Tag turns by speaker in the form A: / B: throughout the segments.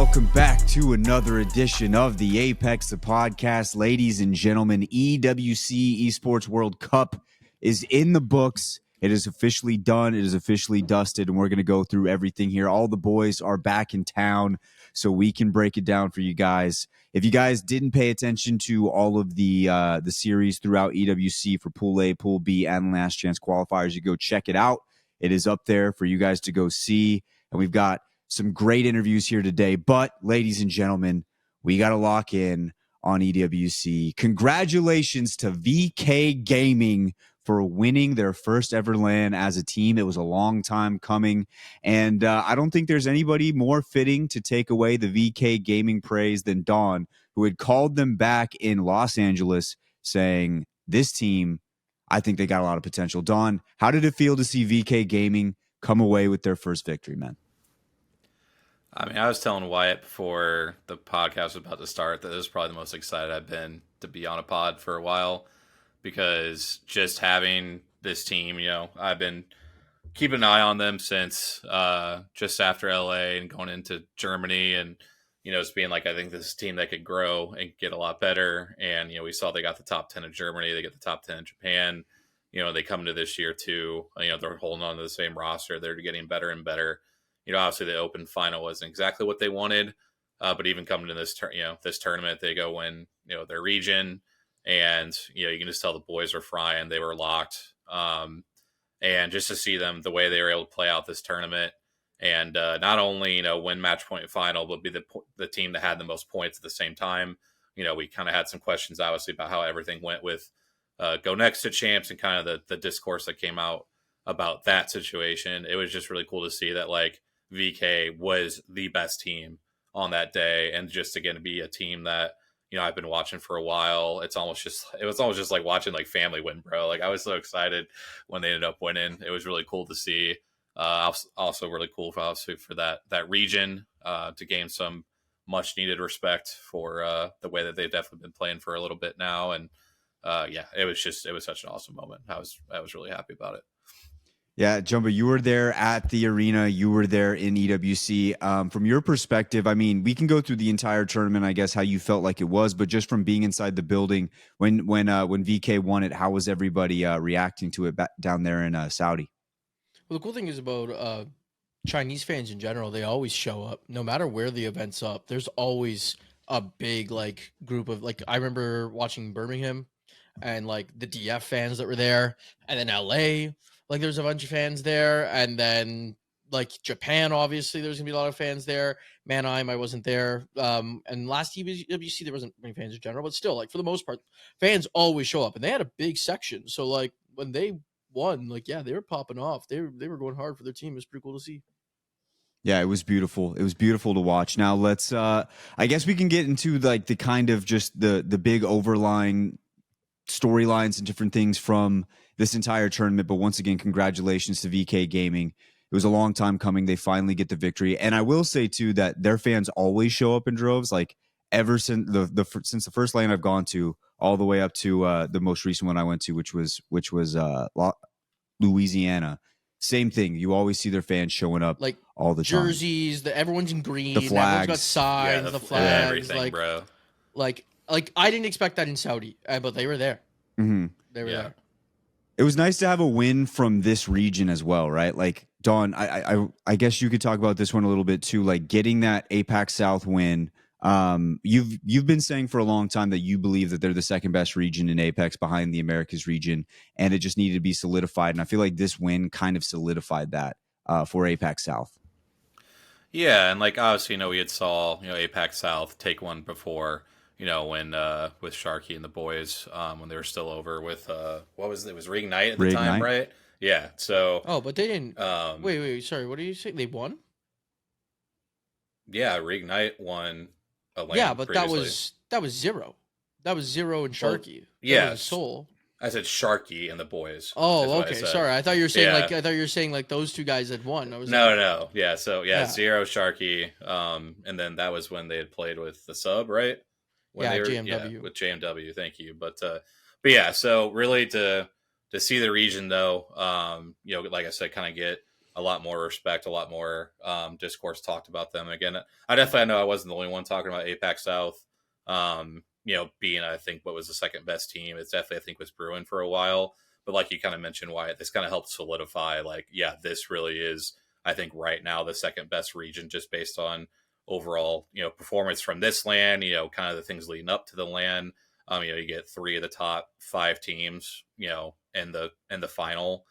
A: welcome back to another edition of the Apex, the podcast. Ladies and gentlemen, EWC Esports World Cup is in the books. It is officially done. It is officially dusted, and we're going to go through everything here. All the boys are back in town, so we can break it down for you guys. If you guys didn't pay attention to all of the series throughout EWC for Pool A, Pool B, and Last Chance qualifiers, you go check it out. It is up there for you guys to go see, and we've got some great interviews here today. But, ladies and gentlemen, we got to lock in on EWC. Congratulations to VK Gaming for winning their first ever LAN as a team. It was a long time coming, and I don't think there's anybody more fitting to take away the VK Gaming praise than Dawn, who had called them back in Los Angeles saying, this team, I think they got a lot of potential. Dawn, how did it feel to see VK Gaming come away with their first victory, man?
B: I mean, I was telling Wyatt before the podcast was about to start that this is probably the most excited I've been to be on a pod for a while, because just having this team, I've been keeping an eye on them since just after LA and going into Germany, and it's being like, I think this is a team that could grow and get a lot better. And we saw they got the top 10 in Germany, they get the top 10 in Japan. They come to this year too. They're holding on to the same roster. They're getting better and better. Obviously the open final wasn't exactly what they wanted, but even coming to this tournament, they go win their region. And, you can just tell the boys were frying. They were locked. And just to see them, the way they were able to play out this tournament and not only, win match point final, but be the team that had the most points at the same time. We kind of had some questions, obviously, about how everything went with Go Next to Champs and kind of the discourse that came out about that situation. It was just really cool to see that, like, VK was the best team on that day. And just, again, to be a team that, I've been watching for a while. It was almost just like watching like family win, bro. Like, I was so excited when they ended up winning. It was really cool to see. Also really cool for that region to gain some much needed respect for the way that they've definitely been playing for a little bit now. And it was such an awesome moment. I was really happy about it.
A: Yeah, Jumbo, you were there at the arena. You were there in EWC. From your perspective, I mean, we can go through the entire tournament, I guess, how you felt like it was, but just from being inside the building when VK won it, how was everybody reacting to it down there in Saudi?
C: Well, the cool thing is about Chinese fans in general, they always show up, no matter where the event's up. There's always a big group of I remember watching Birmingham and the DF fans that were there, and then LA. There's a bunch of fans there, and then Japan, obviously there's gonna be a lot of fans there. Mannheim, I wasn't there. And last EWC there wasn't many fans in general, but still, for the most part, fans always show up, and they had a big section. So when they won, they were popping off. They were going hard for their team. It was pretty cool to see.
A: Yeah, it was beautiful. It was beautiful to watch. Now let's I guess we can get into the kind of just the big overlying storylines and different things from this entire tournament. But once again, congratulations to VK Gaming. It was a long time coming. They finally get the victory. And I will say too that their fans always show up in droves, ever since since the first lane I've gone to, all the way up to the most recent one I went to, which was Louisiana. Same thing. You always see their fans showing up all the time.
C: Jerseys, everyone's in green,
A: the flags,
C: everyone's got signs, the flags,
B: everything, bro.
C: I didn't expect that in Saudi, but they were there.
A: Mm-hmm.
C: They were there.
A: It was nice to have a win from this region as well, right? Dawn, I guess you could talk about this one a little bit too, getting that APAC South win. You've been saying for a long time that you believe that they're the second best region in Apex behind the Americas region, and it just needed to be solidified. And I feel like this win kind of solidified that for APAC South. Yeah,
B: and obviously, we had saw APAC South take one before. When with Sharky and the boys, when they were still over with what was it? It was Reignite at the time, right? Yeah. So.
C: Oh, but they didn't. Wait. Sorry. What are you saying? They won?
B: Yeah, Reignite won a lane.
C: Yeah, but
B: previously.
C: that was zero. That was Zero and Sharky.
B: Yeah,
C: Soul.
B: I said Sharky and the boys.
C: Oh, okay. Sorry, I thought you were saying those two guys had won.
B: No. Yeah. So Zero, Sharky, and then that was when they had played with the sub, right?
C: JMW.
B: Yeah, with JMW. Thank you. But yeah. So really to see the region though, like I said, kind of get a lot more respect, a lot more discourse talked about them. Again, I definitely know I wasn't the only one talking about APAC South. Being, I think, what was the second best team. It's definitely, I think, was brewing for a while. But like you kind of mentioned, Wyatt, this kind of helped solidify, like, yeah, this really is, I think, right now the second best region, just based on overall, performance from this LAN, kind of the things leading up to the LAN. You get 3 of the top 5 teams, in the final,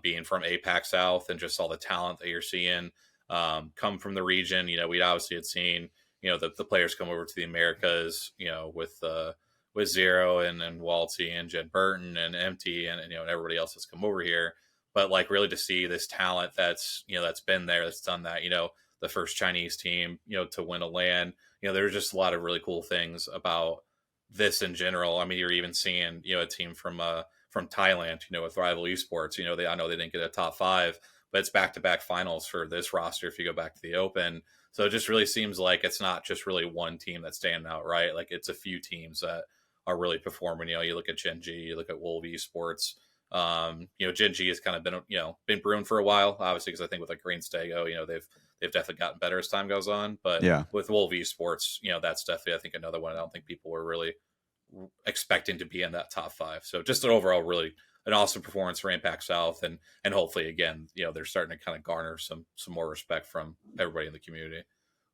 B: being from APAC South, and just all the talent that you're seeing come from the region. We obviously had seen, the players come over to the Americas, with Zero and Waltzy and Jen Burton and Empty and everybody else that's come over here. But like, really to see this talent that's been there, that's done that, the first Chinese team, to win a LAN, there's just a lot of really cool things about this in general. I mean, you're even seeing, a team from Thailand, with Rival Esports, I know they didn't get a top 5, but it's back-to-back finals for this roster if you go back to the Open. So it just really seems like it's not just really one team that's standing out, right? Like, it's a few teams that are really performing. You look at Gen G, you look at Wolf Esports. Gen G has kind of been brewing for a while, obviously, because I think with like Green Stego, they've definitely gotten better as time goes on. But
A: yeah,
B: with Wolf Esports, that's definitely, I think, another one I don't think people were really expecting to be in that top 5. So just an overall really an awesome performance for APAC South, and hopefully again, they're starting to kind of garner some more respect from everybody in the community.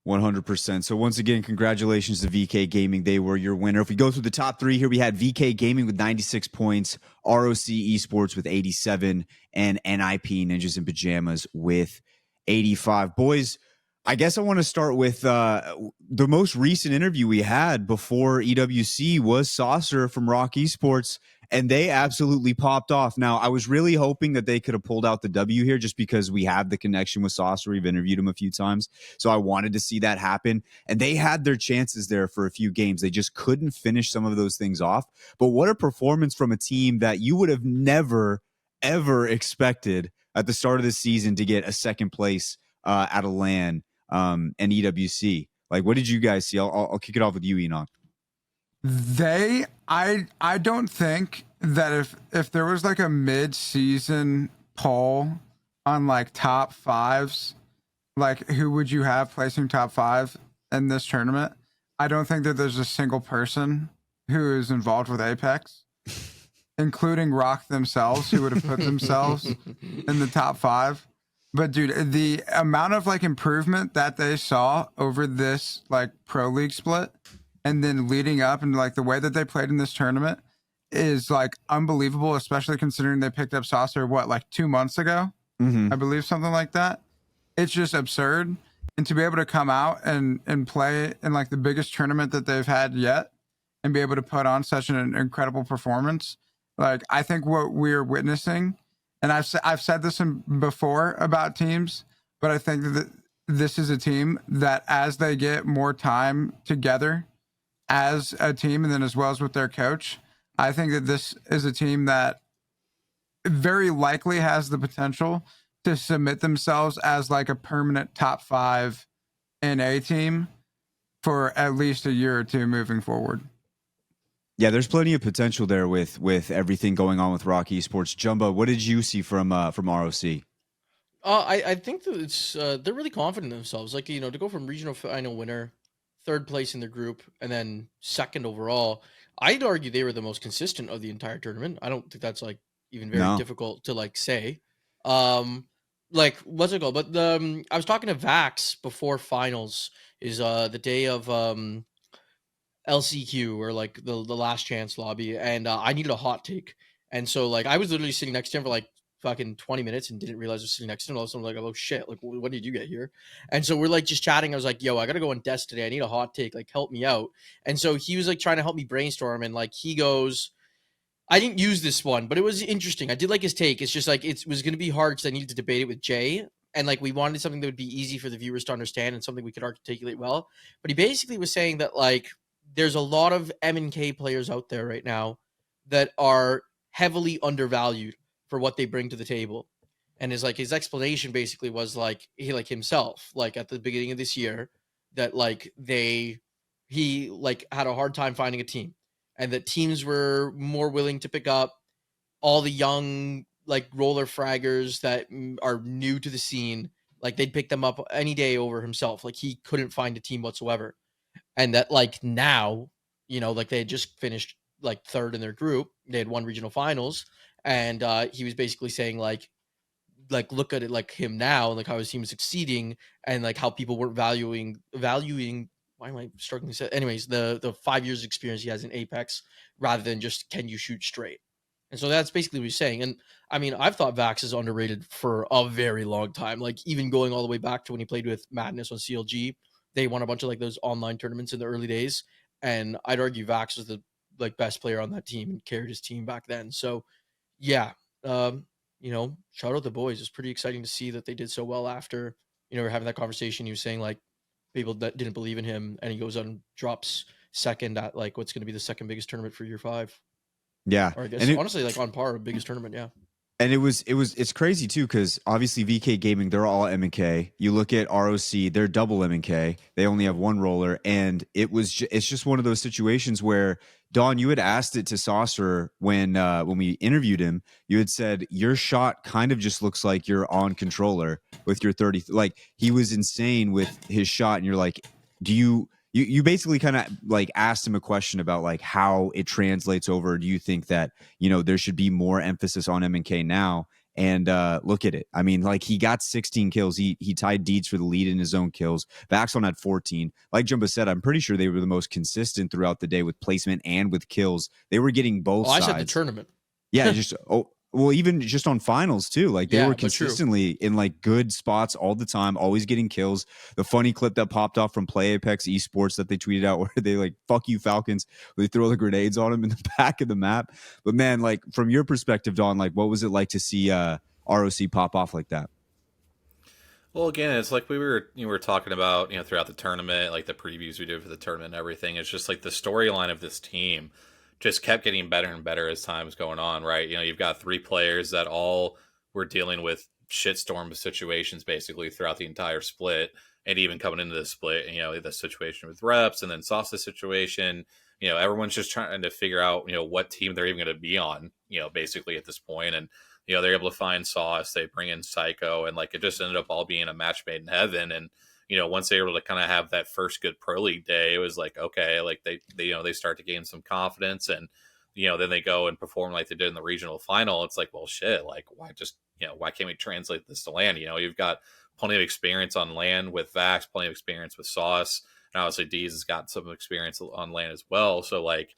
A: 100%. So once again, congratulations to VK Gaming. They were your winner. If we go through the top 3 here, we had VK Gaming with 96 points, ROC Esports with 87, and NIP Ninjas in Pajamas with 85. Boys, I guess I want to start with the most recent interview we had before EWC was Saucer from ROC Esports, and they absolutely popped off. Now, I was really hoping that they could have pulled out the W here just because we have the connection with Saucer. We've interviewed him a few times, so I wanted to see that happen. And they had their chances there for a few games. They just couldn't finish some of those things off. But what a performance from a team that you would have never, ever expected at the start of the season to get a second place at a LAN and EWC. Like, what did you guys see? I'll kick it off with you, Enoch.
D: I don't think that if there was like a mid-season poll on like top 5s, like who would you have placing top 5 in this tournament, I don't think that there's a single person who is involved with Apex, including ROC themselves, who would have put themselves in the top 5. But dude, the amount of like improvement that they saw over this like pro league split, and then leading up, and like the way that they played in this tournament is like unbelievable, especially considering they picked up Saucer, like 2 months ago? I believe, something like that. It's just absurd. And to be able to come out and play in like the biggest tournament that they've had yet, and be able to put on such an incredible performance, like I think what we're witnessing, and I've said this before about teams, but I think that this is a team that as they get more time together as a team, and then as well as with their coach, I think that this is a team that very likely has the potential to submit themselves as like a permanent top 5 NA team for at least a year or two moving forward.
A: Yeah, there's plenty of potential there with everything going on with ROC Esports. Jumbo, what did you see from ROC?
C: I think that it's they're really confident in themselves. Like, to go from regional final winner, 3rd place in the group, and then 2nd overall, I'd argue they were the most consistent of the entire tournament. I don't think that's like even very difficult to like say. Like, what's it called? But I was talking to Vax before finals, is the day of LCQ, or like the last chance lobby, and I needed a hot take. And so like I was literally sitting next to him for like fucking 20 minutes and didn't realize I was sitting next to him. All of a sudden I'm like, oh shit, like when did you get here? And so we're like just chatting. I was like, yo, I gotta go on desk today. I need a hot take, like help me out. And so he was like trying to help me brainstorm, and like he goes, I didn't use this one, but it was interesting. I did like his take. It's just like it was gonna be hard because I needed to debate it with Jay. And like we wanted something that would be easy for the viewers to understand and something we could articulate well. But he basically was saying that like there's a lot of M&K players out there right now that are heavily undervalued for what they bring to the table. And his explanation basically was like he like himself, like at the beginning of this year, that like he like had a hard time finding a team, and that teams were more willing to pick up all the young like roller fraggers that are new to the scene, like they'd pick them up any day over himself. Like he couldn't find a team whatsoever. And that like now, like they had just finished like third in their group. They had won regional finals. And he was basically saying like look at it like him now, like how his team was succeeding and like how people weren't valuing why am I struggling to say anyways, the 5 years experience he has in Apex rather than just can you shoot straight. And so that's basically what he's saying. And I mean, I've thought Vax is underrated for a very long time, like even going all the way back to when he played with Madness on CLG. They won a bunch of like those online tournaments in the early days, and I'd argue Vax was the like best player on that team and carried his team back then. So yeah, shout out the boys. It's pretty exciting to see that they did so well after, we're having that conversation. He was saying like people that didn't believe in him, and he goes out and drops second at like what's going to be the second biggest tournament for year 5.
A: Yeah.
C: Or I guess honestly like on par with biggest tournament. Yeah.
A: And it's crazy too, because obviously VK Gaming, they're all M&K. You look at ROC, they're double M&K. They only have one roller, and it's just one of those situations where Dawn, you had asked it to Saucer when we interviewed him. You had said your shot kind of just looks like you're on controller with your 30. Like he was insane with his shot, and you're like, do you basically kind of like asked him a question about like how it translates over. Do you think that, there should be more emphasis on M&K now? And look at it. I mean, like he got 16 kills. He tied Deeds for the lead in his own kills. Vaxon had 14. Like Jumbo said, I'm pretty sure they were the most consistent throughout the day with placement and with kills. They were getting both sides.
C: I said the tournament.
A: Yeah, even just on finals too. Like they were consistently in like good spots all the time, always getting kills. The funny clip that popped off from Play Apex Esports that they tweeted out where they like, fuck you Falcons. They throw the grenades on them in the back of the map. But man, like from your perspective, Don, like what was it like to see ROC pop off like that?
B: Well, again, it's like we were talking about, throughout the tournament, like the previews we did for the tournament and everything. It's just like the storyline of this team just kept getting better and better as time was going on, right? You've got 3 players that all were dealing with shitstorm situations basically throughout the entire split, and even coming into the split, the situation with Reps and then Sauce's situation, everyone's just trying to figure out, what team they're even going to be on, basically at this point. And, they're able to find Sauce, they bring in Psycho, and like it just ended up all being a match made in heaven. And, once they were able to kind of have that first good pro league day, it was like, okay, like they start to gain some confidence, and, then they go and perform like they did in the regional final. It's like, well, shit, like why can't we translate this to land? You've got plenty of experience on land with Vax, plenty of experience with Sauce, and obviously Deez has got some experience on land as well. So like,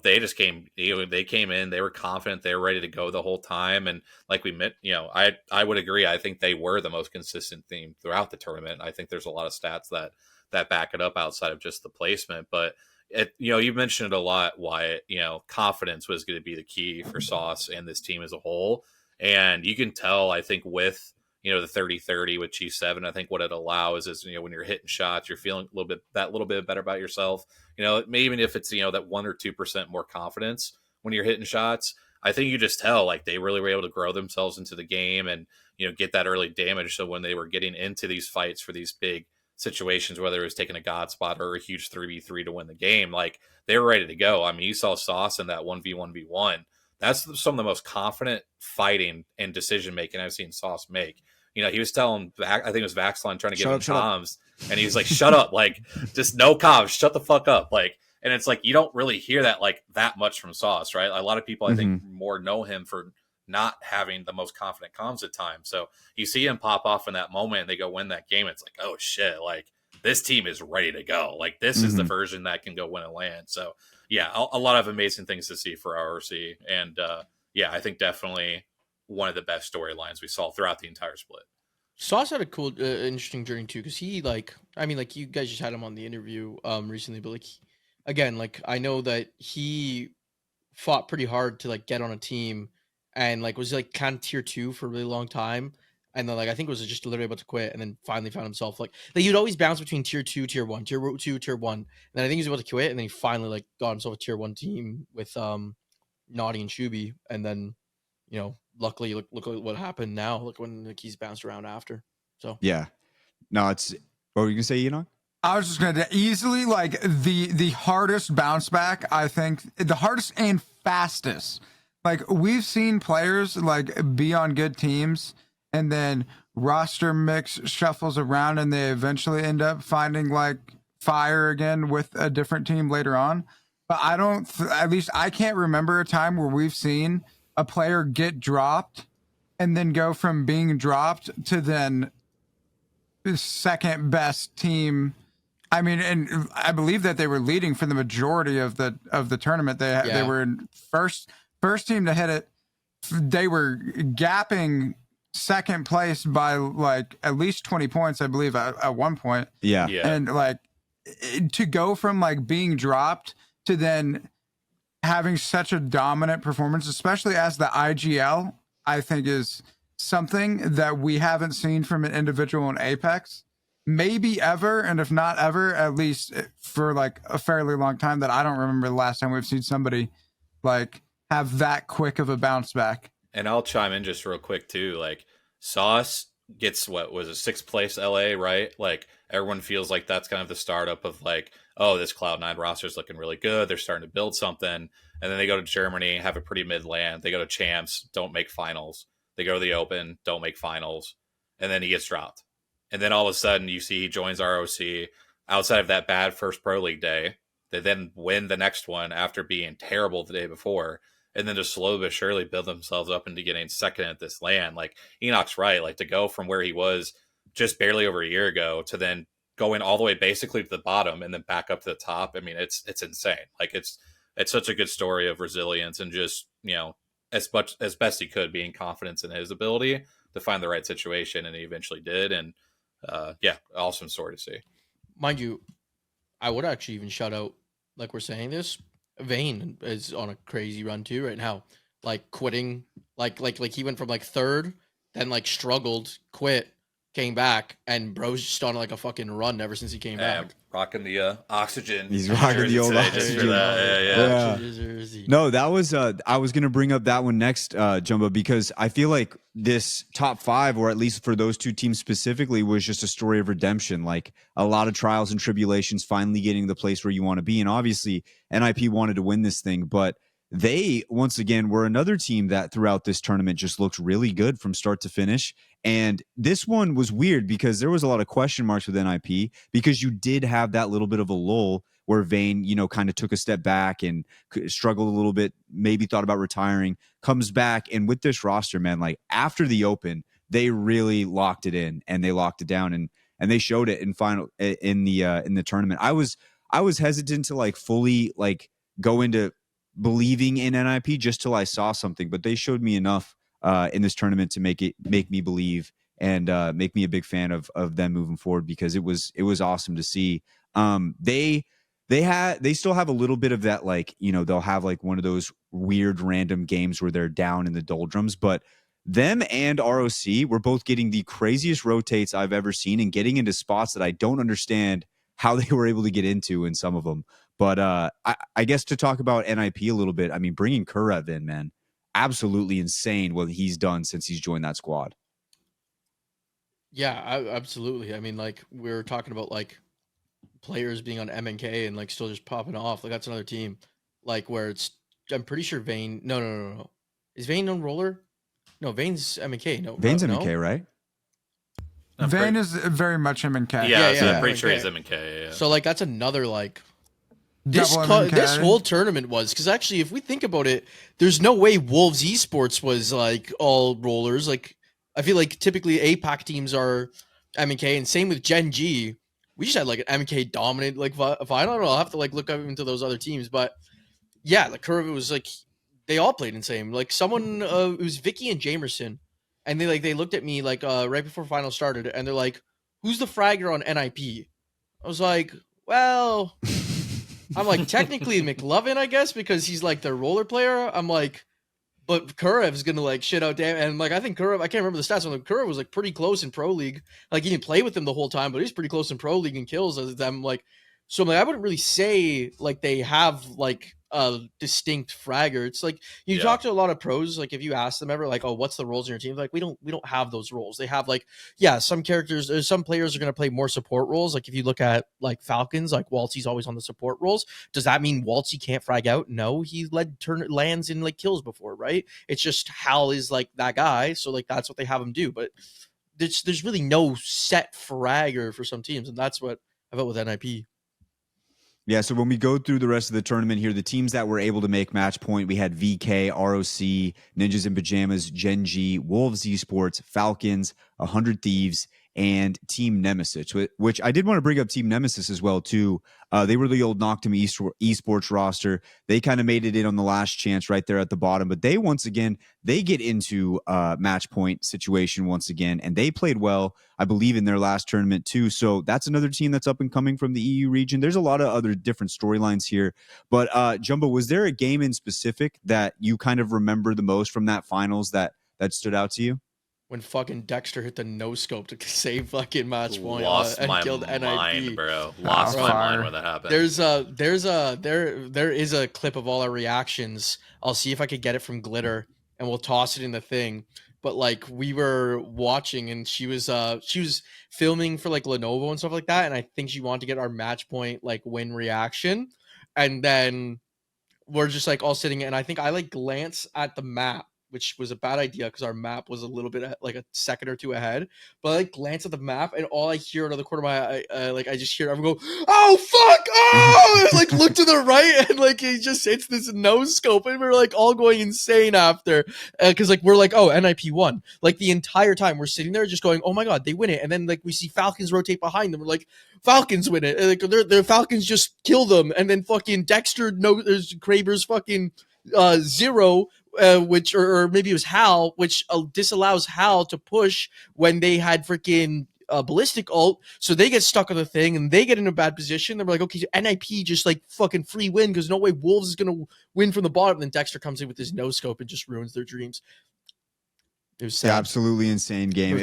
B: they just came in, they were confident, they were ready to go the whole time. And like we met, I would agree. I think they were the most consistent team throughout the tournament. I think there's a lot of stats that back it up outside of just the placement. But you mentioned it a lot, Wyatt, confidence was going to be the key for Sauce and this team as a whole. And you can tell, I think with, the 30-30 with G7, I think what it allows is, when you're hitting shots, you're feeling a little bit better about yourself. Maybe even if it's, that 1 or 2% more confidence when you're hitting shots, I think you just tell like they really were able to grow themselves into the game and, get that early damage. So when they were getting into these fights for these big situations, whether it was taking a God spot or a huge 3v3 to win the game, like they were ready to go. I mean, you saw Sauce in that 1v1v1. That's some of the most confident fighting and decision making I've seen Sauce make. He was telling, I think it was Vaxline trying to give him comms, and he was like, shut up, like, just no comms, shut the fuck up. Like, and it's like, you don't really hear that, like, that much from Sauce, right? A lot of people, I think, more know him for not having the most confident comms at times. So you see him pop off in that moment, and they go win that game. It's like, oh, shit, like, this team is ready to go. Like, this is the version that can go win a land. So, yeah, a lot of amazing things to see for ROC. And, yeah, I think definitely one of the best storylines we saw throughout the entire split.
C: Sauce had a cool, interesting journey too, because he you guys just had him on the interview recently, but like, again, like I know that he fought pretty hard to like get on a team, and like was like kind of tier 2 for a really long time, and then like I think it was just literally about to quit, and then finally found himself like he'd always bounce between tier 2, tier 1, tier 2, tier 1, and then I think he was about to quit, and then he finally like got himself a tier 1 team with Naughty and Shuby, and then luckily look at what happened now. Look when like he's bounced around after. So
A: yeah, no, it's what were you gonna say, Enoch?
D: I was just gonna easily like the hardest bounce back. I think the hardest and fastest like we've seen players like be on good teams and then roster mix shuffles around and they eventually end up finding like fire again with a different team later on. But I don't, at least I can't remember a time where we've seen a player get dropped and then go from being dropped to then second best team. I mean, and I believe that they were leading for the majority of the tournament. They were in first team to hit it. They were gapping second place by like at least 20 points, I believe, at one point.
A: Yeah.
D: And like to go from like being dropped to then having such a dominant performance, especially as the IGL, I think is something that we haven't seen from an individual in Apex, maybe ever, and if not ever, at least for like a fairly long time. That I don't remember the last time we've seen somebody like have that quick of a bounce back.
B: And I'll chime in just real quick too. Like Sauce gets what was a 6th place LA, right? Like everyone feels like that's kind of the startup of like, oh, this Cloud9 roster is looking really good. They're starting to build something. And then they go to Germany, have a pretty mid land. They go to champs, don't make finals. They go to the Open, don't make finals. And then he gets dropped. And then all of a sudden you see he joins ROC outside of that bad first Pro League day. They then win the next one after being terrible the day before. And then just slowly but surely build themselves up into getting second at this land. Like Enoch's right. Like to go from where he was just barely over a year ago to then going all the way basically to the bottom and then back up to the top. I mean, it's insane. Like it's such a good story of resilience and just, you know, as best he could, being confidence in his ability to find the right situation. And he eventually did. And yeah, awesome story to see.
C: Mind you, I would actually even shout out, like we're saying this, Vayne is on a crazy run too right now. Like quitting, like he went from like third, then like struggled, quit, came back, and bro's just on like a fucking run ever since he came back.
B: Rocking the oxygen.
A: He's rocking the old
B: just
A: oxygen.
B: for that.
A: Yeah. No, that was I was gonna bring up that one next, Jumbo, because I feel like this top 5, or at least for those 2 teams specifically, was just a story of redemption. Like a lot of trials and tribulations, finally getting the place where you want to be. And obviously NIP wanted to win this thing, but they once again were another team that throughout this tournament just looked really good from start to finish. And this one was weird because there was a lot of question marks with NIP, because you did have that little bit of a lull where Vayne, you know, kind of took a step back and struggled a little bit, maybe thought about retiring, comes back. And with this roster, man, like after the Open, they really locked it in and they locked it down, and they showed it in the tournament. I was hesitant to like fully like go into believing in NIP just till I saw something, but they showed me enough in this tournament to make me believe and make me a big fan of them moving forward, because it was awesome to see. They still have a little bit of that, like, you know, they'll have like one of those weird random games where they're down in the doldrums, but them and ROC were both getting the craziest rotates I've ever seen and getting into spots that I don't understand how they were able to get into in some of them. But I guess to talk about NIP a little bit, I mean, bringing Kurev in, man, absolutely insane what he's done since he's joined that squad.
C: Yeah, absolutely. I mean, like we were talking about like players being on MNK and like still just popping off. Like that's another team, like where it's. I'm pretty sure Vayne. No. Is Vayne on roller? No, Vayne's MNK. No,
A: Vayne's
C: no?
A: MNK, right?
D: Vayne is very much MNK.
B: Yeah, I'm pretty sure he's MNK. Yeah.
C: So like that's another like. This
D: Double
C: this whole tournament was, because actually if we think about it, there's no way Wolves Esports was like all rollers. Like I feel like typically APAC teams are MNK, and same with Gen G. We just had like an MNK dominant like final. I'll have to like look up into those other teams, but yeah, the curve was like they all played insane. Like someone it was Vicky and Jamerson, and they looked at me like right before final started, and they're like, "Who's the fragger on NIP?" I was like, "Well." I'm like, technically Mclovin, I guess, because he's like their roller player. I'm like, but Kurev's gonna like shit out damn, and like I think Kurev, I can't remember the stats, but Kurev was like pretty close in Pro League. Like he didn't play with them the whole time, but he's pretty close in Pro League and kills as them. Like, so I'm like, I wouldn't really say like they have like distinct fragger. It's like you talk to a lot of pros, like if you ask them ever like, oh, what's the roles in your team? Like we don't have those roles. They have like, yeah, some characters, some players are going to play more support roles. Like if you look at like Falcons, like Waltzy's always on the support roles. Does that mean Waltzy can't frag out? No, he led lands in like kills before, right? It's just Hal is like that guy, so like that's what they have him do. But there's really no set fragger for some teams, and that's what I felt with NIP.
A: Yeah, so when we go through the rest of the tournament here, the teams that were able to make match point, we had VK, ROC, Ninjas in Pajamas, Gen G, Wolves Esports, Falcons, 100 Thieves, and Team Nemesis, which I did want to bring up Team Nemesis as well, too. They were the old Noctum Esports roster. They kind of made it in on the last chance right there at the bottom. But they, once again, they get into match point situation once again, and they played well, I believe, in their last tournament, too. So that's another team that's up and coming from the EU region. There's a lot of other different storylines here. But, Jumbo, was there a game in specific that you kind of remember the most from that finals that stood out to you?
C: When fucking Dexter hit the no scope to save fucking match point
B: and killed
C: mind,
B: NIP, bro. Lost my mind when that happened.
C: There is a clip of all our reactions. I'll see if I could get it from Glitter, and we'll toss it in the thing. But like we were watching, and she was filming for like Lenovo and stuff like that, and I think she wanted to get our match point like win reaction, and then we're just like all sitting, and I think I like glance at the map, which was a bad idea because our map was a little bit like a second or two ahead. But I like glance at the map, and all I hear out of the corner of my eye, like I just hear everyone go, "Oh fuck!" Oh, and, like look to the right, and like he just hits this no scope, and we're like all going insane after because like we're like, "Oh, NIP won!" Like the entire time we're sitting there just going, "Oh my god, they win it!" And then like we see Falcons rotate behind them, we're like, "Falcons win it!" And like their Falcons just kill them, and then fucking Dexter there's Kraber's fucking 0. Which or maybe it was Hal, which disallows Hal to push when they had freaking ballistic ult, so they get stuck on the thing and they get in a bad position. They're like, okay, so NIP just like fucking free win because no way Wolves is gonna win from the bottom. And then Dexter comes in with his no scope and just ruins their dreams. It was sad.
A: Absolutely insane game.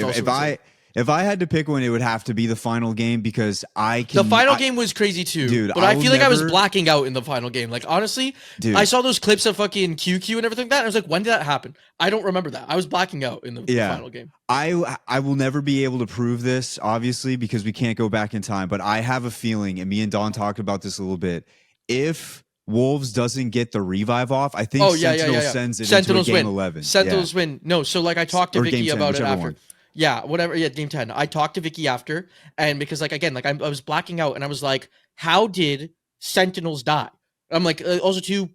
A: If I had to pick one, it would have to be the final game because the
C: final game was crazy too, dude. But I feel like I was blacking out in the final game. Like honestly, dude, I saw those clips of fucking QQ and everything like that. And I was like, when did that happen? I don't remember that. I was blacking out in the final game.
A: I will never be able to prove this, obviously, because we can't go back in time. But I have a feeling, and me and Don talked about this a little bit. If Wolves doesn't get the revive off, I think Sentinel sends it into game 11.
C: Sentinels win. No, so like I talked to Vicky about it after.
A: One.
C: Yeah, whatever. Yeah, game 10. I talked to Vicky after, and because like again, like I was blacking out, and I was like, "How did Sentinels die?" I'm like, also too.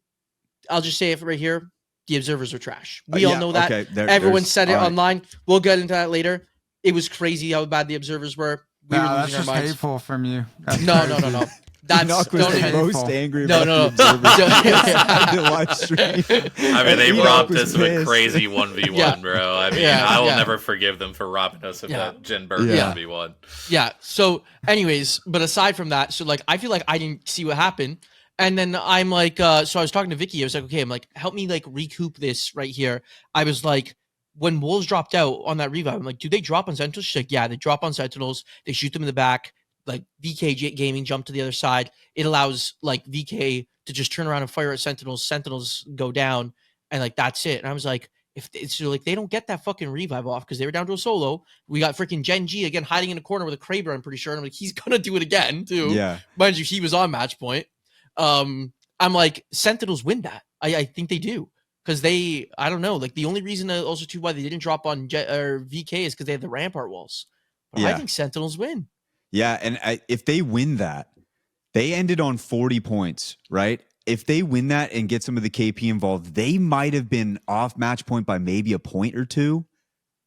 C: I'll just say it right here: the observers are trash. We all know that. Okay, everyone said it online. We'll get into that later. It was crazy how bad the observers were. We were losing
D: that's just
C: our minds.
D: hateful from you.
C: No. That's
A: the most angry.
C: No.
B: I mean, they robbed us of a crazy 1v1, bro. I mean, I will never forgive them for robbing us of that Jin Berg 1v1.
C: Yeah. So, anyways, but aside from that, so like, I feel like I didn't see what happened. And then I'm like, so I was talking to Vicky. I was like, okay, I'm like, help me like recoup this right here. I was like, when Wolves dropped out on that revive, I'm like, do they drop on Sentinels? She's like, yeah, they drop on Sentinels. They shoot them in the back. Like VK Gaming jump to the other side. It allows like VK to just turn around and fire at Sentinels. Sentinels go down, and like that's it. And I was like, if it's like they don't get that fucking revive off because they were down to a solo. We got freaking Gen G again hiding in a corner with a Kraber, I'm pretty sure. And I'm like, he's gonna do it again too.
A: Yeah,
C: mind you, he was on match point. I'm like, Sentinels win that. I think they do. Because I don't know, like the only reason also too why they didn't drop on VK is because they have the Rampart walls. But I think Sentinels win.
A: Yeah, and if they win that, they ended on 40 points, right? If they win that and get some of the KP involved, they might have been off match point by maybe a point or two,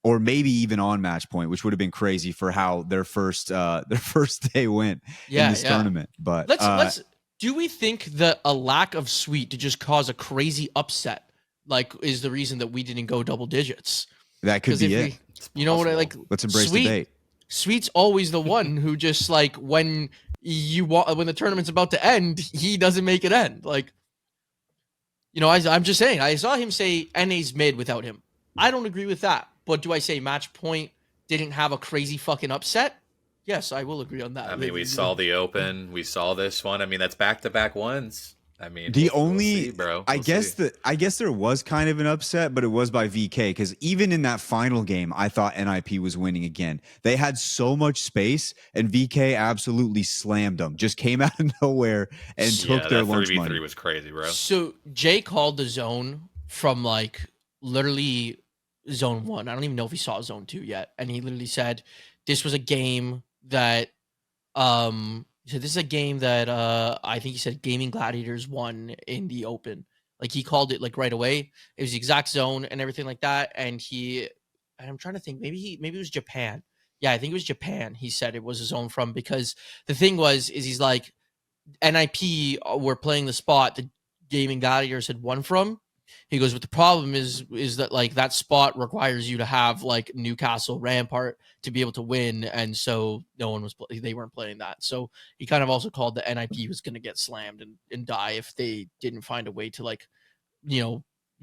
A: or maybe even on match point, which would have been crazy for how their first day went in this tournament. But
C: let's do we think that a lack of sweet to just cause a crazy upset like is the reason that we didn't go double digits?
A: That could be it.
C: You know what I like?
A: Let's embrace debate.
C: Sweet's always the one who just like when the tournament's about to end, he doesn't make it end. Like, you know, I'm just saying. I saw him say NA's mid without him. I don't agree with that. But do I say match point didn't have a crazy fucking upset? Yes, I will agree on that.
B: I mean, we saw the Open. We saw this one. I mean, that's back-to-back ones. I mean,
A: The
B: we'll
A: only,
B: see, bro.
A: I
B: We'll
A: guess
B: see.
A: I guess there was kind of an upset, but it was by VK because even in that final game, I thought NIP was winning again. They had so much space, and VK absolutely slammed them. Just came out of nowhere and took their
B: that
A: lunch
B: 3v3
A: money.
B: was crazy, bro.
C: So Jay called the zone from like literally zone 1. I don't even know if he saw zone 2 yet, and he literally said this was a game that he said this is a game that I think he said Gaming Gladiators won in the open. Like he called it like right away. It was the exact zone and everything like that. And I'm trying to think, maybe it was Japan. Yeah, I think it was Japan. He said it was a zone from, because the thing is he's like, NIP were playing the spot the Gaming Gladiators had won from. He goes, but the problem is that like that spot requires you to have like Newcastle Rampart to be able to win, and so they weren't playing that. So he kind of also called the NIP was going to get slammed and die if they didn't find a way to like,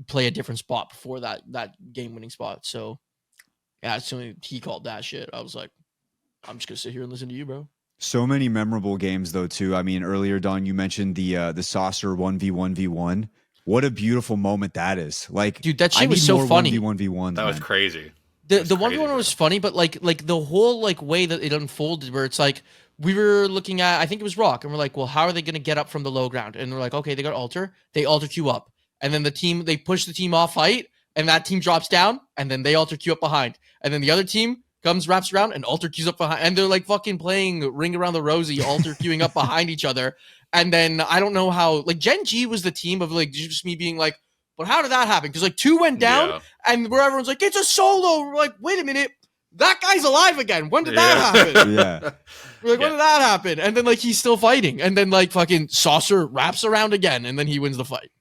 C: play a different spot before that game winning spot. So yeah, as soon as he called that shit, I was like, I'm just gonna sit here and listen to you, bro.
A: So many memorable games though too. I mean, earlier, Don, you mentioned the saucer 1v1v1. What a beautiful moment that is! Like,
C: dude, that shit was so funny.
A: 1v1v1s.
B: That was crazy.
C: The 1v1 was funny, but like the whole like way that it unfolded, where it's like we were looking at, I think it was Rock, and we're like, well, how are they gonna get up from the low ground? And we're like, okay, they got altar, they alter queue up, and then they push the team off height, and that team drops down, and then they alter queue up behind, and then the other team comes, wraps around, and alter queues up behind, and they're like fucking playing Ring Around the Rosie, alter queuing up behind each other. And then I don't know how, like, Gen G was the team of like just me being like, but how did that happen? Because like 2 went down, and where everyone's like, it's a solo. We're like, wait a minute, that guy's alive again. When did that happen?
A: Yeah.
C: We're like, when did that happen? And then like he's still fighting, and then like fucking Saucer wraps around again, and then he wins the fight.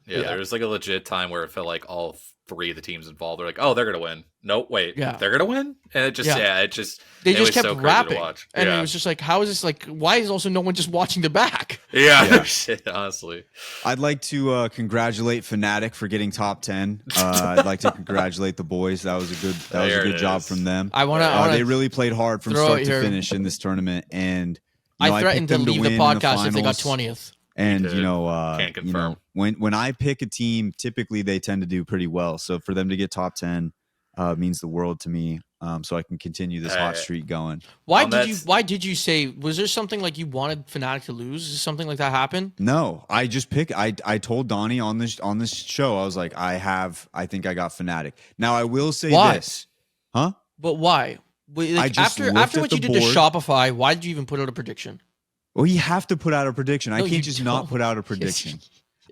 B: Yeah, there was like a legit time where it felt like all 3 of the teams involved are like, oh, they're gonna win. Nope, wait, they're gonna win, and it just
C: they just kept
B: so
C: rapping,
B: watch.
C: And it was just like, how is this like? Why is also no one just watching the back?
B: Yeah. Shit, honestly.
A: I'd like to congratulate Fnatic for getting top 10. I'd like to congratulate the boys. That was a good job from them. They really played hard from start to finish in this tournament, and
C: I threatened to leave the podcast if they got 20th.
A: And
B: can't confirm.
A: When I pick a team, typically they tend to do pretty well. So for them to get top 10 means the world to me. So I can continue this hot streak going.
C: Why did you say? Was there something like you wanted Fnatic to lose? Did something like that happen?
A: No, I just I told Donnie on this show, I was like, I think I got Fnatic. Now I will say this, huh?
C: But why? Like, after what you did to Shopify, why did you even put out a prediction?
A: Well, you have to put out a prediction. I can't just not put out a prediction.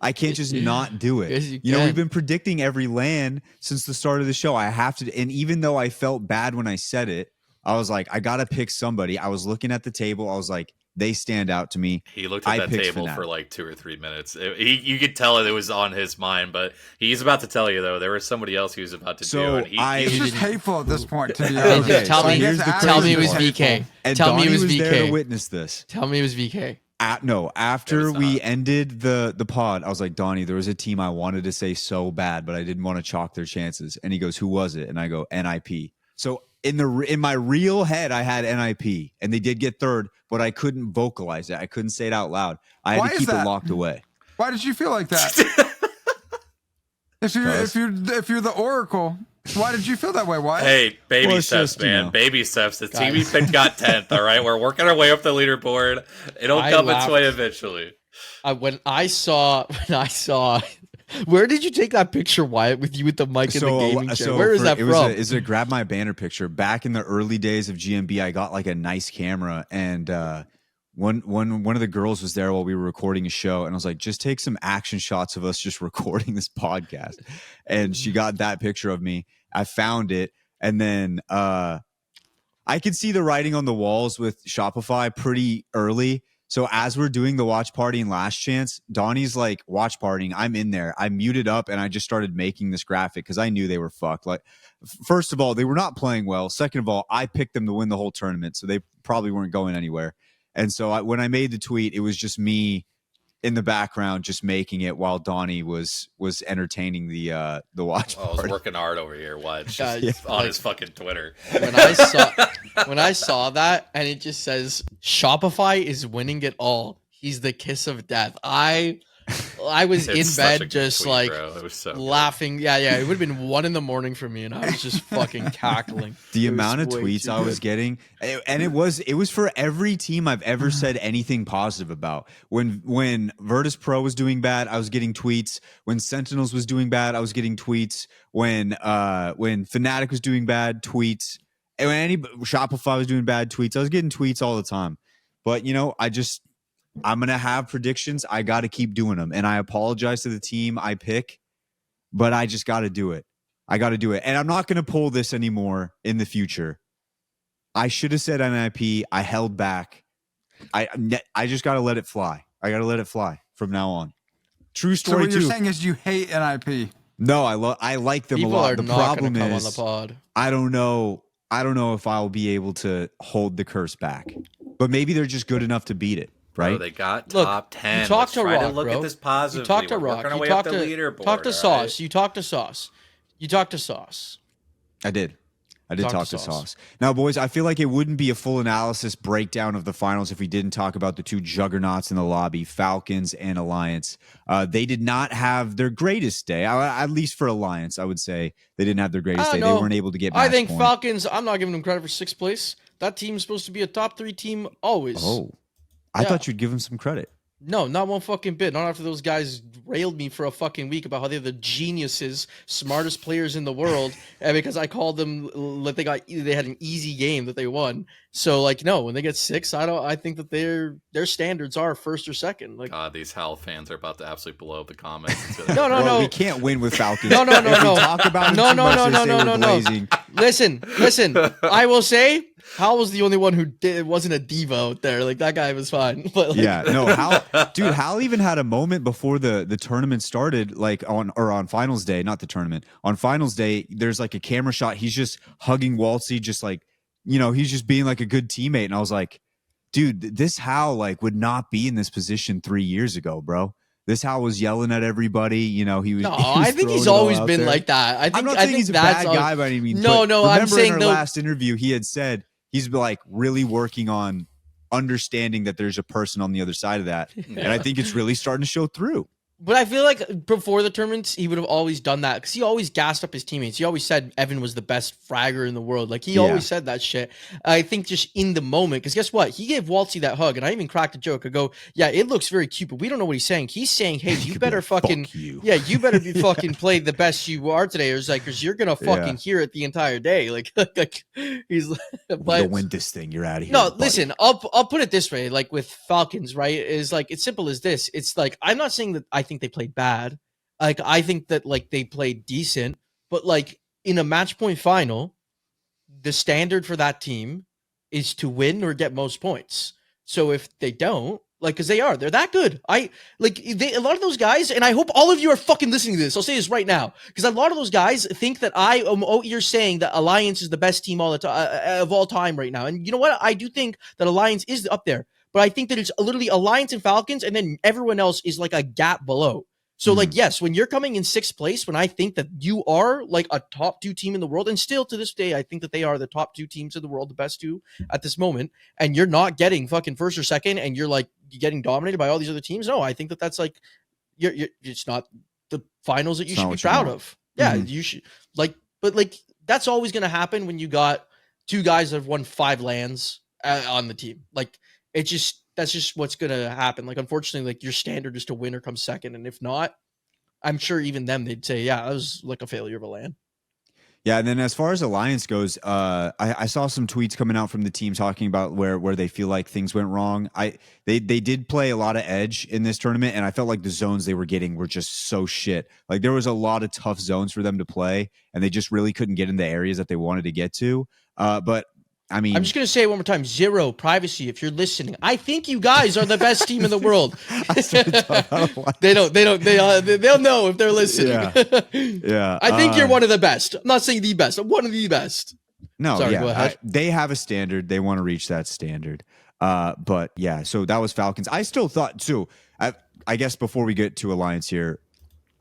A: I can't just not do it.
C: Yes,
A: you know, we've been predicting every LAN since the start of the show. I have to, and even though I felt bad when I said it, I was like, I gotta pick somebody. I was looking at the table. I was like, they stand out to me.
B: He looked at that table for like 2 or 3 minutes. You could tell it was on his mind, but he's about to tell you though. There was somebody else he was about to do. And
D: he's just hateful at this point. To be honest,
A: okay,
C: tell me it was VK.
A: And
C: tell
A: Donnie
C: me it was
A: was
C: VK.
A: there to witness this.
C: Tell me it was VK.
A: After we ended the pod, I was like, Donnie, there was a team I wanted to say so bad, but I didn't want to chalk their chances. And he goes, who was it? And I go, NIP. So in my real head, I had NIP, and they did get third, but I couldn't vocalize it. I couldn't say it out loud. I had to keep it locked away.
D: Why did you feel like that? if you're the Oracle, why did you feel that way? Why?
B: Hey, baby steps, man. Baby steps. The team we picked got 10th, all right? We're working our way up the leaderboard. It'll come its way eventually.
C: When I saw where did you take that picture, Wyatt, with you with the mic and the gaming chair? Where is that from?
A: It was a grab my banner picture. Back in the early days of GMB, I got like a nice camera, and one of the girls was there while we were recording a show, and I was like, just take some action shots of us just recording this podcast. And she got that picture of me. I found it, and then I could see the writing on the walls with Shopify pretty early. So as we're doing the watch party and last chance, Donnie's like watch partying. I'm in there. I muted up and I just started making this graphic because I knew they were fucked. Like, first of all, they were not playing well. Second of all, I picked them to win the whole tournament, so they probably weren't going anywhere. And so when I made the tweet, it was just me in the background just making it while Donnie was entertaining the watch party.
B: I was working hard over here. Watch on his fucking Twitter.
C: When I saw that and it just says Shopify is winning it all. He's the kiss of death. I I was in
B: It's such a
C: bed
B: good
C: just
B: tweet,
C: like
B: bro. It was so good.
C: laughing. Yeah, it would have been 1 a.m. for me, and I was just fucking cackling.
A: The
C: It was
A: amount of
C: way
A: tweets
C: too
A: I was
C: good.
A: getting, and it was for every team I've ever said anything positive about. When Virtus Pro was doing bad, I was getting tweets. When Sentinels was doing bad, I was getting tweets. When Fnatic was doing bad, tweets. And when Shopify was doing bad, tweets. I was getting tweets all the time. But I'm gonna have predictions. I got to keep doing them, and I apologize to the team I pick, but I just got to do it. I got to do it. And I'm not going to pull this anymore in the future. I should have said NIP. I held back. I just got to let it fly. I got to let it fly from now on. True
D: So
A: story
D: what you're
A: too.
D: saying is you hate NIP.
A: No, I like them
C: People
A: a lot.
C: are
A: The
C: not
A: problem
C: gonna come on the
A: is
C: pod.
A: I don't know if I'll be able to hold the curse back. But maybe they're just good enough to beat it,
B: Bro,
A: right?
B: they got
C: Look,
B: top 10.
C: you talk
B: Let's
C: to
B: try
C: Rock,
B: to look
C: bro.
B: at this positively.
C: You talk to
B: We're
C: Rock.
B: working our
C: You
B: way
C: talk
B: up
C: to
B: the leaderboard.
C: talk to
B: all
C: Sauce.
B: right?
C: You talk to Sauce. You talk to Sauce.
A: I did talk to
C: Sauce.
A: Sauce. Now, boys, I feel like it wouldn't be a full analysis breakdown of the finals if we didn't talk about the two juggernauts in the lobby, Falcons and Alliance. They did not have their greatest day, at least for Alliance, I would say. They didn't have their greatest day.
C: No.
A: They weren't able to get
C: I
A: match
C: think
A: point.
C: Falcons, I'm not giving them credit for 6th place. That team's supposed to be a top 3 team always.
A: Oh, I
C: Yeah.
A: thought you'd give them some credit.
C: No, not one fucking bit. Not after those guys railed me for a fucking week about how they're the geniuses, smartest players in the world, and because I called them like they had an easy game that they won. So like no, when they get 6, I think that their standards are 1st or 2nd. Like
B: God, these Hal fans are about to absolutely blow up the comments.
C: No,
A: Well, we can't win with Falcons.
C: No.
A: If we talk about them too much, they say we're blazing.
C: Listen. I will say Hal was the only one who wasn't a diva out there. Like that guy was fine. But like,
A: Yeah, no, Hal even had a moment before the tournament started, like on finals day, not the tournament. On finals day, there's like a camera shot. He's just hugging Waltzy, just like, he's just being like a good teammate. And I was like, dude, this Hal like would not be in this position 3 years ago, bro. This Hal was yelling at everybody. He was.
C: No,
A: he was
C: I think he's
A: throwing it all
C: always
A: out
C: been
A: there.
C: like that.
A: I'm not saying he's a bad guy by any means.
C: No,
A: but
C: I'm
A: remember
C: saying
A: in our last interview, he had said he's like really working on understanding that there's a person on the other side of that, and I think it's really starting to show through.
C: But I feel like before the tournaments, he would have always done that because he always gassed up his teammates. He always said Evan was the best fragger in the world. Like he always said that shit. I think just in the moment, because guess what? He gave Waltzy that hug, and I even cracked a joke. I go, yeah, it looks very cute, but we don't know what he's saying. He's saying, hey, you better fucking, you better be fucking play the best you are today, or like, because you're gonna fucking hear it the entire day. Like he's,
A: You'll win this thing. You're out of here.
C: No,
A: buddy.
C: listen, I'll put it this way. Like with Falcons, right? Is like it's simple as this. It's like I'm not saying that I think they played bad. Like I think that like they played decent, but like in a match point final, the standard for that team is to win or get most points. So if they don't, like, because they're that good. A lot of those guys, and I hope all of you are fucking listening to this. I'll say this right now, because a lot of those guys think that you're saying that Alliance is the best team of all time right now. And you know what? I do think that Alliance is up there, but I think that it's literally Alliance and Falcons, and then everyone else is like a gap below. So, like, yes, when you're coming in 6th place, when I think that you are like a top 2 team in the world, and still to this day, I think that they are the top 2 teams in the world, the best 2 at this moment, and you're not getting fucking 1st or 2nd, and you're like getting dominated by all these other teams. No, I think that that's like, it's not the finals that you should be proud of. Yeah, you should but that's always going to happen when you got 2 guys that have won 5 lands on the team. Like, that's just what's going to happen. Like, unfortunately, like your standard is to win or come 2nd. And if not, I'm sure even them, they'd say, yeah, that was like a failure of a LAN.
A: Yeah, and then as far as Alliance goes, I saw some tweets coming out from the team talking about where they feel like things went wrong. They did play a lot of edge in this tournament, and I felt like the zones they were getting were just so shit. Like there was a lot of tough zones for them to play, and they just really couldn't get in the areas that they wanted to get to. But I mean,
C: I'm just going to say it one more time, 0 privacy. If you're listening, I think you guys are the best team in the world. They'll know if they're listening.
A: Yeah.
C: I think you're one of the best. I'm not saying the best. I'm one of the best.
A: No,
C: Sorry,
A: yeah.
C: go ahead.
A: They have a standard. They want to reach that standard. But yeah, so that was Falcons. I still thought too, I guess before we get to Alliance here,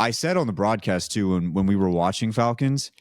A: I said on the broadcast too, when we were watching Falcons,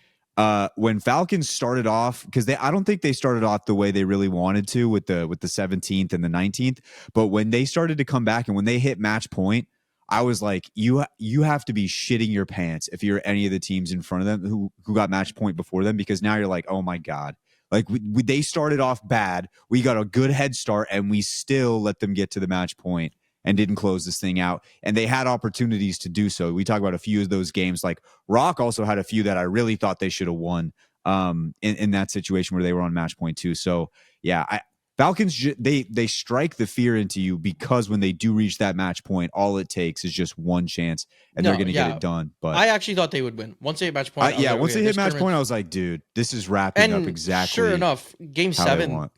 A: when Falcons started off, because I don't think they started off the way they really wanted to with the 17th and the 19th, but when they started to come back and when they hit match point, I was like, you have to be shitting your pants if you're any of the teams in front of them who got match point before them, because now you're like, oh my God. Like they started off bad. We got a good head start and we still let them get to the match point and didn't close this thing out. And they had opportunities to do so. We talk about a few of those games. Like ROC also had a few that I really thought they should have won in that situation where they were on match point too. So yeah, Falcons, they strike the fear into you, because when they do reach that match point, all it takes is just one chance and they're going to get it done. But
C: I actually thought they would win once they hit match point.
A: Once they hit match point, I was like, dude, this is wrapping up exactly.
C: Sure enough, game 7,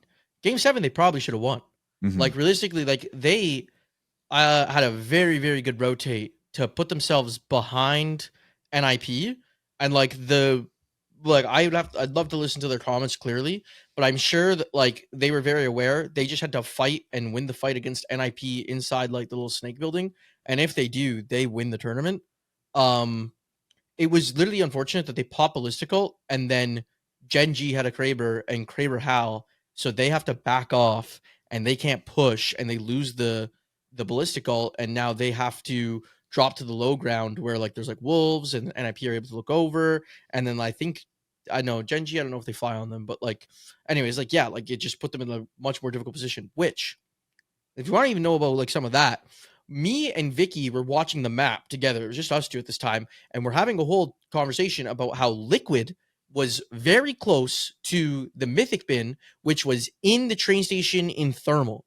C: they probably should have won.
A: Mm-hmm.
C: Like realistically, like they had a very, very good rotate to put themselves behind NIP, and I'd love to listen to their comments clearly, but I'm sure that like they were very aware. They just had to fight and win the fight against NIP inside like the little snake building. And if they do, they win the tournament. It was literally unfortunate that they pop ballistical and then Gen G had a Kraber and Kraber Hal. So they have to back off and they can't push and they lose the ballistical. And now they have to drop to the low ground where like there's like wolves and NIP are able to look over. And then I know Gen G, I don't know if they fly on them, but like, anyways, like, yeah, like it just put them in a much more difficult position, which if you want to even know about like some of that, me and Vicky were watching the map together. It was just us two at this time. And we're having a whole conversation about how Liquid was very close to the Mythic bin, which was in the train station in Thermal.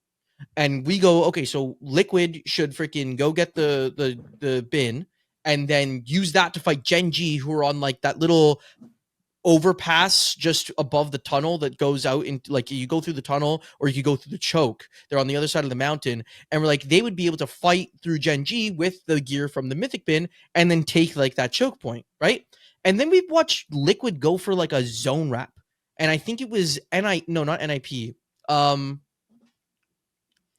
C: And we go, okay, so Liquid should freaking go get the bin and then use that to fight Gen G, who are on like that little overpass just above the tunnel that goes out into like you go through the tunnel or you could go through the choke. They're on the other side of the mountain, and we're like they would be able to fight through Gen G with the gear from the Mythic bin and then take like that choke point, right? And then we watched Liquid go for like a zone wrap, and I think it was not NIP.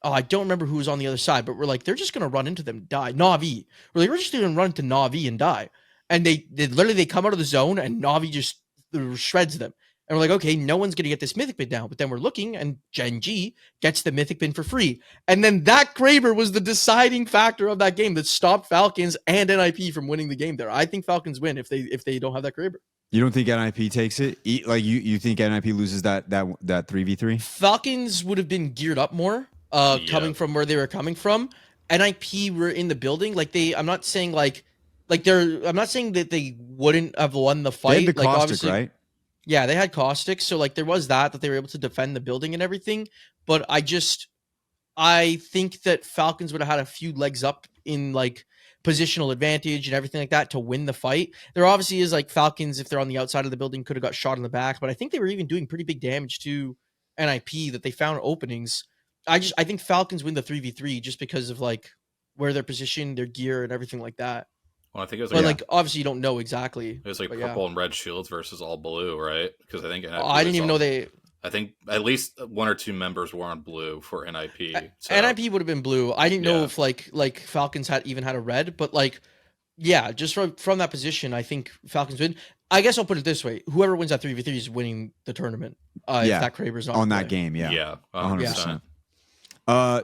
C: I don't remember who was on the other side, but we're like they're just gonna run into them, die. Na'Vi. We're just gonna run into Na'Vi and die. And they literally come out of the zone and Na'Vi just shreds them. And we're like, okay, no one's going to get this Mythic bin now. But then we're looking and Gen G gets the Mythic bin for free. And then that Kraber was the deciding factor of that game that stopped Falcons and NIP from winning the game there. I think Falcons win if they don't have that Kraber.
A: You don't think NIP takes it? Like you think NIP loses that 3v3?
C: Falcons would have been geared up more coming from where they were coming from. NIP were in the building. Like I'm not saying I'm not saying that they wouldn't have won the fight.
A: They had the
C: like
A: caustic,
C: obviously,
A: right?
C: Yeah, they had caustic, so like there was that they were able to defend the building and everything. But I think that Falcons would have had a few legs up in like positional advantage and everything like that to win the fight. There obviously is like Falcons, if they're on the outside of the building, could have got shot in the back, but I think they were even doing pretty big damage to NIP that they found openings. I think Falcons win the 3v3 just because of like where they're positioned, their gear, and everything like that.
B: Well, I think it was
C: like obviously you don't know exactly.
B: It was like purple and red shields versus all blue, right? Because I think
C: I didn't even know they.
B: I think at least one or two members were on blue for NIP. So.
C: NIP would have been blue. I didn't know if like Falcons had a red, but like just from that position, I think Falcons win. I guess I'll put it this way: whoever wins that 3v3 is winning the tournament. If that Kraber's not
A: on that game, yeah,
B: 100%.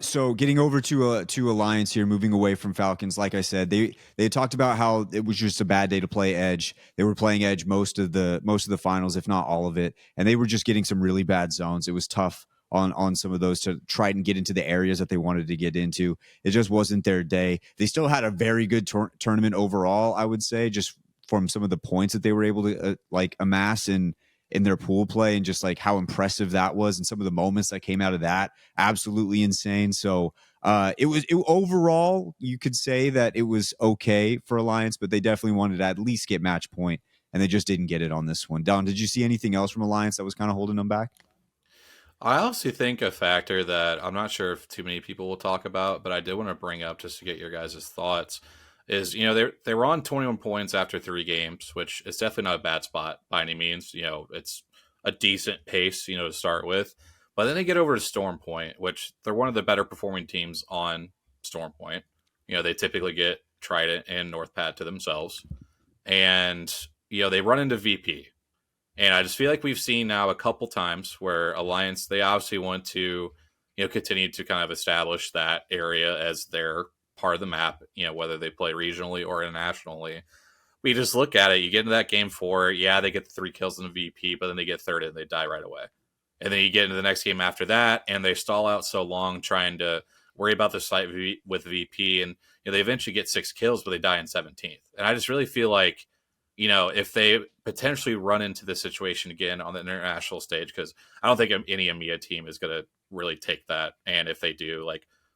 A: So getting over to Alliance here, moving away from Falcons, like I said, they talked about how it was just a bad day to play Edge. They were playing Edge most of the finals, if not all of it, and they were just getting some really bad zones. It was tough on some of those to try and get into the areas that they wanted to get into. It just wasn't their day. They still had a very good tournament overall, I would say, just from some of the points that they were able to amass in their pool play, and just like how impressive that was, and some of the moments that came out of that, absolutely insane. So overall, you could say that it was okay for Alliance, but they definitely wanted to at least get match point, and they just didn't get it on this one. Don, did you see anything else from Alliance that was kind of holding them back?
B: I also think a factor that I'm not sure if too many people will talk about, but I did want to bring up just to get your guys' thoughts is, they were on 21 points after 3 games, which is definitely not a bad spot by any means. It's a decent pace, to start with. But then they get over to Storm Point, which they're one of the better performing teams on Storm Point. They typically get Trident and Northpad to themselves. And, they run into VP. And I just feel like we've seen now a couple times where Alliance, they obviously want to, continue to kind of establish that area as their part of the map, whether they play regionally or internationally. We just look at it, you get into that game 4, yeah, they get the 3 kills in the VP, but then they get third and they die right away. And then you get into the next game after that, and they stall out so long trying to worry about this fight with VP, and they eventually get 6 kills, but they die in 17th. And I just really feel like, if they potentially run into this situation again on the international stage, because I don't think any EMEA team is going to really take that. And if they do,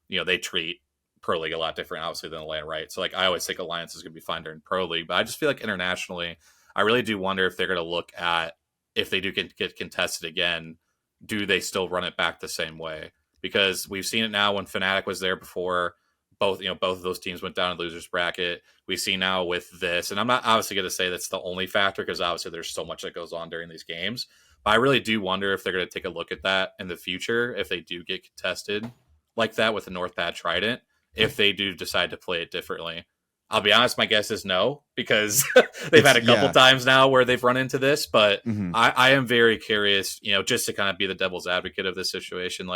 B: they treat Pro League a lot different, obviously, than Atlantic, right? So, I always think Alliance is going to be fine during Pro League, but I just feel like internationally, I really do wonder if they're going to look at, if they do get contested again, do they still run it back the same way? Because we've seen it now when Fnatic was there before. Both of those teams went down in losers bracket. We see now with this, and I'm not obviously going to say that's the only factor, because obviously there's so much that goes on during these games. But I really do wonder if they're going to take a look at that in the future, if they do get contested like that with the Northpad Trident, if they do decide to play it differently. I'll be honest, my guess is no, because they've had a couple times now where they've run into this. But I am very curious, just to kind of be the devil's advocate of this situation,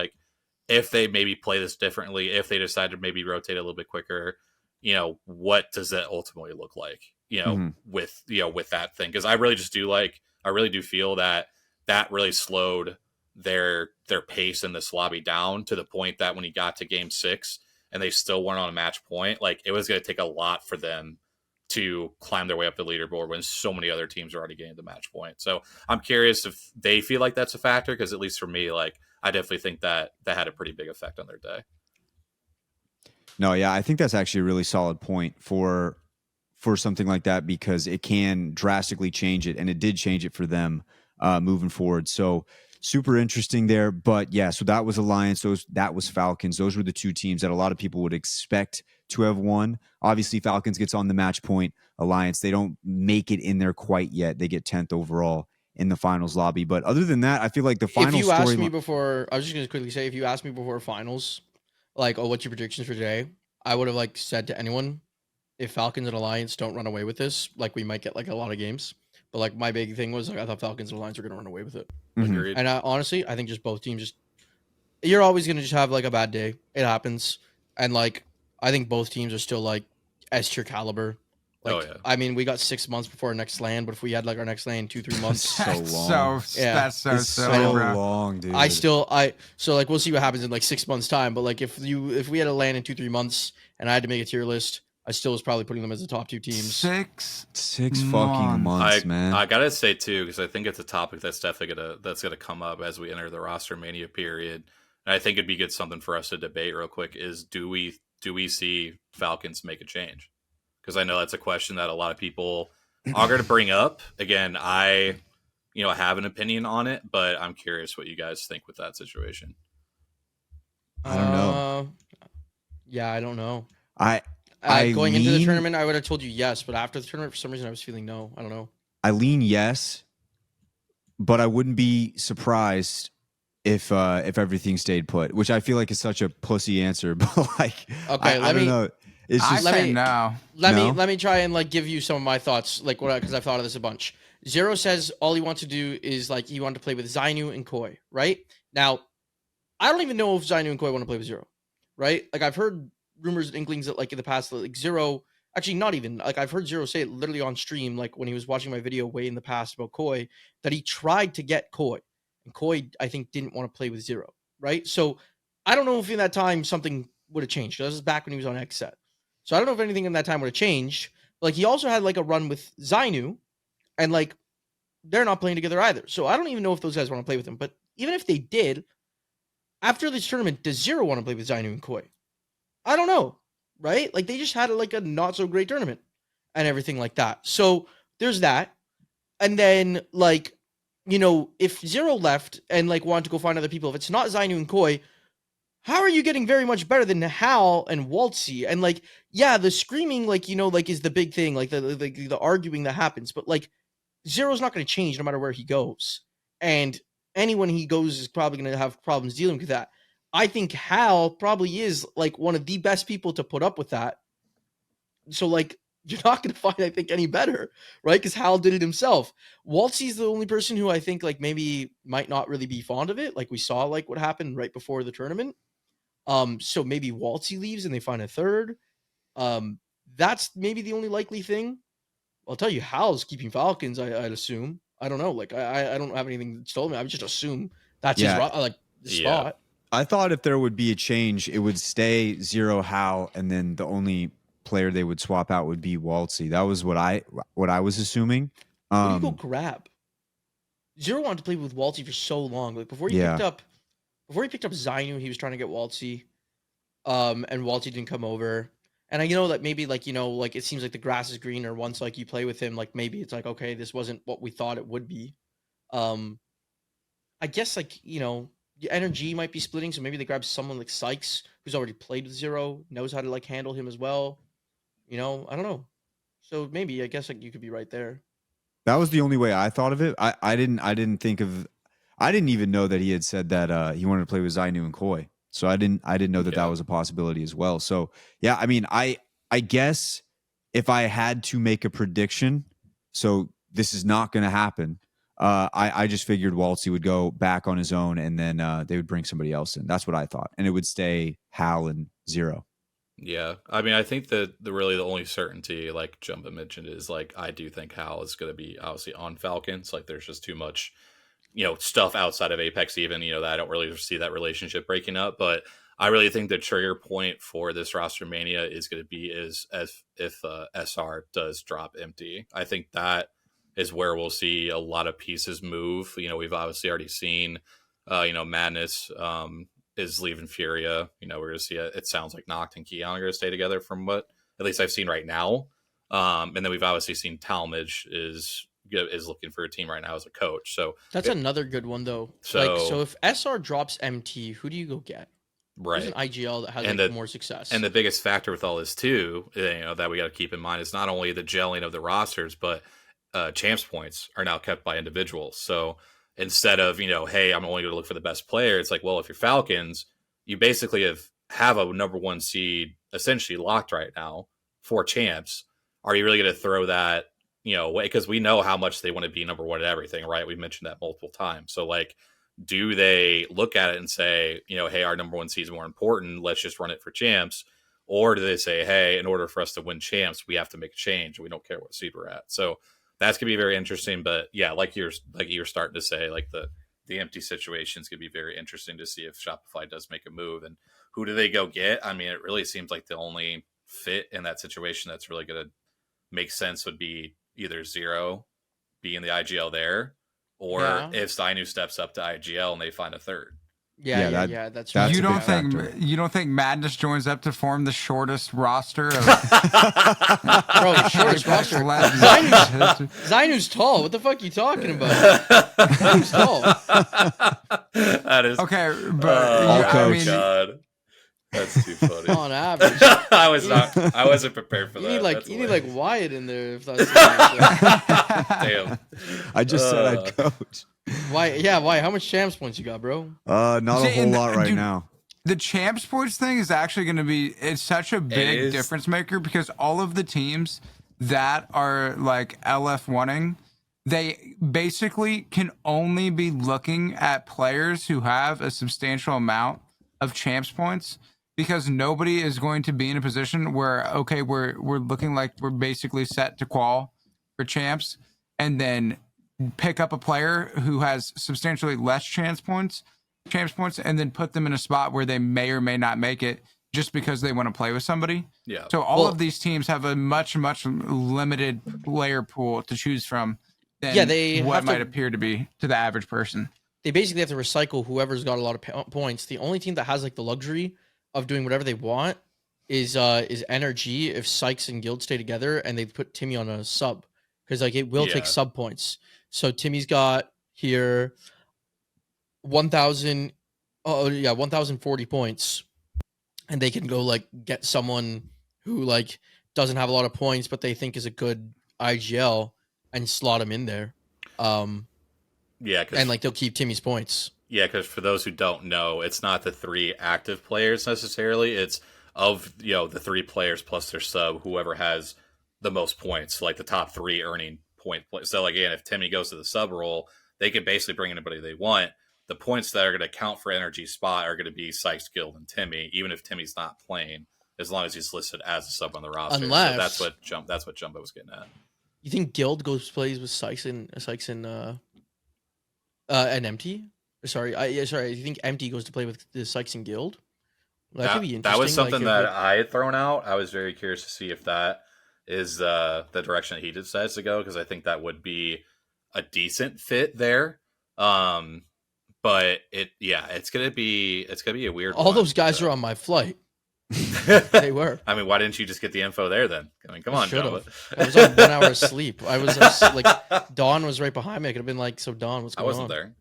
B: if they maybe play this differently, if they decide to maybe rotate a little bit quicker, what does that ultimately look like, with that thing? Because I really do feel that really slowed their pace in this lobby down, to the point that when he got to game 6 and they still weren't on a match point, it was going to take a lot for them to climb their way up the leaderboard when so many other teams are already getting the match point. So I'm curious if they feel like that's a factor, because at least for me, I definitely think that had a pretty big effect on their day.
A: No, yeah, I think that's actually a really solid point for something like that, because it can drastically change it, and it did change it for them moving forward. So super interesting there. But yeah, so that was Alliance. That was Falcons. Those were the 2 teams that a lot of people would expect to have won. Obviously, Falcons gets on the match point. Alliance, they don't make it in there quite yet. They get 10th overall in the finals lobby. But other than that, I feel like the final
C: If you asked me
A: story.
C: before, I was just going to quickly say, if you asked me before finals, what's your predictions for today? I would have said to anyone, if Falcons and Alliance don't run away with this, we might get a lot of games. But my big thing was I thought Falcons and Alliance were going to run away with it.
B: Agreed.
C: And honestly, I think just both teams you're always going to just have a bad day. It happens. And I think both teams are still S tier caliber.
B: Oh yeah.
C: I mean, we got 6 months before our next LAN, but if we had our next LAN in 2-3 months,
A: so long.
D: That's so
A: long, dude.
C: So we'll see what happens in 6 months time. But if we had a LAN in 2-3 months and I had to make a tier list, I still was probably putting them as the top 2 teams.
D: 6
A: fucking months, man.
B: I gotta say too, because I think it's a topic that's definitely gonna come up as we enter the roster mania period. And I think it'd be good something for us to debate real quick. Is do we see Falcons make a change? Because I know that's a question that a lot of people are going to bring up. Again, I have an opinion on it, but I'm curious what you guys think with that situation.
A: I don't know.
C: Yeah, I don't know.
A: I
C: going into the tournament, I would have told you yes, but after the tournament, for some reason, I was feeling no. I don't know.
A: I lean yes, but I wouldn't be surprised if everything stayed put, which I feel like is such a pussy answer. But
C: okay,
A: I don't know. It's just
C: let me try and give you some of my thoughts, because I've thought of this a bunch. Zero says all he wants to do is he wanted to play with Zainu and Koi, right? Now, I don't even know if Zainu and Koi want to play with Zero, right? I've heard rumors and inklings that in the past, Zero, actually not even, I've heard Zero say it literally on stream, when he was watching my video way in the past about Koi, that he tried to get Koi, and Koi, I think, didn't want to play with Zero, right? So I don't know if in that time something would have changed. This is back when he was on X set. So I don't know if anything in that time would have changed. He also had a run with Zainu, and they're not playing together either. So I don't even know if those guys want to play with him. But even if they did, after this tournament, does Zero want to play with Zainu and Koi? I don't know, right? They just had a not so great tournament and everything like that. So there's that. And then if Zero left and wanted to go find other people, if it's not Zainu and Koi, how are you getting very much better than Hal and Waltzy? And the screaming, is the big thing, the arguing that happens. But Zero's not going to change no matter where he goes. And anyone he goes is probably going to have problems dealing with that. I think Hal probably is one of the best people to put up with that. So you're not going to find, I think, any better, right? Because Hal did it himself. Waltzy's the only person who I think maybe might not really be fond of it. We saw what happened right before the tournament. So maybe Waltzy leaves and they find a third. That's maybe the only likely thing. I'll tell you, Hal's keeping Falcons. I'd assume. I don't know. Like I don't have anything that's told me. I would just assume that's his
A: Yeah.
C: like the spot.
A: I thought if there would be a change, it would stay Zero Hal, and then the only player they would swap out would be Waltzy. That was what I was assuming.
C: What do you go grab? Zero wanted to play with Waltzy for so long. Like before he picked up Zainu, he was trying to get Waltzy. And Waltzy didn't come over. And that maybe like it seems like the grass is greener once like you play with him. Like maybe it's like, okay, this wasn't what we thought it would be. I guess like the energy might be splitting, so maybe they grab someone like Sykes who's already played with Zero, knows how to like handle him as well. I don't know. So maybe I guess like you could be right there.
A: That was the only way I thought of it. I didn't even know that he had said that he wanted to play with Zainu and Koi. So I didn't know that that was a possibility as well. So yeah, I mean, I guess if I had to make a prediction, so this is not going to happen. I just figured Waltzy would go back on his own, and then they would bring somebody else in. That's what I thought, and it would stay Hal and Zero.
B: Yeah, I mean, I think that the only certainty, like Jumba mentioned, is like I do think Hal is going to be obviously on Falcons. Like, there's just too much, stuff outside of Apex, even that I don't really see that relationship breaking up. But I really think the trigger point for this roster mania is going to be as if SR does drop empty. I think that is where we'll see a lot of pieces move. We've obviously already seen, Madness is leaving Furia. We're going to see it sounds like Noct and Keon are going to stay together from what at least I've seen right now. And then we've obviously seen Talmadge is looking for a team right now as a coach. So
C: that's another good one though. So if SR drops MT, who do you go get?
B: Right.
C: Who's an IGL that has more success?
B: And the biggest factor with all this too, that we got to keep in mind is not only the gelling of the rosters, but champs points are now kept by individuals. So instead of, hey, I'm only going to look for the best player, it's like, well, if you're Falcons, you basically have a number one seed essentially locked right now for champs. Are you really going to throw that, away? Because we know how much they want to be number one at everything, right? We've mentioned that multiple times. So like, do they look at it and say, hey, our number one seed is more important, let's just run it for champs? Or do they say, hey, in order for us to win champs, we have to make a change. We don't care what seed we're at. So that's gonna be very interesting. But yeah, like you're starting to say, like the empty situation is gonna be very interesting to see if Shopify does make a move and who do they go get. I mean, it really seems like the only fit in that situation that's really gonna make sense would be either Zero being the IGL there, or if Zainu steps up to IGL and they find a third.
C: Yeah, that's right.
D: You don't think Madness joins up to form the shortest roster of
C: bro, shortest roster. Zainu's tall. What the fuck are you talking about? Zainu's tall.
B: That is
D: okay, but
B: God. That's too funny.
C: On average,
B: I wasn't prepared for that.
C: You need like Wyatt in there. If that's
B: damn.
A: I just said I'd coach.
C: Why? Yeah, why? How much champs points you got, bro?
A: Not a whole lot right now.
D: The champs points thing is actually going to be. It's such a big difference maker because all of the teams that are like LF1ing, they basically can only be looking at players who have a substantial amount of champs points. Because nobody is going to be in a position where, okay, we're looking like we're basically set to qual for champs, and then pick up a player who has substantially less champs points, and then put them in a spot where they may or may not make it just because they want to play with somebody.
B: Yeah.
D: So all of these teams have a much limited player pool to choose from than what might appear to be to the average person.
C: They basically have to recycle whoever's got a lot of points. The only team that has like the luxury of doing whatever they want is NRG if Sykes and Guild stay together and they put Timmy on a sub because like it will take sub points. So Timmy's got here 1,040 points, and they can go like get someone who like doesn't have a lot of points but they think is a good IGL and slot him in there. And like they'll keep Timmy's points.
B: Yeah, because for those who don't know, it's not the 3 active players necessarily. It's of the 3 players plus their sub, whoever has the most points, like the top 3 earning point. So again, if Timmy goes to the sub role, they can basically bring anybody they want. The points that are going to count for energy spot are going to be Sykes, Guild, and Timmy, even if Timmy's not playing, as long as he's listed as a sub on the roster.
C: Unless
B: so that's what Jumbo was getting at.
C: You think Guild plays with Sykes and Empty? Sorry, sorry. You think Empty goes to play with the Sykes and Guild? That could be interesting.
B: That was something that I had thrown out. I was very curious to see if that is the direction that he decides to go, because I think that would be a decent fit there. But it's gonna be a weird.
C: All those guys are on my flight. They were.
B: I mean, why didn't you just get the info there then? I mean, come on, John.
C: I was on 1 hour of sleep. I was like, Dawn was right behind me. I could have been like, so Dawn, what's going on?
B: I wasn't there.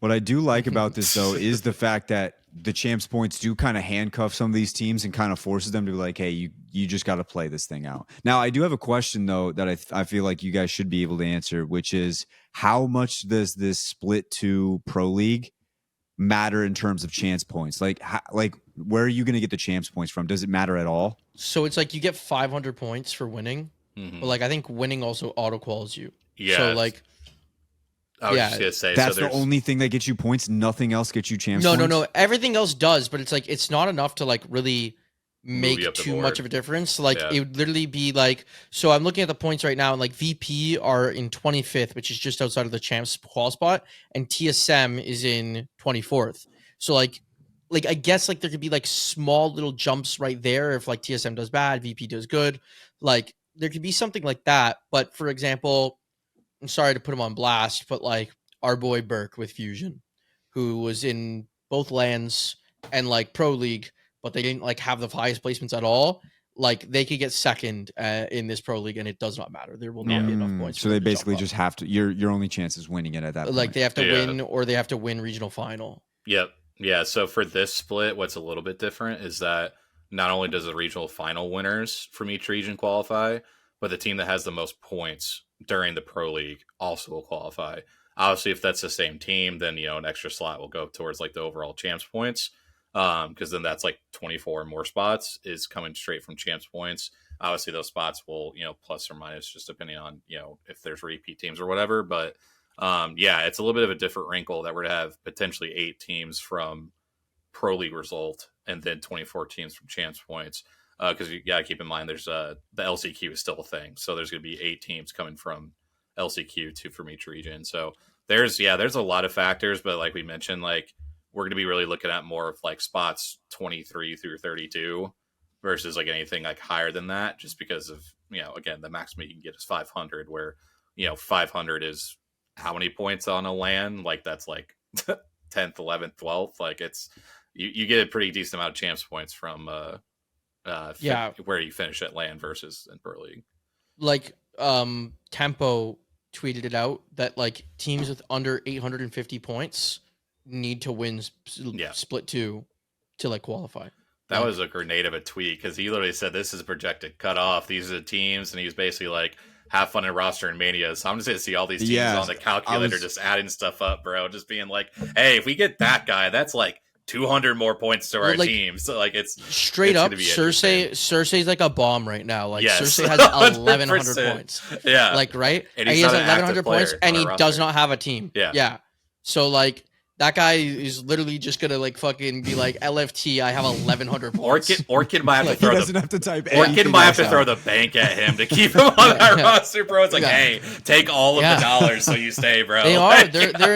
A: What I do like about this, though, is the fact that the champs points do kind of handcuff some of these teams and kind of forces them to be like, hey, you just got to play this thing out. Now, I do have a question, though, that I feel like you guys should be able to answer, which is how much does this split to Pro League matter in terms of chance points? Like where are you going to get the champs points from? Does it matter at all?
C: So it's like you get 500 points for winning, but like I think winning also auto quals you.
B: Yeah.
C: So like,
B: I was just gonna say
A: that's the only thing that gets you points. Nothing else gets you champs.
C: No. Everything else does, but it's like it's not enough to like really make too much of a difference. Like it would literally be like, so I'm looking at the points right now, and like VP are in 25th, which is just outside of the champs qual spot, and TSM is in 24th. So like I guess like there could be like small little jumps right there if like TSM does bad, VP does good. Like there could be something like that. But for example, I'm sorry to put him on blast, but like our boy Burke with Fusion, who was in both lands and like Pro League, but they didn't like have the highest placements at all. Like they could get second in this Pro League, and it does not matter. There will not be enough points.
A: So they basically just have to. Your only chance is winning it at that point.
C: Like they have to win, or they have to win regional final.
B: Yep. Yeah. So for this split, what's a little bit different is that not only does the regional final winners from each region qualify, but the team that has the most points during the Pro League also will qualify. Obviously, if that's the same team, then an extra slot will go towards like the overall champs points. Because then that's like 24 more spots is coming straight from champs points. Obviously, those spots will, plus or minus just depending on, if there's repeat teams or whatever. But it's a little bit of a different wrinkle that we're to have potentially 8 teams from Pro League result and then 24 teams from champs points. Because you got to keep in mind, there's the LCQ is still a thing. So there's going to be 8 teams coming from LCQ, 2 from each region. So there's a lot of factors. But like we mentioned, like, we're going to be really looking at more of like spots 23 through 32 versus like anything like higher than that, just because of, again, the maximum you can get is 500, where, 500 is how many points on a LAN? Like that's like 10th, 11th, 12th. Like it's, you get a pretty decent amount of champs points from, where you finish at LAN versus in Pro League.
C: Like, Tempo tweeted it out that like teams with under 850 points need to win split 2 to like qualify.
B: That was a grenade of a tweet, because he literally said this is a projected cutoff. These are the teams, and he was basically like, have fun in roster and mania. So I'm just going to see all these teams on the calculator just adding stuff up, bro. Just being like, hey, if we get that guy, that's like 200 more points to our team. So like it's
C: straight up. Cersei's like a bomb right now. Like Cersei has 1,100 points.
B: Yeah,
C: like right, and he has 1,100 points, and he does not have a team. Yeah. So like. That guy is literally just gonna like fucking be like LFT. I have 1,100 points.
B: Orchid might have to throw.
A: He doesn't have to type.
B: Orchid might have to throw the bank at him to keep him on that roster, bro. It's like, hey, take all of the dollars so you stay, bro.
C: They are. They're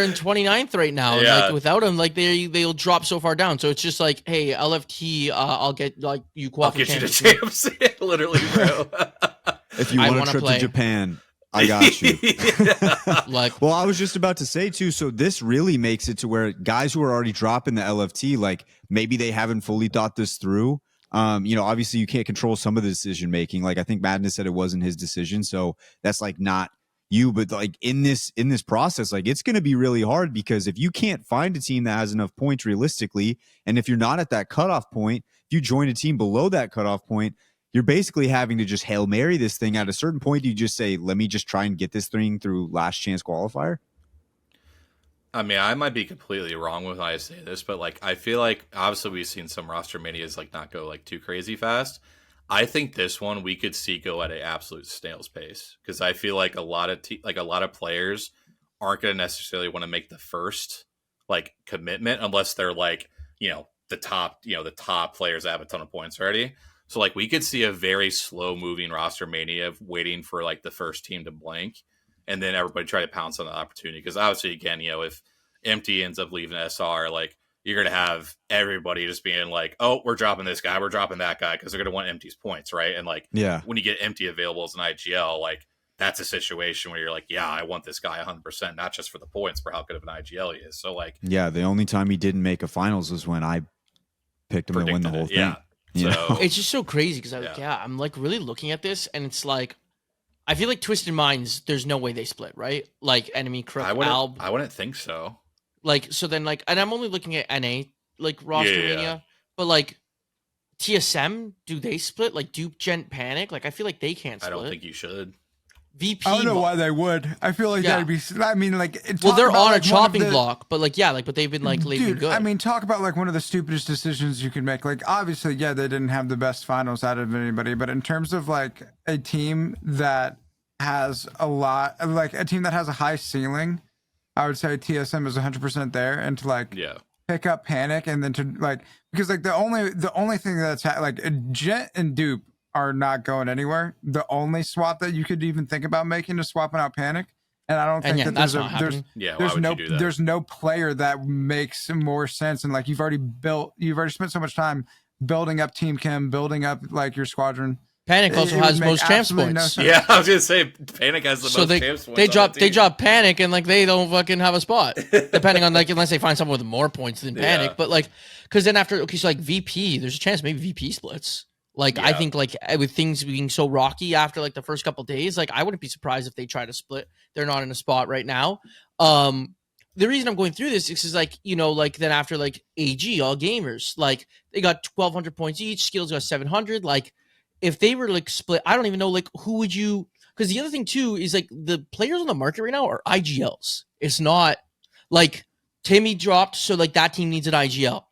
C: in 29th right now. Yeah. Like without him, like they'll drop so far down. So it's just like, hey, LFT, I'll get like you qualify.
B: I'll get you to champs, literally, bro.
A: If you want a trip to Japan. I got you. Well, I was just about to say too. So this really makes it to where guys who are already dropping the LFT, like maybe they haven't fully thought this through. Obviously you can't control some of the decision making. Like I think Madness said it wasn't his decision, so that's like not you. But like in this process, like it's going to be really hard, because if you can't find a team that has enough points realistically, and if you're not at that cutoff point, if you join a team below that cutoff point, you're basically having to just Hail Mary this thing. At a certain point, you just say, let me just try and get this thing through last chance qualifier?
B: I mean, I might be completely wrong when I say this, but like I feel like obviously we've seen some roster manias like not go like too crazy fast. I think this one we could see go at an absolute snail's pace, because I feel like a lot of players aren't going to necessarily want to make the first like commitment unless they're like, the top players that have a ton of points already. So like we could see a very slow moving roster mania of waiting for like the first team to blank, and then everybody try to pounce on the opportunity. Because obviously, again, if Empty ends up leaving SR, like you're gonna have everybody just being like, "Oh, we're dropping this guy, we're dropping that guy," because they're gonna want Empty's points, right? And like, when you get Empty available as an IGL, like that's a situation where you're like, "Yeah, I want this guy 100%, not just for the points, for how good of an IGL he is." So like,
A: the only time he didn't make a finals was when I picked him to win the whole thing.
B: Yeah. So
C: it's just so crazy because I'm like really looking at this, and it's like I feel like Twisted Minds. There's no way they split, right? Like Enemy, Crook, Alb.
B: I wouldn't think so.
C: Like so, then like, and I'm only looking at NA like roster mania, but like TSM, do they split? Like Dupe, Gent, Panic? Like I feel like they can't split.
B: I don't think you should.
C: VP.
D: I don't know why they would. I feel like that'd be. I mean, like,
C: they're on a chopping block, but like, but they've been like leaving good.
D: I mean, talk about like one of the stupidest decisions you could make. Like, obviously, they didn't have the best finals out of anybody, but in terms of like a team that has a team that has a high ceiling, I would say TSM is 100% there, and to like pick up Panic, and then to like, because like the only thing that's like Jet and Dupe are not going anywhere. The only swap that you could even think about making is swapping out Panic, and I don't think that there's no player that makes more sense. And like you've already spent so much time building up Team Chem, building up like your squadron.
C: Panic also has most champs points.
B: I was gonna say Panic has the most champs points.
C: They drop Panic, and like they don't fucking have a spot, depending on like unless they find someone with more points than Panic. But like, because then after so like VP, there's a chance maybe VP splits. Like I think like with things being so rocky after like the first couple days, like I wouldn't be surprised if they try to split. They're not in a spot right now. The reason I'm going through this is like, like then after like AG, all gamers, like they got 1,200 points each, Skills got 700. Like if they were like split, I don't even know like who would you, because the other thing too is like the players on the market right now are IGLs. It's not like Timmy dropped, so like that team needs an IGL.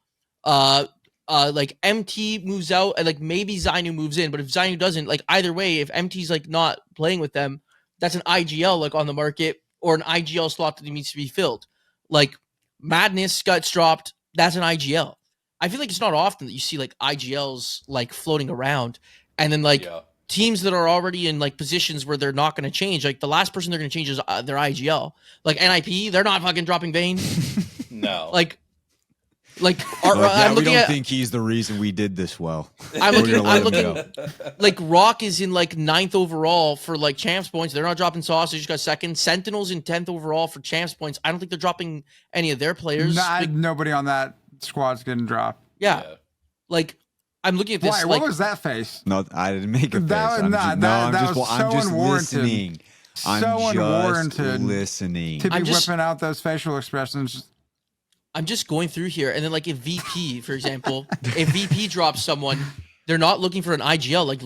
C: Like MT moves out and like maybe Zainu moves in, but if Zainu doesn't, like either way, if MT's like not playing with them, that's an IGL like on the market or an IGL slot that needs to be filled. Like Madness gets dropped, that's an IGL. I feel like it's not often that you see like IGLs like floating around, and then like teams that are already in like positions where they're not going to change. Like the last person they're going to change is their IGL. Like NIP, they're not fucking dropping Vayne.
B: No.
A: I'm looking at. Think he's the reason we did this well.
C: I'm looking. Like ROC is in like 9th overall for like champs points. They're not dropping Sausage. Got second. Sentinels in 10th overall for champs points. I don't think they're dropping any of their players.
D: Nobody on that squad's getting dropped.
C: Yeah. Like I'm looking at this.
D: Why? What was that face?
A: No, I didn't make a face.
D: I'm just
A: listening. I'm just listening.
D: To be whipping out those facial expressions.
C: I'm just going through here, and then like if VP, for example, if VP drops someone, they're not looking for an IGL. Like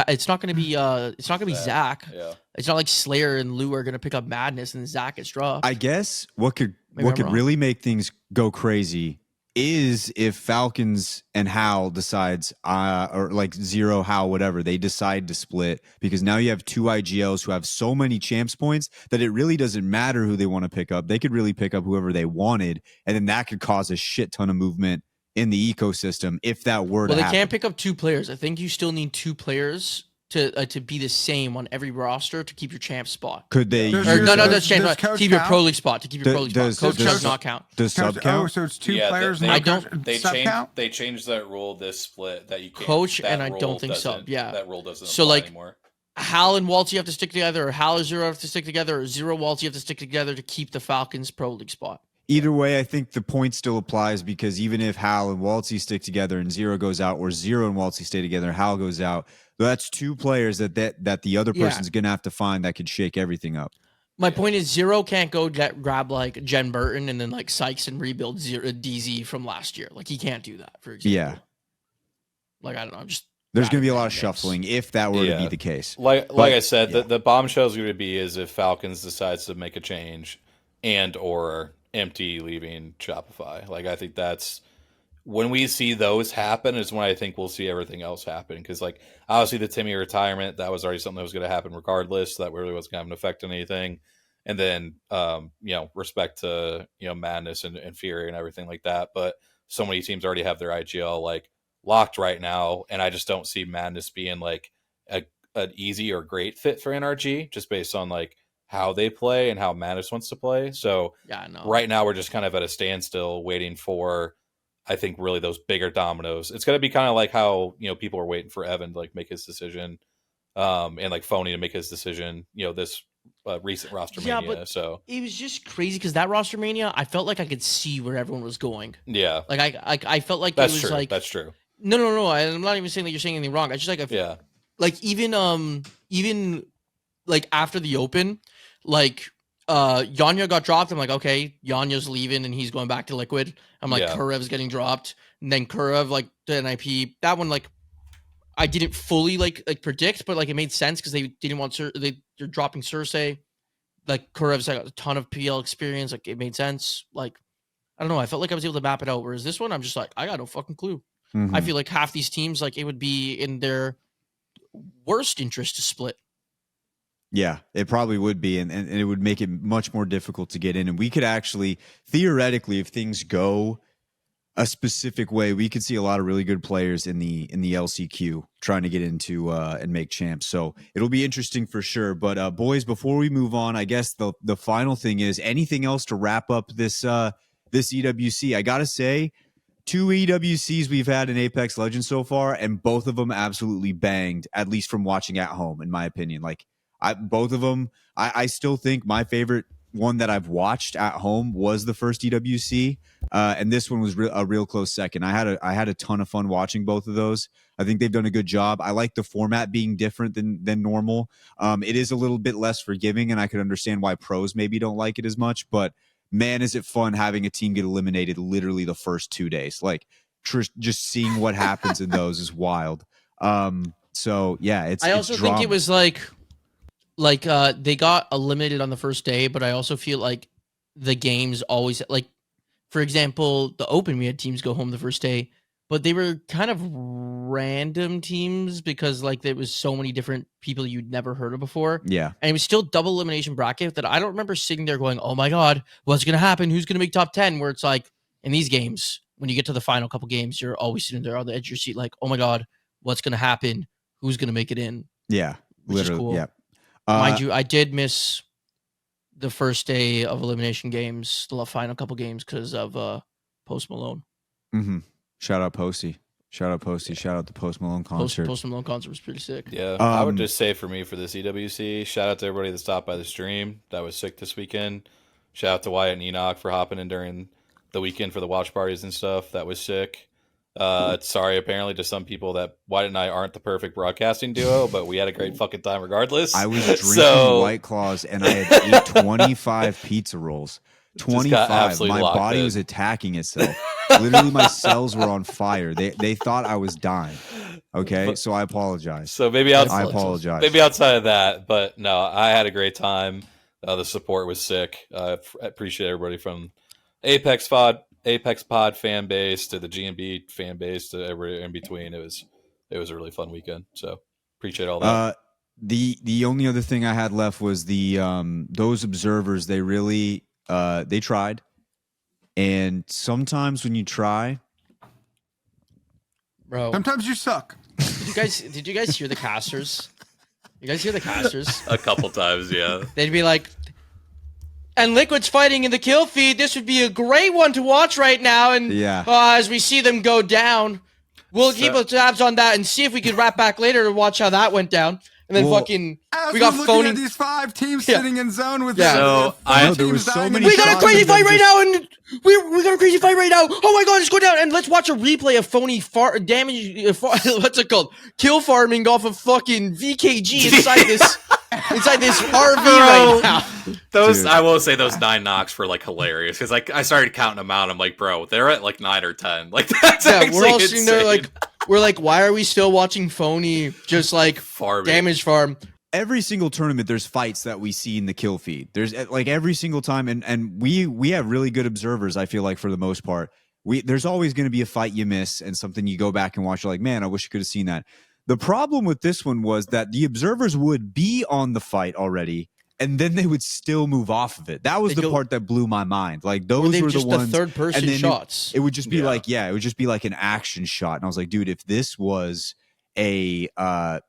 C: it's not going to be Zach.
B: Yeah.
C: It's not like Slayer and Lou are going to pick up Madness and Zach gets dropped.
A: I guess what could really make things go crazy is if Falcons and Hal decides, or like Zero, Hal, whatever, they decide to split, because now you have two IGLs who have so many champs points that it really doesn't matter who they want to pick up. They could really pick up whoever they wanted, and then that could cause a shit ton of movement in the ecosystem if that were to happen.
C: Well, they can't pick up two players. I think you still need two players to be the same on every roster to keep your champ spot.
A: Could they?
C: Keep your pro league spot. To keep your pro league spot. Coach does not count.
A: Does sub count?
D: Oh, so it's two players.
B: They changed that rule this split that you can't.
C: Coach and I don't think sub. Yeah,
B: that rule doesn't apply anymore.
C: Hal and Waltz you have to stick together, or Hal and Zero have to stick together, or Zero Waltz you have to stick together to keep the Falcons pro league spot.
A: Either way, I think the point still applies, because even if Hal and Waltzy stick together and Zero goes out, or Zero and Waltzy stay together and Hal goes out, that's two players that the other person's going to have to find that could shake everything up.
C: My point is Zero can't go grab like Jen Burton and then like Sykes and rebuild DZ from last year. Like he can't do that, for example.
A: Yeah.
C: Like I don't know.
A: There's going to be a lot of shuffling if that were to be the case.
B: Like I said, the bombshell is going to be is if Falcons decides to make a change and or Empty leaving Shopify. Like I think that's when we see those happen is when I think we'll see everything else happen. Because like obviously the Timmy retirement, that was already something that was going to happen regardless. So that really wasn't going to have an effect on anything. And then respect to Madness and Fury and everything like that. But so many teams already have their IGL like locked right now, and I just don't see Madness being like an easy or great fit for NRG just based on like how they play and how Madness wants to play. So
C: Yeah, I know.
B: right now we're just kind of at a standstill waiting for, I think, really those bigger dominoes. It's going to be kind of like how, people are waiting for Evan to like make his decision, and like Phony to make his decision, this recent roster mania.
C: But
B: so
C: it was just crazy because that roster mania, I felt like I could see where everyone was going.
B: yeah,
C: Like I felt like
B: that's
C: it was
B: true.
C: Like
B: That's true.
C: No. I'm not even saying that you're saying anything wrong. I just like even like after the open, like Yanya got dropped. I'm like, okay, Yanya's leaving and he's going back to Liquid. I'm like, Kurev's getting dropped, and then Kurev like the NIP. That one like I didn't fully like predict, but like it made sense because they didn't want they're dropping Cersei. Like Kurev's like a ton of PL experience. Like it made sense. Like I don't know. I felt like I was able to map it out. Whereas this one, I'm just like, I got no fucking clue.
A: Mhm.
C: I feel like half these teams, like it would be in their worst interest to split.
A: Yeah, it probably would be, and it would make it much more difficult to get in. And we could actually, theoretically, if things go a specific way, we could see a lot of really good players in the LCQ trying to get into and make champs. So it'll be interesting for sure. But boys, before we move on, I guess the final thing is anything else to wrap up this this EWC. I gotta say, 2 EWCs we've had in Apex Legends so far, and both of them absolutely banged, at least from watching at home, in my opinion. Like both of them, I still think my favorite one that I've watched at home was the first EWC, and this one was a real close second. I had a ton of fun watching both of those. I think they've done a good job. I like the format being different than normal. It is a little bit less forgiving, and I could understand why pros maybe don't like it as much. But man, is it fun having a team get eliminated literally the first 2 days. Like just seeing what happens in those is wild. So yeah,
C: I also think it was like they got eliminated on the first day, but I also feel like the games always, like, for example, the Open, we had teams go home the first day, but they were kind of random teams because like there was so many different people you'd never heard of before.
A: Yeah.
C: And it was still double elimination bracket that I don't remember sitting there going, oh my God, what's going to happen? Who's going to make top 10? Where it's like in these games, when you get to the final couple games, you're always sitting there on the edge of your seat like, oh my God, what's going to happen? Who's going to make it in?
A: Yeah.
C: Which
A: Literally.
C: is cool.
A: Yeah.
C: Mind you, I did miss the first day of elimination games, the final couple games because of Post Malone.
A: Mm-hmm. Shout out Posty. Shout out the Post Malone concert.
C: Post Malone concert was pretty sick.
B: Yeah, I would just say for me for this EWC, shout out to everybody that stopped by the stream. That was sick this weekend. Shout out to Wyatt and Enoch for hopping in during the weekend for the watch parties and stuff. That was sick. Sorry, apparently, to some people that Wyatt and I aren't the perfect broadcasting duo, but we had a great fucking time regardless.
A: I was drinking White Claws and I had ate 25 pizza rolls. 25. My body was attacking itself. Literally, my cells were on fire. They thought I was dying. Okay, so I apologize.
B: So maybe
A: I apologize.
B: Maybe outside of that, but no, I had a great time. The support was sick. I appreciate everybody from Apex Pod fan base to the GMB fan base to everybody in between. It was a really fun weekend. So appreciate all that.
A: The only other thing I had left was the those observers. They really they tried, and sometimes when you try,
C: bro,
D: sometimes you suck.
C: Did you guys hear the casters? You guys hear the casters?
B: A couple times, yeah.
C: They'd be like, and Liquid's fighting in the kill feed. This would be a great one to watch right now. And as we see them go down, we'll keep our tabs on that and see if we can wrap back later to watch how that went down. And then we got Phony.
D: At these 5 teams sitting in zone with
B: So
A: there was so many.
C: We got a crazy fight right now, and we got a crazy fight right now. Oh my God, let's go down and let's watch a replay of Phony what's it called? Kill farming off of fucking VKG inside this RV right now.
B: Those I will say those 9 knocks were like hilarious because like I started counting them out. I'm like, bro, they're at like 9 or 10. Like that's
C: we're all sitting there like we're like, why are we still watching Phony just like damage farm?
A: Every single tournament, there's fights that we see in the kill feed. There's like every single time, and we have really good observers. I feel like for the most part, there's always going to be a fight you miss and something you go back and watch. You're like, man, I wish you could have seen that. The problem with this one was that the observers would be on the fight already, and then they would still move off of it. That was the part that blew my mind. Like those were the ones.
C: The third person shots.
A: It would just be it would just be like an action shot, and I was like, dude, if this was a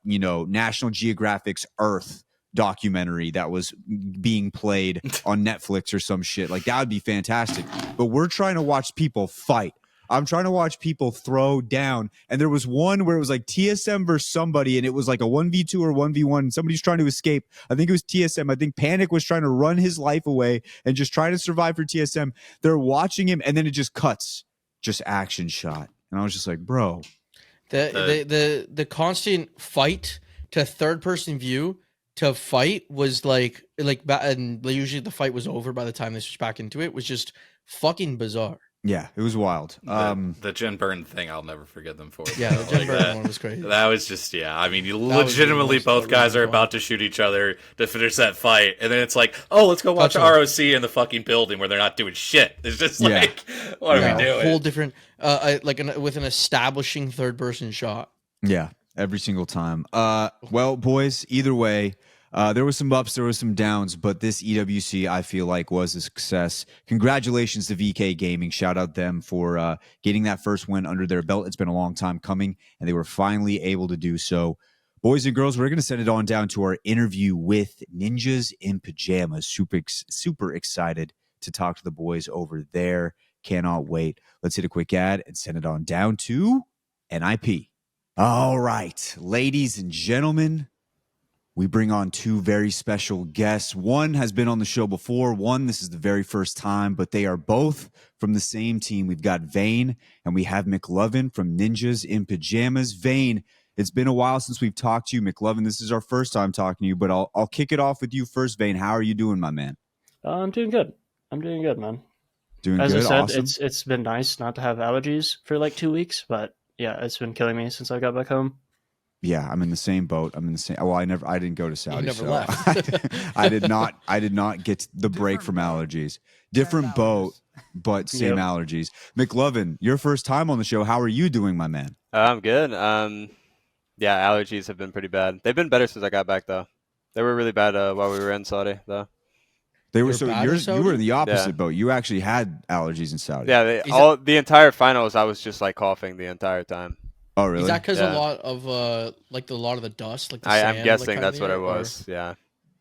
A: National Geographic's Earth documentary that was being played on Netflix or some shit, like that would be fantastic. But we're trying to watch people fight. I'm trying to watch people throw down. And there was one where it was like TSM versus somebody, and it was like a 1v2 or 1v1. And somebody's trying to escape. I think it was TSM. I think Panic was trying to run his life away and just trying to survive for TSM. They're watching him, and then it just cuts. Just action shot. And I was just like, bro.
C: The constant fight to third person view to fight was like and usually the fight was over by the time they switched back into it, was just fucking bizarre.
A: Yeah, it was wild.
B: The Jen Burn thing, I'll never forget them for.
C: Yeah, the Jen Burn one was crazy.
B: That was just, I mean, legitimately both guys are about to shoot each other to finish that fight, and then it's like, oh, let's go watch ROC in the fucking building where they're not doing shit. It's just like, what are we doing?
C: A whole different, with an establishing third person shot.
A: Yeah, every single time. Well, boys, either way, there was some ups, there was some downs, but this EWC, I feel like, was a success. Congratulations to VK Gaming. Shout out them for getting that first win under their belt. It's been a long time coming, and they were finally able to do so. Boys and girls, we're going to send it on down to our interview with Ninjas in Pajamas. Super excited to talk to the boys over there. Cannot wait. Let's hit a quick ad and send it on down to NIP. All right, ladies and gentlemen, we bring on two very special guests. One has been on the show before. One, this is the very first time, but they are both from the same team. We've got Vane and we have Mcloven from Ninjas in Pajamas. Vane, it's been a while since we've talked to you. Mcloven, this is our first time talking to you, but I'll kick it off with you first. Vane, how are you doing, my man?
E: I'm doing good. I'm doing good, man.
A: Doing
E: As
A: good.
E: I said,
A: Awesome.
E: it's been nice not to have allergies for like 2 weeks, but yeah, it's been killing me since I got back home.
A: Yeah, I'm in the same boat. Well, I didn't go to Saudi.
C: You never
A: so
C: left.
A: I did not get the break from allergies. Different boat, but same allergies. Mcloven, your first time on the show. How are you doing, my man?
F: I'm good. Yeah, allergies have been pretty bad. They've been better since I got back, though. They were really bad while we were in Saudi, though.
A: They were you were in the opposite boat. You actually had allergies in Saudi.
F: Yeah, the entire finals, I was just like coughing the entire time.
A: Oh, really?
C: Is that because a lot of a lot of the dust, like the
F: I'm
C: sand,
F: guessing that's what it was. Yeah.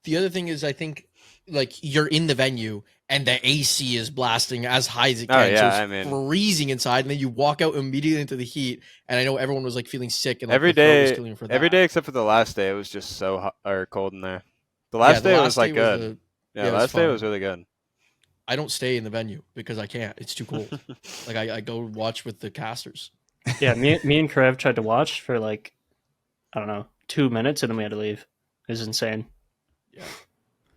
C: The other thing is, I think, like you're in the venue and the AC is blasting as high as it can.
F: Oh, yeah,
C: so it's freezing inside, and then you walk out immediately into the heat. And I know everyone was like feeling sick and like,
F: every day except for the last day, it was just so hot or cold in there. The last day was like good. Last day was really good.
C: I don't stay in the venue because I can't. It's too cold. Like I go watch with the casters.
E: Yeah, me and Karev tried to watch for like, I don't know, 2 minutes, and then we had to leave. It was insane.
C: Yeah.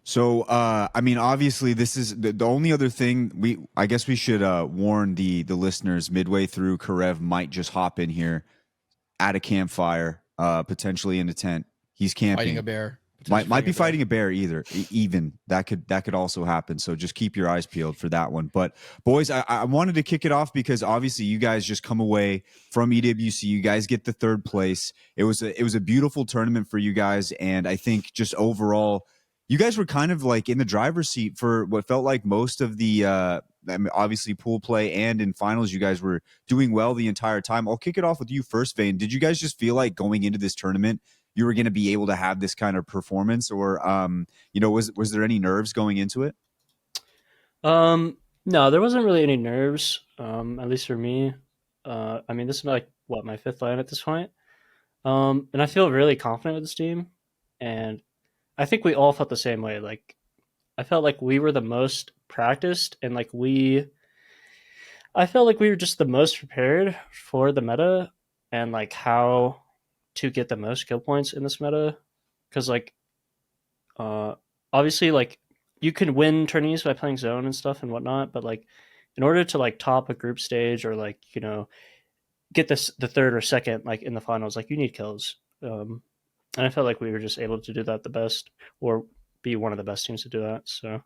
A: So, I mean, obviously, this is the only other thing I guess we should warn the listeners midway through. Karev might just hop in here at a campfire, potentially in a tent. He's camping.
C: Fighting a bear.
A: Might be fighting a bear even that could also happen. So just keep your eyes peeled for that one. But boys, I wanted to kick it off because obviously you guys just come away from EWC. You guys get the third place. It was a beautiful tournament for you guys, and I think just overall, you guys were kind of like in the driver's seat for what felt like most of the. I mean, obviously, pool play and in finals, you guys were doing well the entire time. I'll kick it off with you first, Vane. Did you guys just feel like going into this tournament, you were going to be able to have this kind of performance, or was there any nerves going into it?
E: No, there wasn't really any nerves. At least for me. I mean, this is like my fifth LAN at this point. And I feel really confident with this team, and I think we all felt the same way. Like, I felt like we were the most practiced, and I felt like we were just the most prepared for the meta and like how to get the most kill points in this meta, because obviously like you can win tourneys by playing zone and stuff and whatnot, but like in order to like top a group stage or like get the third or second like in the finals, like you need kills, and I felt like we were just able to do that the best, or be one of the best teams to do that. So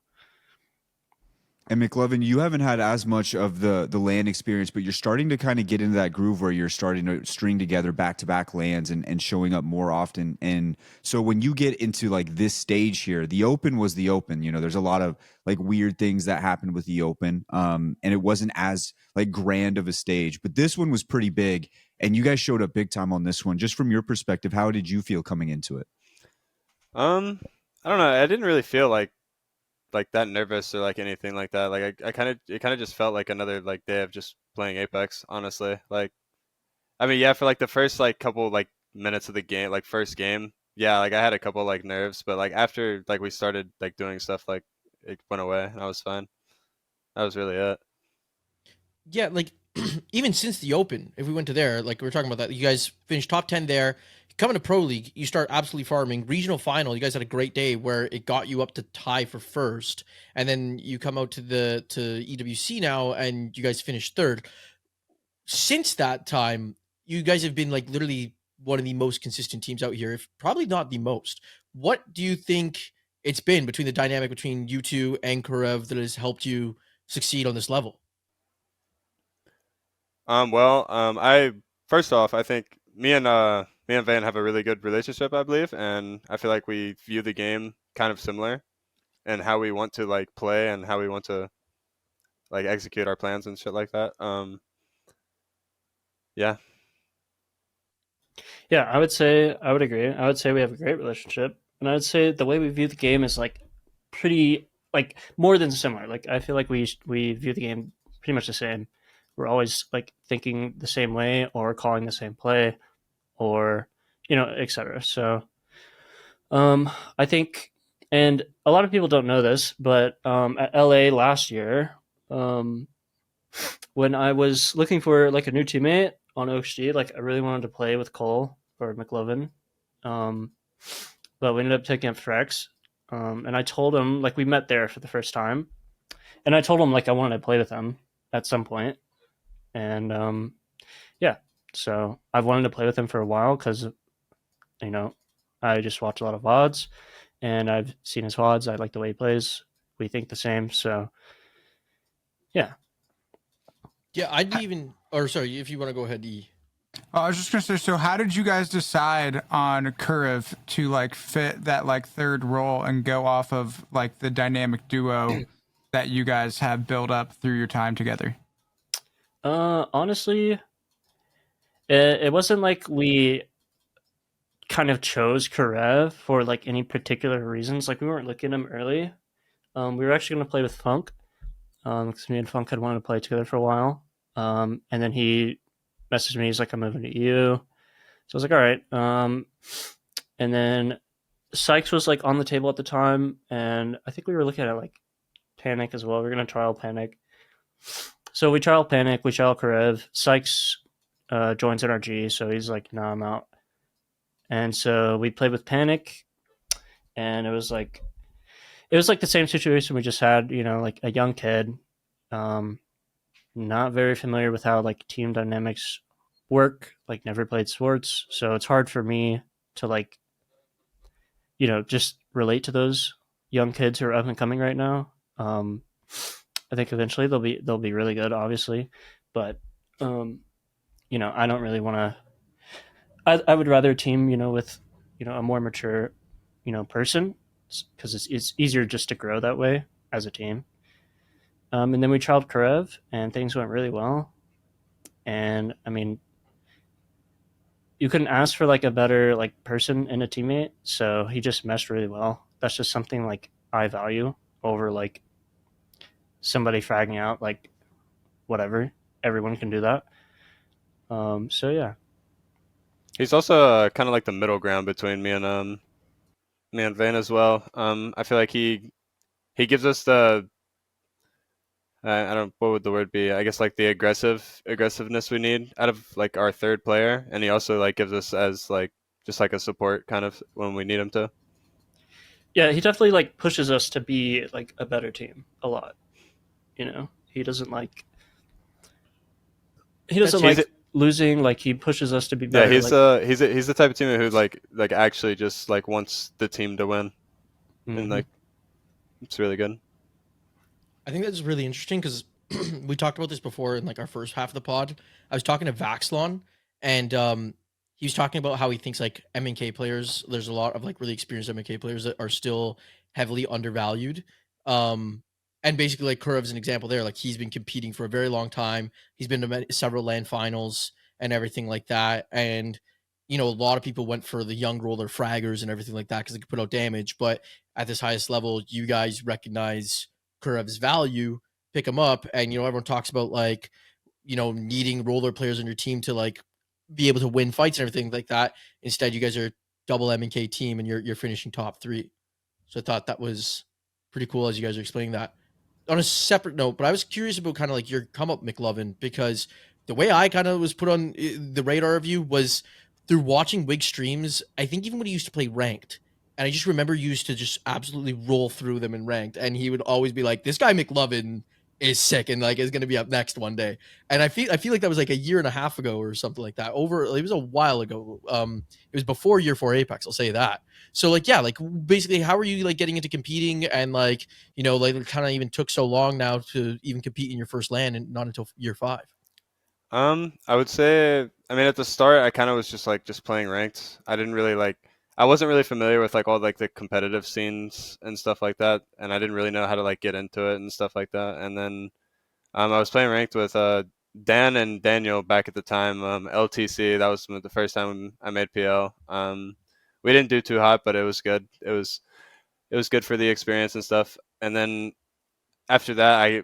A: And Mclovin, you haven't had as much of the LAN experience, but you're starting to kind of get into that groove where you're starting to string together back-to-back LANs and showing up more often. And so when you get into like this stage here, the Open was the Open. You know, there's a lot of like weird things that happened with the Open, and it wasn't as like grand of a stage. But this one was pretty big, and you guys showed up big time on this one. Just from your perspective, how did you feel coming into it?
F: I don't know. I didn't really feel like that nervous or like anything like that. Like I kind of just felt like another like day of just playing Apex, honestly. Like I mean, yeah, for like the first like couple like minutes of the game, like first game, yeah, like I had a couple like nerves, but like after like we started like doing stuff, like it went away and I was fine. That was really it.
C: Yeah, like even since the Open, if we went to there, like we were talking about that, you guys finished top 10 there. Coming to Pro League, you start absolutely farming. Regional final, you guys had a great day where it got you up to tie for first, and then you come out to EWC now, and you guys finished third. Since that time, you guys have been like literally one of the most consistent teams out here, if probably not the most. What do you think it's been between the dynamic between you two and Karev that has helped you succeed on this level?
F: I first off, I think me and Van have a really good relationship, I believe, and I feel like we view the game kind of similar and how we want to like play and how we want to like execute our plans and shit like that. Yeah.
E: Yeah, I would agree. I would say we have a great relationship, and I would say the way we view the game is like pretty like more than similar. Like I feel like we view the game pretty much the same. We're always like thinking the same way or calling the same play or etc. So I think, and a lot of people don't know this, but at LA last year, when I was looking for like a new teammate on OXG, like I really wanted to play with Cole or Mcloven, but we ended up taking up Frex, and I told him like we met there for the first time, and I told him like I wanted to play with him at some point, and yeah, so I've wanted to play with him for a while because I just watch a lot of VODs, and I've seen his VODs. I like the way he plays. We think the same, so yeah.
C: Yeah, I'd even, or sorry, if you want to go ahead, E.
D: I was just gonna say, so how did you guys decide on Kuriv to like fit that like third role and go off of like the dynamic duo that you guys have built up through your time together?
E: Honestly, it wasn't like we kind of chose Karev for like any particular reasons. Like we weren't looking at him early. We were actually going to play with Funk, because me and Funk had wanted to play together for a while. And then he messaged me. He's like, "I'm moving to EU." So I was like, "All right." And then Sykes was like on the table at the time, and I think we were looking at like Panic as well. We are going to trial Panic. So we trial Panic. We trial Karev. Sykes joins NRG, so he's like, "No, I'm out." And so we played with Panic, and it was like the same situation we just had, like a young kid, not very familiar with how like team dynamics work, like never played sports. So it's hard for me to like, just relate to those young kids who are up and coming right now. I think eventually they'll be really good, obviously, but I don't really want to. I would rather team, with, a more mature, person, because it's easier just to grow that way as a team. And then we trialed Karev, and things went really well. And I mean, you couldn't ask for like a better like person and a teammate. So he just meshed really well. That's just something like I value over like somebody fragging out, like whatever. Everyone can do that. So yeah.
F: He's also kind of like the middle ground between me and Vane as well. I feel like he gives us the I don't what would the word be? I guess like the aggressiveness we need out of like our third player, and he also like gives us as like just like a support kind of when we need him to.
E: Yeah, he definitely like pushes us to be like a better team a lot. He doesn't like losing. Like he pushes us to be better.
F: Yeah, he's the type of teammate who like actually just like wants the team to win, and like it's really good.
C: I think that's really interesting because we talked about this before in like our first half of the pod. I was talking to Vaxlon, and he was talking about how he thinks like MNK players. There's a lot of like really experienced MNK players that are still heavily undervalued. Um, and basically, like Kurev's an example there. Like he's been competing for a very long time. He's been to several LAN finals and everything like that. And a lot of people went for the young roller fraggers and everything like that because they could put out damage. But at this highest level, you guys recognize Kurev's value, pick him up, and everyone talks about like needing roller players on your team to like be able to win fights and everything like that. Instead, you guys are double M&K team and you're finishing top 3. So I thought that was pretty cool as you guys are explaining that. On a separate note, but I was curious about kind of like your come up, Mclovin, because the way I kind of was put on the radar of you was through watching Wig streams. I think even when he used to play ranked, and I just remember you used to just absolutely roll through them in ranked, and he would always be like, "This guy Mclovin is sick and like is going to be up next one day." And I feel like that was like a year and a half ago or something like that. It was a while ago. It was before year 4 Apex. I'll say that. So like, yeah, like basically, how are you like getting into competing and like like it kind of even took so long now to even compete in your first LAN and not until year 5.
F: I would say, I mean, at the start, I kind of was just playing ranked. I wasn't really familiar with like all like the competitive scenes and stuff like that, and I didn't really know how to like get into it and stuff like that. And then I was playing ranked with Dan and Daniel back at the time. LTC, that was the first time I made PL. We didn't do too hot, but it was good. It was good for the experience and stuff. And then after that, I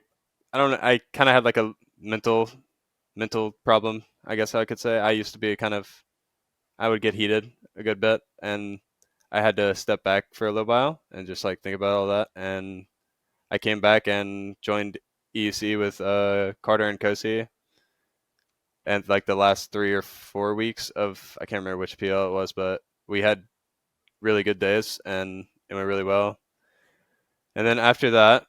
F: don't know. I kind of had like a mental problem, I guess I could say. I used to be I would get heated a good bit, and I had to step back for a little while and just like think about all that. And I came back and joined EUC with Carter and Kosi, and like the last 3 or 4 weeks of, I can't remember which PL it was, but we had really good days and it went really well. And then after that,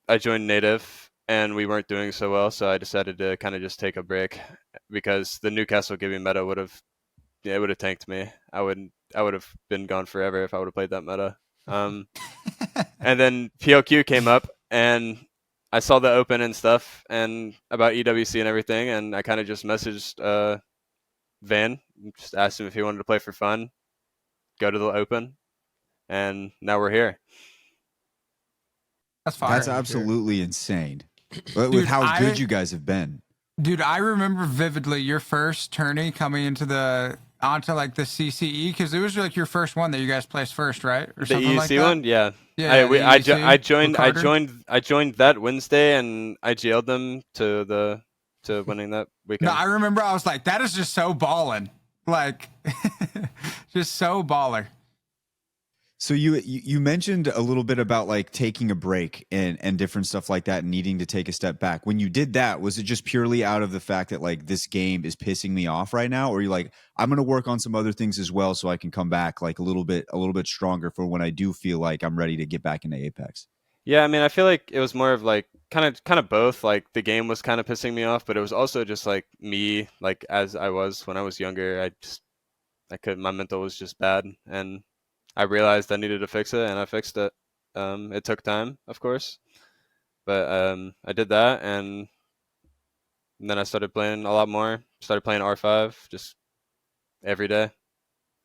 F: I joined Native and we weren't doing so well, so I decided to kind of just take a break because the Newcastle giving meta would have tanked me. I would have been gone forever if I would have played that meta. And then PLQ came up and I saw the open and stuff and about EWC and everything, and I kind of just messaged Van, just asked him if he wanted to play for fun, go to the open, and now we're here.
D: That's fire.
A: That's absolutely insane. With
D: Dude,
A: how good you guys have been.
D: Dude, I remember vividly your first tourney coming onto like the CCE, because it was like your first one that you guys placed first, right? Or
F: The
D: something
F: EUC
D: like that?
F: one, yeah.
D: Yeah, the EUC
F: I joined
D: with
F: I
D: Carter.
F: joined that Wednesday and I GL'd them to winning that weekend.
D: No, I remember I was like, that is just so ballin'. Like, just so baller.
A: So you mentioned a little bit about like taking a break and different stuff like that, and needing to take a step back. When you did that, was it just purely out of the fact that like this game is pissing me off right now, or are you like, I'm going to work on some other things as well so I can come back like a little bit stronger for when I do feel like I'm ready to get back into Apex?
F: Yeah, I mean, I feel like it was more of like kind of both. Like the game was kind of pissing me off, but it was also just like me, like as I was when I was younger. My mental was just bad, and I realized I needed to fix it, and I fixed it. It took time, of course, but I did that, and then I started playing a lot more. Started playing R5 just every day.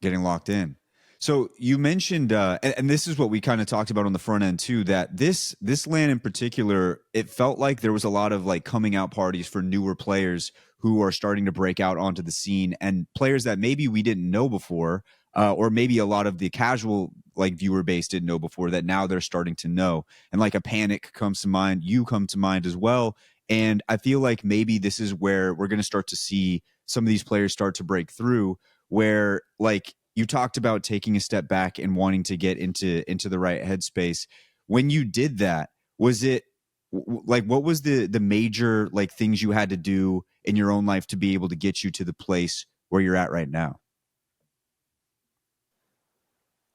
A: Getting locked in. So you mentioned, and this is what we kind of talked about on the front end too, that this LAN in particular, it felt like there was a lot of like coming out parties for newer players who are starting to break out onto the scene, and players that maybe we didn't know before, or maybe a lot of the casual like viewer base didn't know before, that now they're starting to know. And like a Panic comes to mind, you come to mind as well. And I feel like maybe this is where we're going to start to see some of these players start to break through, where like you talked about taking a step back and wanting to get into the right headspace. When you did that, was it like, what was the major like things you had to do in your own life to be able to get you to the place where you're at right now?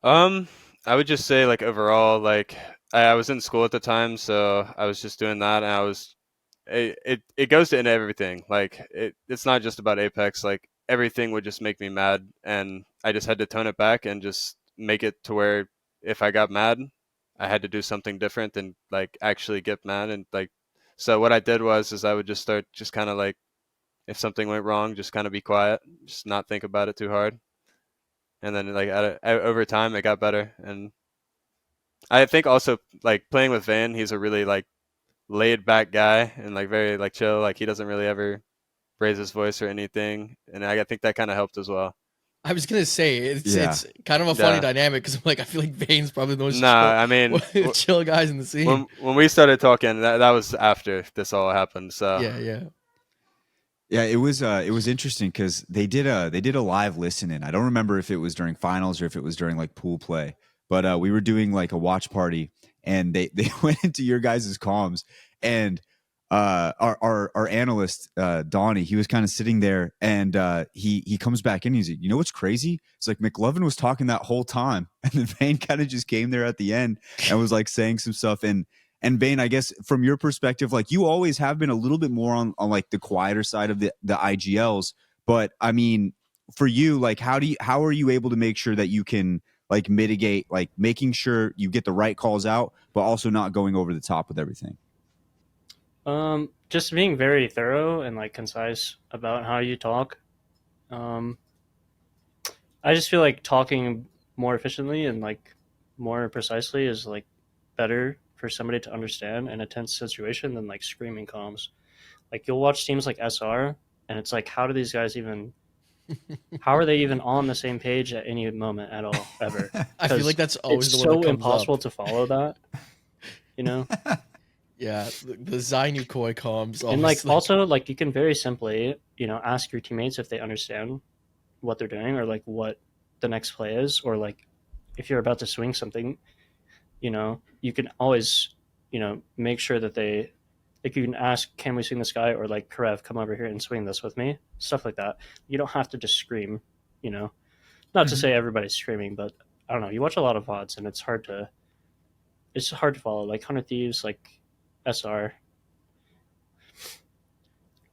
F: I would just say like overall, like I was in school at the time, so I was just doing that, and it goes into everything. Like it's not just about Apex. Like everything would just make me mad, and I just had to tone it back and just make it to where if I got mad, I had to do something different than like actually get mad. And like, so what I did is I would just start just kind of like, if something went wrong, just kind of be quiet, just not think about it too hard. And then like over time, it got better. And I think also like playing with Van, he's a really like laid back guy and like very like chill. Like he doesn't really ever raise his voice or anything. And I think that kind of helped as well.
C: I was gonna say
A: Yeah.
C: it's kind of a funny
F: Yeah.
C: dynamic because I'm like, I feel like Vane's probably the most
F: No, I mean,
C: chill guys in the scene.
F: when we started talking, that was after this all happened. So
C: Yeah.
A: Yeah, it was interesting because they did a live listen in. I don't remember if it was during finals or if it was during like pool play, but we were doing like a watch party, and they went into your guys' comms, and our analyst Donnie, he was kind of sitting there, and he comes back in. He's like, you know what's crazy? It's like Mclovin was talking that whole time, and then Vane kind of just came there at the end and was like saying some stuff. And Vane, I guess from your perspective, like you always have been a little bit more on like the quieter side of the IGLs. But I mean, for you, like how are you able to make sure that you can like mitigate, like making sure you get the right calls out, but also not going over the top with everything?
E: Just being very thorough and like concise about how you talk. I just feel like talking more efficiently and like more precisely is like better for somebody to understand in a tense situation than like screaming comms. Like you'll watch teams like SR, and it's like, how do these guys even? How are they even on the same page at any moment at all ever?
C: I feel like that's always
E: It's
C: the one
E: so
C: that comes
E: impossible
C: up.
E: to follow that. You know,
C: Yeah, the Zainu Koi comms.
E: and like
C: always,
E: also like you can very simply, you know, ask your teammates if they understand what they're doing or like what the next play is, or like if you're about to swing something, you know, you can always, you know, make sure that they, like, you can ask, can we swing this guy, or like, Karev, come over here and swing this with me, stuff like that. You don't have to just scream, you know, not to say everybody's screaming, but I don't know, you watch a lot of VODs and it's hard to follow, like 100 Thieves, like SR.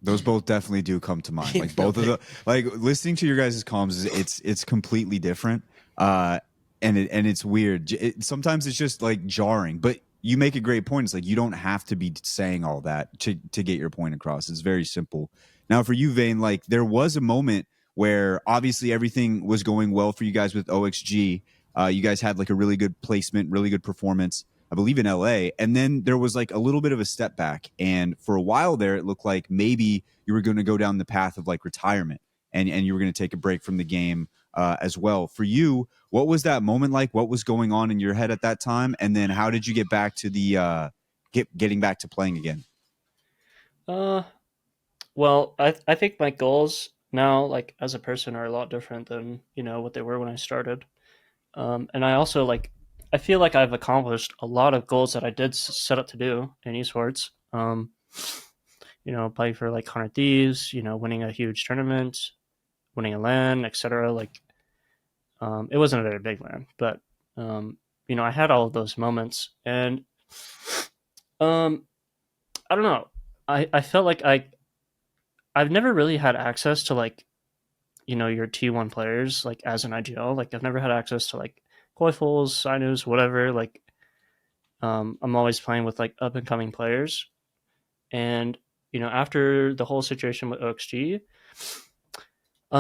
A: Those both definitely do come to mind. Like both of the, like listening to your guys' comms, it's completely different. And it's weird. Sometimes it's just like jarring, but you make a great point. It's like you don't have to be saying all that to get your point across. It's very simple. Now for you, Vane, like there was a moment where obviously everything was going well for you guys with OXG. You guys had like a really good placement, really good performance, I believe in LA. And then there was like a little bit of a step back. And for a while there, it looked like maybe you were going to go down the path of like retirement, and you were going to take a break from the game as well. For you, what was that moment like? What was going on in your head at that time? And then how did you get back to the getting back to playing again?
E: Well, I think my goals now, like as a person, are a lot different than, you know, what they were when I started. And I also like, I feel like I've accomplished a lot of goals that I did set up to do in esports. You know, playing for like 100 Thieves, you know, winning a huge tournament, winning a LAN, etc. Like, it wasn't a very big LAN, but you know, I had all of those moments, and I don't know. I felt like I've never really had access to like, you know, your T1 players like as an IGL. Like I've never had access to like Koifuls, Sinus, whatever. Like I'm always playing with like up and coming players. And, you know, after the whole situation with OXG, I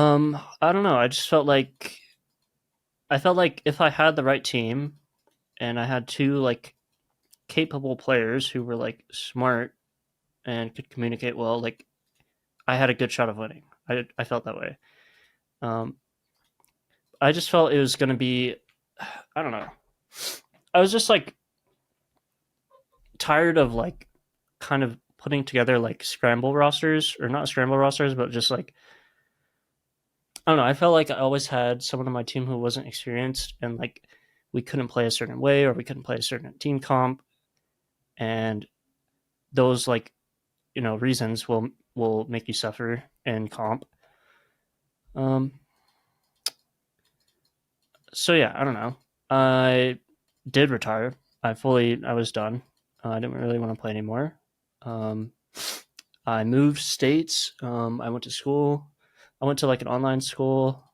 E: don't know. I felt like if I had the right team and I had two like capable players who were like smart and could communicate well, like I had a good shot of winning. I felt that way. I just felt it was going to be, I don't know. I was just like tired of like kind of putting together like scramble rosters, or not scramble rosters, but just like, I don't know. I felt like I always had someone on my team who wasn't experienced, and like we couldn't play a certain way, or we couldn't play a certain team comp. And those like, you know, reasons will make you suffer in comp. So yeah, I don't know. I did retire. I was done. I didn't really want to play anymore. I moved states. I went to school. I went to like an online school,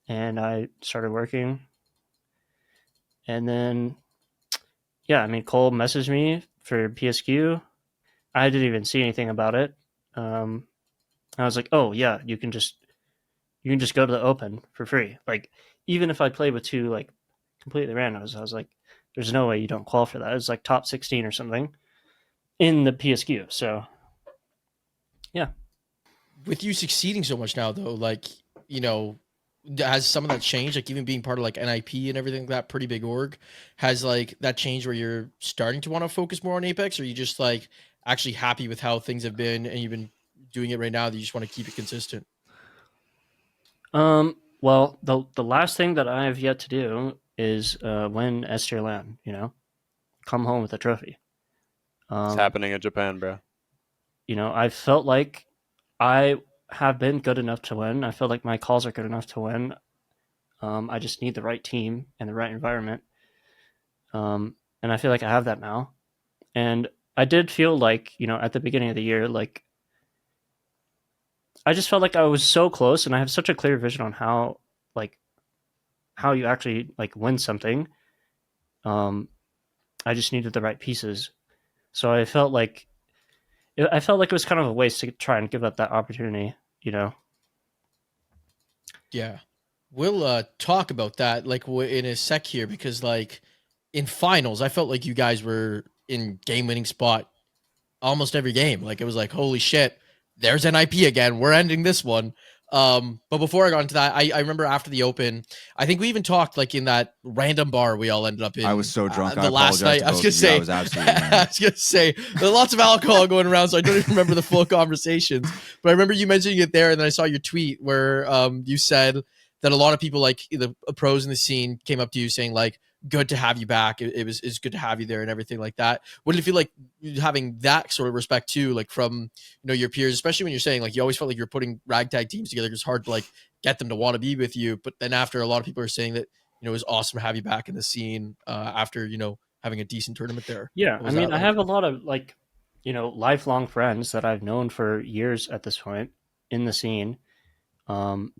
E: and I started working. And then, yeah, I mean, Cole messaged me for PSQ. I didn't even see anything about it. I was like, oh yeah, you can just go to the open for free. Like, even if I played with two like completely randoms, I was like, there's no way you don't qualify for that. It's like top 16 or something in the PSQ. So yeah.
C: With you succeeding so much now, though, like, you know, has some of that changed? Like, even being part of like NIP and everything like that, pretty big org, has like that changed where you're starting to want to focus more on Apex, or are you just like actually happy with how things have been and you've been doing it right now that you just want to keep it consistent?
E: Well, the last thing that I have yet to do is win S tier LAN. You know, come home with a trophy.
F: It's happening in Japan, bro.
E: You know, I felt like I have been good enough to win. I feel like my calls are good enough to win. I just need the right team and the right environment. And I feel like I have that now. And I did feel like, you know, at the beginning of the year, like, I just felt like I was so close, and I have such a clear vision on how you actually like win something. I just needed the right pieces. So I felt like it was kind of a waste to try and give up that opportunity, you know.
C: Yeah, we'll talk about that like in a sec here, because like in finals, I felt like you guys were in game-winning spot almost every game. Like, it was like, holy shit, there's NIP again. We're ending this one. But before I got into that, I remember after the open, I think we even talked like in that random bar we all ended up in.
A: I was so drunk.
C: The
A: I
C: last night, I was gonna say,
A: I was absolutely
C: I was gonna say, there's lots of alcohol going around, so I don't even remember the full conversations. But I remember you mentioning it there, and then I saw your tweet where you said that a lot of people, like the pros in the scene, came up to you saying like, good to have you back. It's good to have you there and everything like that. What did it feel like having that sort of respect too, like from, you know, your peers, especially when you're saying like you always felt like you're putting ragtag teams together? It's hard to like get them to want to be with you. But then after, a lot of people are saying that, you know, it was awesome to have you back in the scene after, you know, having a decent tournament there.
E: Yeah, I mean,
C: like?
E: I have a lot of like, you know, lifelong friends that I've known for years at this point in the scene. And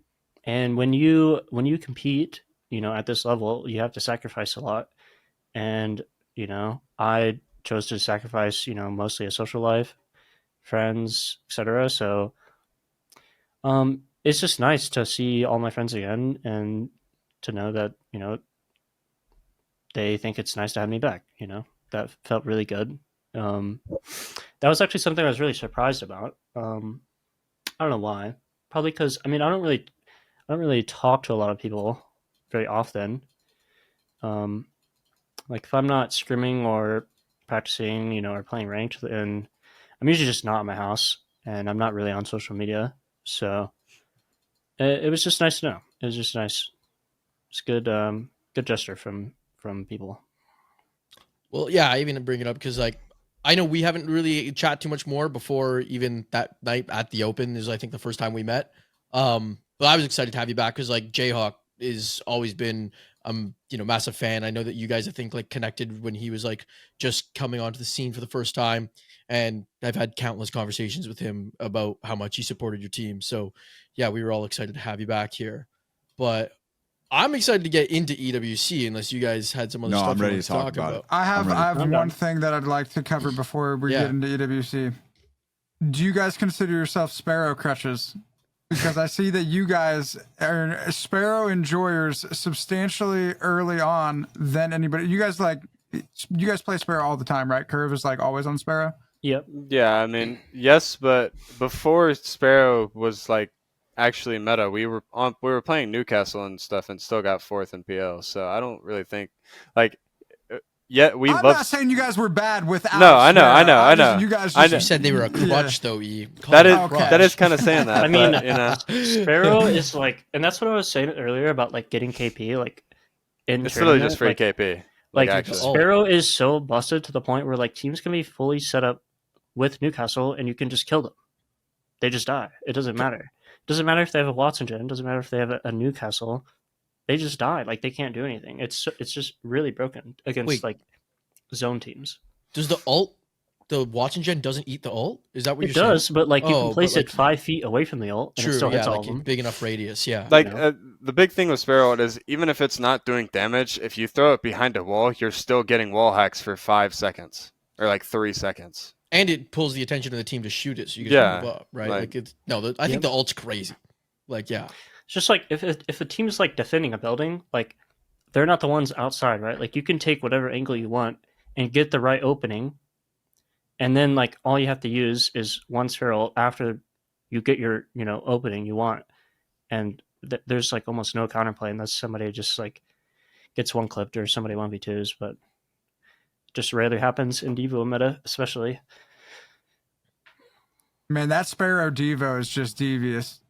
E: when you compete, you know, at this level, you have to sacrifice a lot. And, you know, I chose to sacrifice, you know, mostly a social life, friends, etc. So it's just nice to see all my friends again and to know that, you know, they think it's nice to have me back. You know, that felt really good. That was actually something I was really surprised about. I don't know why. Probably because, I mean, I don't really talk to a lot of people very often. Like if I'm not scrimming or practicing, you know, or playing ranked, then I'm usually just not at my house, and I'm not really on social media. So it was just nice to know. It was just nice. It's good, good gesture from people.
C: Well, yeah, I even bring it up because like I know we haven't really chat too much more before even that night at the Open is, I think, the first time we met. But I was excited to have you back because like Jayhawk is always been you know, massive fan. I know that you guys, I think, like connected when he was like just coming onto the scene for the first time, and I've had countless conversations with him about how much he supported your team. So yeah, we were all excited to have you back here. But I'm excited to get into EWC unless you guys had some other stuff
A: I'm ready
C: you
A: to
C: want
A: talk about it.
D: I have
E: I'm
D: one
E: done.
D: thing that I'd like to cover before we
C: Yeah.
D: get into EWC. Do you guys consider yourself Sparrow crutches? Because I see that you guys are Sparrow enjoyers substantially early on than anybody. You guys play Sparrow all the time, right? Curve is like always on Sparrow.
E: Yep.
F: Yeah, I mean, yes, but before Sparrow was like actually meta, we were playing Newcastle and stuff, and still got fourth in PL. So I don't really think like. We
D: I'm
F: love.
D: not saying you guys were bad without.
F: No, I know,
D: Sparrow.
F: I know.
D: You guys
F: I
D: just
F: know.
C: You said they were a
D: Yeah.
C: crutch, though. E. Call
F: That
C: them
F: is
C: a crutch.
F: that is kind of saying that.
E: I mean,
F: but, you know,
E: Sparrow is like, and that's what I was saying earlier about like getting KP like in
F: it's literally just free
E: tournament,
F: KP.
E: Like
F: actually,
C: Oh.
E: Sparrow is so busted to the point where like teams can be fully set up with Newcastle and you can just kill them. They just die. It doesn't matter. It doesn't matter if they have a Watson gen. It doesn't matter if they have a Newcastle. They just die. Like they can't do anything. It's just really broken against
C: Wait.
E: like zone teams.
C: Does the ult the watching gen doesn't eat the ult? Is that what
E: It
C: you're saying?
E: does, but like you
C: Oh,
E: can place
C: but,
E: it 5 feet away from the ult, and it
C: True,
E: still
C: yeah,
E: hits all
C: like
E: of
C: in
E: them.
C: big enough radius, yeah.
F: Like
E: know?
F: the big thing with Sparrow is even if it's not doing damage, if you throw it behind a wall, you're still getting wall hacks for 5 seconds or like 3 seconds.
C: And it pulls the attention of the team to shoot it, so you
F: Yeah,
C: can move up, right?
F: like-
C: Like it's I think the ult's crazy. Like, yeah.
E: It's just like if a team is like defending a building, like they're not the ones outside, right? Like you can take whatever angle you want and get the right opening, and then like all you have to use is one Sparrow after you get your opening you want, and there's like almost no counterplay unless somebody just like gets one clipped or somebody 1v2s, but just rarely happens in Devo meta, especially.
D: Man, that Sparrow Devo is just devious.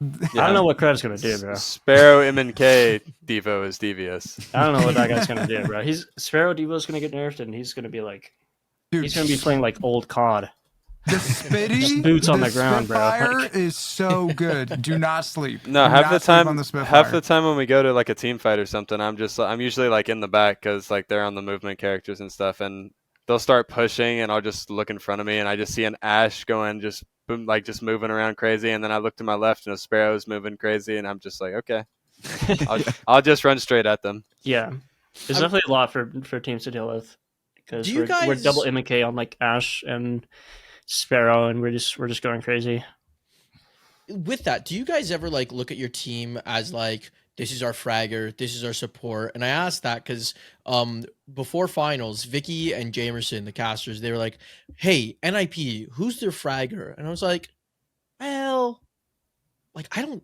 E: I don't know what Cred's gonna do, bro.
F: Sparrow MNK Devo is devious.
E: I don't know what that guy's gonna do, bro. Sparrow Devo's gonna get nerfed, and he's gonna be like,
D: Dude,
E: he's gonna be playing like old COD.
D: the Spitty,
E: Just boots on the ground, bro.
D: Spitfire
E: Like-
D: is so good. Do not sleep.
F: No,
D: Do
F: half the
D: not sleep on
F: time,
D: the Spitfire.
F: half the time when we go to like a team fight or something, I'm usually like in the back because like they're on the movement characters and stuff, and they'll start pushing, and I'll just look in front of me, and I just see an Ash going just boom, like just moving around crazy, and then I look to my left, and a Sparrow's moving crazy, and I'm just like, okay, I'll just run straight at them.
E: Yeah, there's definitely a lot for teams to deal with because
C: Do you
E: we're
C: guys-
E: double MK on like Ash and Sparrow, and we're just going crazy.
C: With that, do you guys ever like look at your team as like, this is our fragger, this is our support? And I asked that because before finals, Vicky and Jamerson, the casters, they were like, hey, NIP, who's their fragger? And I was like, well, like I don't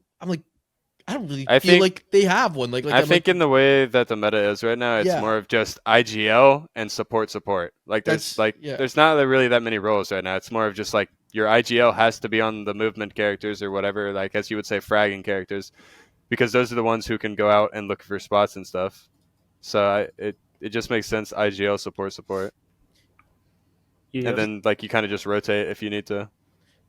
C: really
F: I
C: feel
F: think-
C: like they have one. Like
F: I
C: I'm
F: think
C: like,
F: in the way that the meta is right now, it's
C: Yeah.
F: more of just IGL and support. Like
C: That's-
F: there's like
C: yeah.
F: there's not really that many roles right now. It's more of just like your IGL has to be on the movement characters or whatever, like as you would say, fragging characters, because those are the ones who can go out and look for spots and stuff. So it just makes sense. IGL support,
E: You
F: and then like you kind of just rotate if you need to.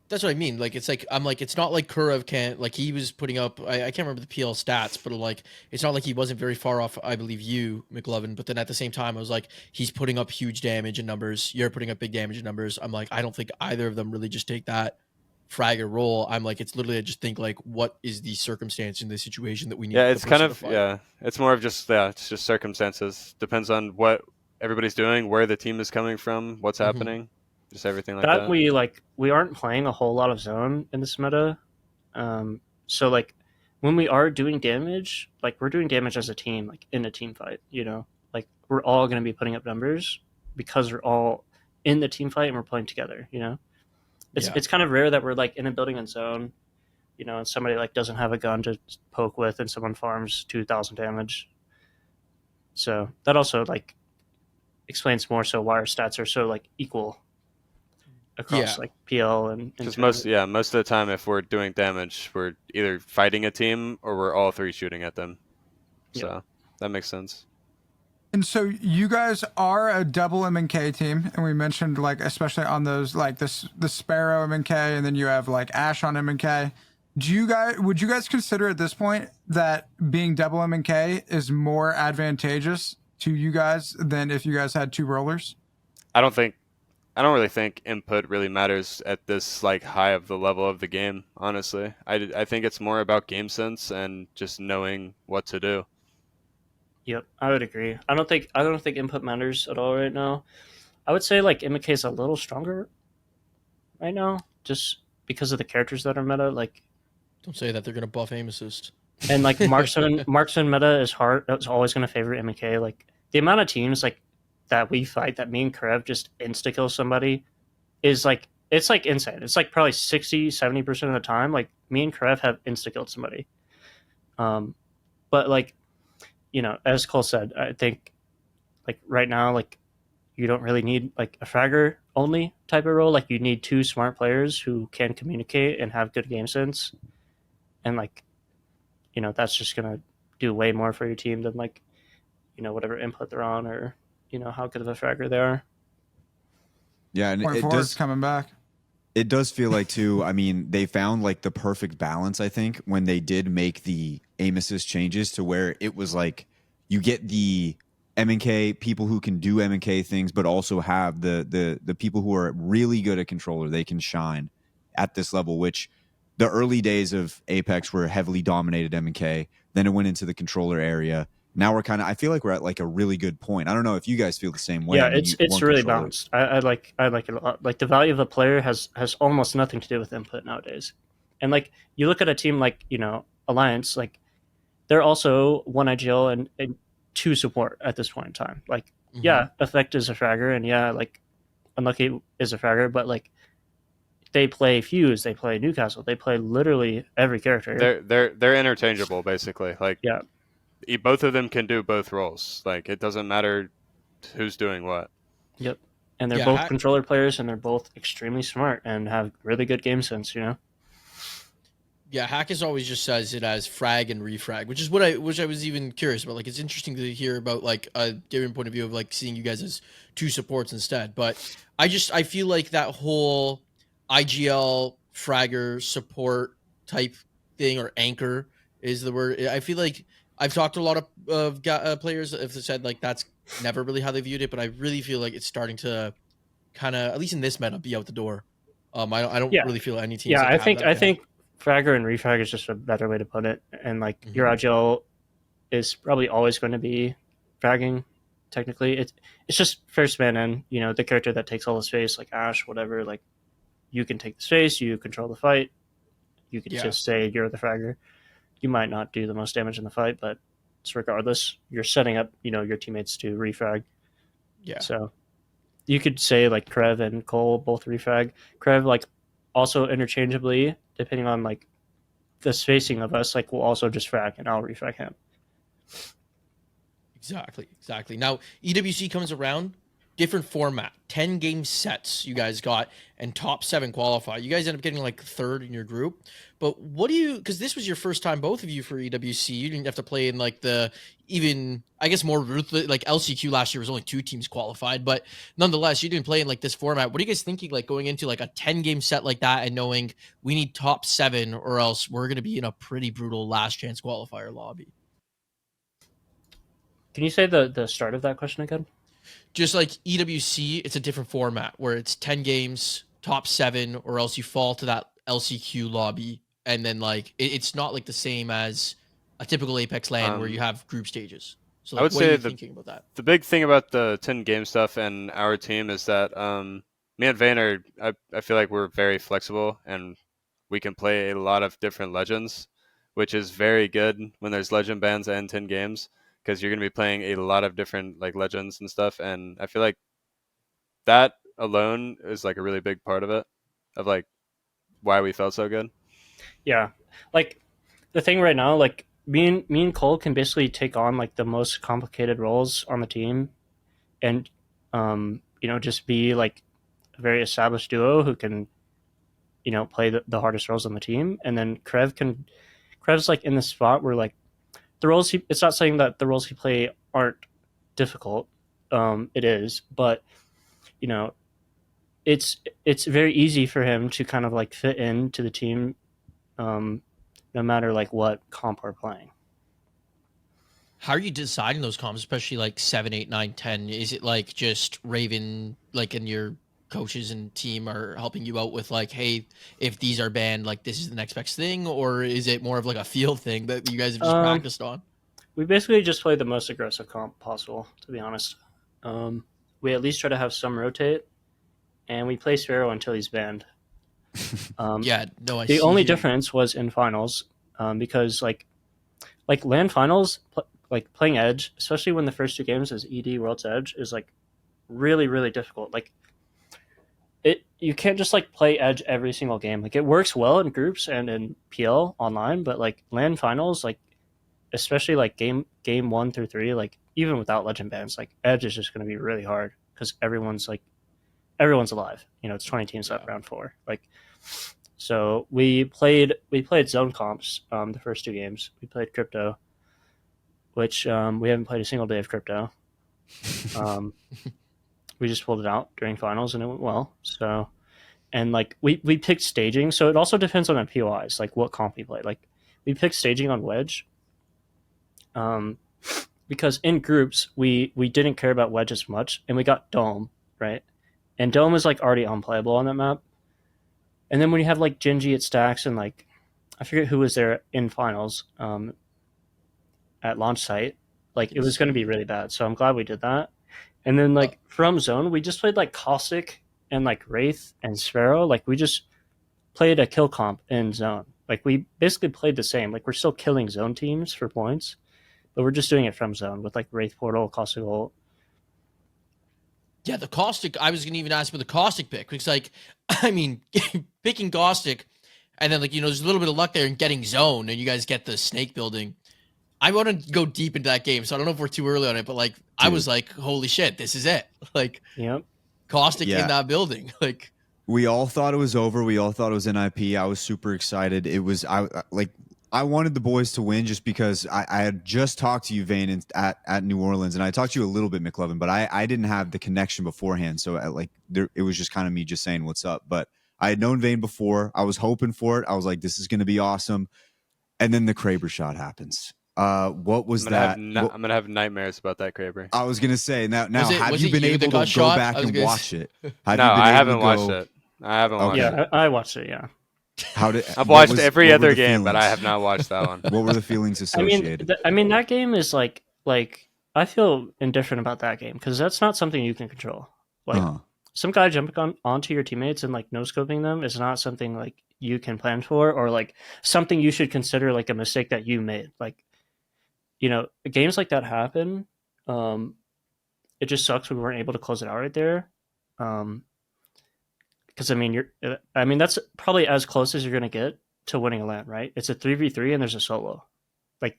C: that's what I mean. Like it's like I'm like, it's not like Kurev can't, like he was putting up, I can't remember the PL stats, but like it's not like he wasn't very far off, I believe you, Mclovin, but then at the same time I was like, he's putting up huge damage in numbers, you're putting up big damage in numbers. I'm like, I don't think either of them really just take that fragger role. I'm like, it's literally, I just think like, what is the circumstance in this situation that we need?
F: Yeah,
C: the
F: it's kind
C: person
F: of
C: to fight?
F: yeah. It's more of just it's just circumstances. Depends on what everybody's doing, where the team is coming from, what's
C: Mhm.
F: happening, just everything like
E: that
F: that.
E: we aren't playing a whole lot of zone in this meta, so like when we are doing damage, like we're doing damage as a team, like in a team fight, like we're all going to be putting up numbers because we're all in the team fight and we're playing together.
C: Yeah.
E: It's kind of rare that we're like in a building and zone, and somebody like doesn't have a gun to poke with and someone farms 2,000 damage. So that also like explains more so why our stats are so like equal across
C: Yeah.
E: like PL and
F: Because
E: tournament.
F: most of the time, if we're doing damage, we're either fighting a team or we're all three shooting at them. So that makes sense.
D: And so you guys are a double MNK team, and we mentioned like especially on those like the Sparrow MNK, and then you have like Ash on MNK. Would you guys consider at this point that being double MNK is more advantageous to you guys than if you guys had two rollers?
F: I don't really think input really matters at this like high of the level of the game. Honestly, I think it's more about game sense and just knowing what to do.
E: Yep, I would agree. I don't think input matters at all right now. I would say like MK is a little stronger right now, just because of the characters that are meta. Like,
C: Don't say that, they're gonna buff aim assist.
E: and like marksman meta is hard. It's always going to favor MK. Like the amount of teams like that we fight that me and Karev just insta kill somebody is like, it's like insane. It's like probably 60-70% of the time like me and Karev have insta killed somebody. But like, as Cole said, I think like right now, like you don't really need like a fragger only type of role. Like you need two smart players who can communicate and have good game sense. And like, that's just going to do way more for your team than like, whatever input they're on or, how good of a fragger they are.
A: Yeah, and
D: Point
A: it
D: forward's
A: does.
D: coming back.
A: It does feel like too. I mean, they found like the perfect balance. I think when they did make the aim assist changes to where it was like you get the M&K people who can do M&K things, but also have the people who are really good at controller. They can shine at this level, which the early days of Apex were heavily dominated M&K. Then it went into the controller area. Now we're I feel like we're at like a really good point. I don't know if you guys feel the same way.
E: Yeah,
A: I mean,
E: it's really balanced. I like it a lot. Like the value of a player has almost nothing to do with input nowadays. And like you look at a team like, Alliance, like they're also one IGL and two support at this point in time. Like, yeah, Effect is a fragger, and yeah, like Unlucky is a fragger, but like they play Fuse, they play Newcastle, they play literally every character.
F: They're interchangeable basically. Like,
E: yeah,
F: both of them can do both roles. Like, it doesn't matter who's doing what.
E: Yep. And they're both controller players, and they're both extremely smart and have really good game sense,
C: Yeah, Hackers always just says it as frag and refrag, which is what I was even curious about. Like, it's interesting to hear about like a different point of view of like seeing you guys as two supports instead. But I feel like that whole IGL fragger support type thing, or anchor is the word. I feel like I've talked to a lot of players that have said like that's never really how they viewed it, but I really feel like it's starting to kind of, at least in this meta, be out the door. I don't really feel any teams.
E: Yeah, I think fragger and refrag is just a better way to put it. And like your IGL is probably always going to be fragging. Technically, it's just first man in. The character that takes all the space, like Ashe, whatever. Like you can take the space, you control the fight. You could just say you're the fragger. You might not do the most damage in the fight, but it's regardless, you're setting up your teammates to refrag.
C: Yeah.
E: So you could say like Krev and Cole both refrag. Krev like also interchangeably, depending on like the spacing of us, like we'll also just frag and I'll refrag him.
C: Exactly. Now EWC comes around, different format, 10 game sets you guys got, and top 7 qualify. You guys end up getting like third in your group. But what do you, because this was your first time, both of you, for EWC, you didn't have to play in like the even, I guess, more ruthless, like LCQ last year was only 2 teams qualified, but nonetheless, you didn't play in like this format. What are you guys thinking, like going into like a 10 game set like that and knowing we need top 7 or else we're going to be in a pretty brutal last chance qualifier lobby?
E: Can you say the start of that question again?
C: Just like EWC, it's a different format where it's 10 games, top 7, or else you fall to that LCQ lobby. And then like, it's not like the same as a typical Apex LAN where you have group stages. So like,
F: I would
C: what
F: say
C: are you thinking about that?
F: The big thing about the 10 game stuff and our team is that me and Vayne I feel like we're very flexible and we can play a lot of different legends, which is very good when there's legend bans and 10 games, because you're going to be playing a lot of different like legends and stuff. And I feel like that alone is like a really big part of it, of like why we felt so good.
E: Yeah. Like the thing right now, like me and Cole can basically take on like the most complicated roles on the team and, just be like a very established duo who can, play the hardest roles on the team. And then Krev's like in the spot where like the roles it's not saying that the roles he play aren't difficult. It is, but it's very easy for him to kind of like fit into the team, no matter like what comp we're playing.
C: How are you deciding those comps, especially like 7, 8, 9, 10? Is it like just Raven, like, and your coaches and team are helping you out with like, hey, if these are banned, like this is the next best thing, or is it more of like a field thing that you guys have just practiced on?
E: We basically just play the most aggressive comp possible, to be honest. We at least try to have some rotate, and we play Sparrow until he's banned. The only difference was in finals, because like LAN finals, like playing Edge, especially when the first 2 games is ED World's Edge, is like really, really difficult. Like you can't just like play Edge every single game. Like it works well in groups and in PL online, but like LAN finals, like especially like game 1 through 3, like even without legend bans, like Edge is just going to be really hard because everyone's alive. It's 20 teams at round 4. Like, so we played zone comps the first 2 games. We played crypto, which we haven't played a single day of crypto. We just pulled it out during finals and it went well. So, and like we picked staging, so it also depends on the POIs, like what comp we play. Like we picked staging on Wedge. because in groups we didn't care about wedge as much, and we got dome, right? And dome is like already unplayable on that map. And then when you have like Genji at stacks and like I forget who was there in finals at launch site, like it was going to be really bad. So I'm glad we did that. And then like from zone, we just played like Caustic and like Wraith and Sparrow. Like we just played a kill comp in zone. Like we basically played the same. Like we're still killing zone teams for points, but we're just doing it from zone with like Wraith Portal, Caustic ult.
C: Yeah, the Caustic, I was going to even ask for the Caustic pick. Because, like, I mean, picking Caustic, and then, like, you know, there's a little bit of luck there in getting zone, and you guys get the snake building. I want to go deep into that game, so I don't know if we're too early on it, but, like, I was like, holy shit, this is it. Like,
E: Yep.
C: Caustic in that building. Like,
A: we all thought it was over. We all thought it was NIP. I was super excited. It was, I wanted the boys to win just because I had just talked to you, Vane, at New Orleans, and I talked to you a little bit, Mcloven, but I didn't have the connection beforehand, so it was just kind of me just saying what's up. But I had known Vane before. I was hoping for it. I was like, this is going to be awesome. And then the Kraber shot happens. What was that?
F: I'm gonna have nightmares about that Kraber.
A: I was gonna say now
C: Was
A: have
C: it
A: you been
C: you
A: able
C: that
A: to
C: got
A: go
C: shot?
A: back
C: I was
A: and
C: gonna
A: watch it?
F: No, I haven't watched it. I haven't watched
A: Okay.
F: it.
E: Yeah, I watched it. Yeah.
F: I've watched every other game, but I have not watched that one.
A: What were the feelings
E: I mean,
A: associated?
E: that game is like I feel indifferent about that game because that's not something you can control. Like some guy jumping onto your teammates and like no scoping them is not something like you can plan for or like something you should consider like a mistake that you made. Like, you know, games like that happen. It just sucks we weren't able to close it out right there. Because I mean that's probably as close as you're gonna get to winning a LAN, right? It's a 3v3 and there's a solo. Like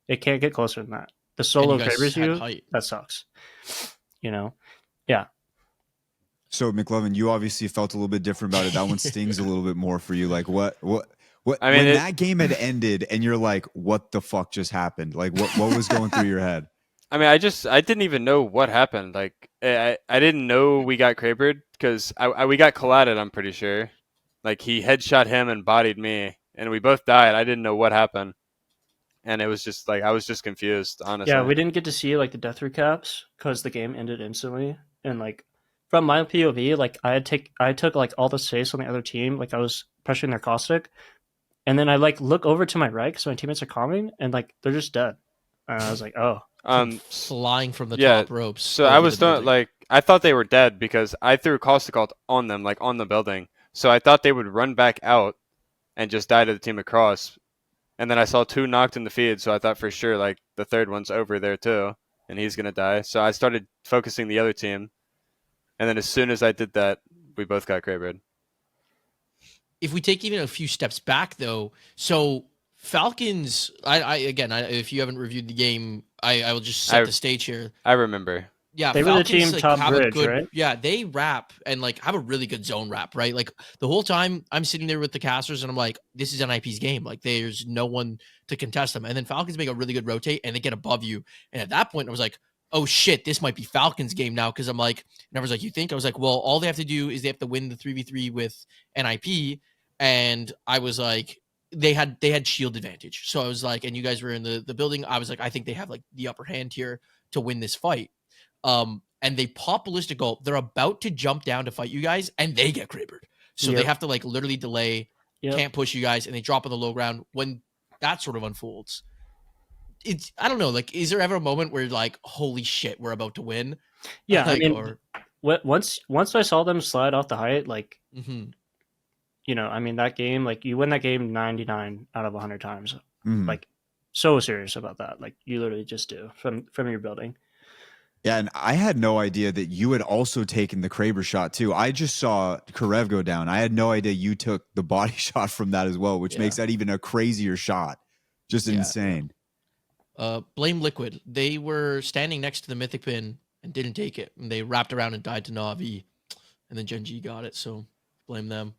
E: it can't get closer than that. The solo favors you. That sucks. You know, yeah.
A: So McLovin, you obviously felt a little bit different about it. That one stings a little bit more for you. Like what?
F: I mean,
A: when that game had ended and you're like, what the fuck just happened? Like what was going through your head?
F: I mean, I didn't even know what happened. Like, I didn't know we got Krabered because we got collided, I'm pretty sure. Like, he headshot him and bodied me, and we both died. I didn't know what happened. And it was just, like, I was just confused, honestly.
E: Yeah, we didn't get to see, like, the death recaps because the game ended instantly. And, like, from my POV, like, I took, like, all the space on the other team. Like, I was pressuring their caustic. And then I, like, look over to my right because my teammates are calming, and, like, they're just dead. And I was like, oh.
C: Flying from the top ropes.
F: So I was like, I thought they were dead because I threw caustic ult on them, like on the building. So I thought they would run back out and just die to the team across. And then I saw 2 knocked in the feed, so I thought for sure like the third one's over there too, and he's gonna die. So I started focusing the other team, and then as soon as I did that, we both got Krabered.
C: If we take even a few steps back, though, so Falcons, if you haven't reviewed the game, I will just set the stage here.
F: I remember.
C: Yeah,
E: they
C: Falcons,
E: were the team
C: like,
E: top bridge, right?
C: Yeah, they wrap and like have a really good zone wrap, right? Like the whole time I'm sitting there with the casters and I'm like, this is NIP's game. Like there's no one to contest them. And then Falcons make a really good rotate and they get above you. And at that point, I was like, oh shit, this might be Falcons' game now. Cause I'm like, and I was like, you think? I was like, well, all they have to do is they have to win the 3v3 with NIP. And I was like, they had shield advantage. So I was like, and you guys were in the building. I was like, I think they have like the upper hand here to win this fight. And they pop ballistic ult. They're about to jump down to fight you guys, and they get Krabered. So they have to like literally delay, can't push you guys, and they drop on the low ground. When that sort of unfolds, it's I don't know. Like, is there ever a moment where you're like, holy shit, we're about to win?
E: Yeah,
C: like,
E: I mean, once I saw them slide off the height, like, you know, I mean, that game, like, you win that game 99 out of 100 times. Like, so serious about that. Like, you literally just do from your building.
A: Yeah, and I had no idea that you had also taken the Kraber shot too. I just saw Karev go down. I had no idea you took the body shot from that as well, which makes that even a crazier shot. Just insane.
C: Blame Liquid. They were standing next to the Mythic pin and didn't take it. And they wrapped around and died to Na'Vi. And then Gen G got it, so blame them.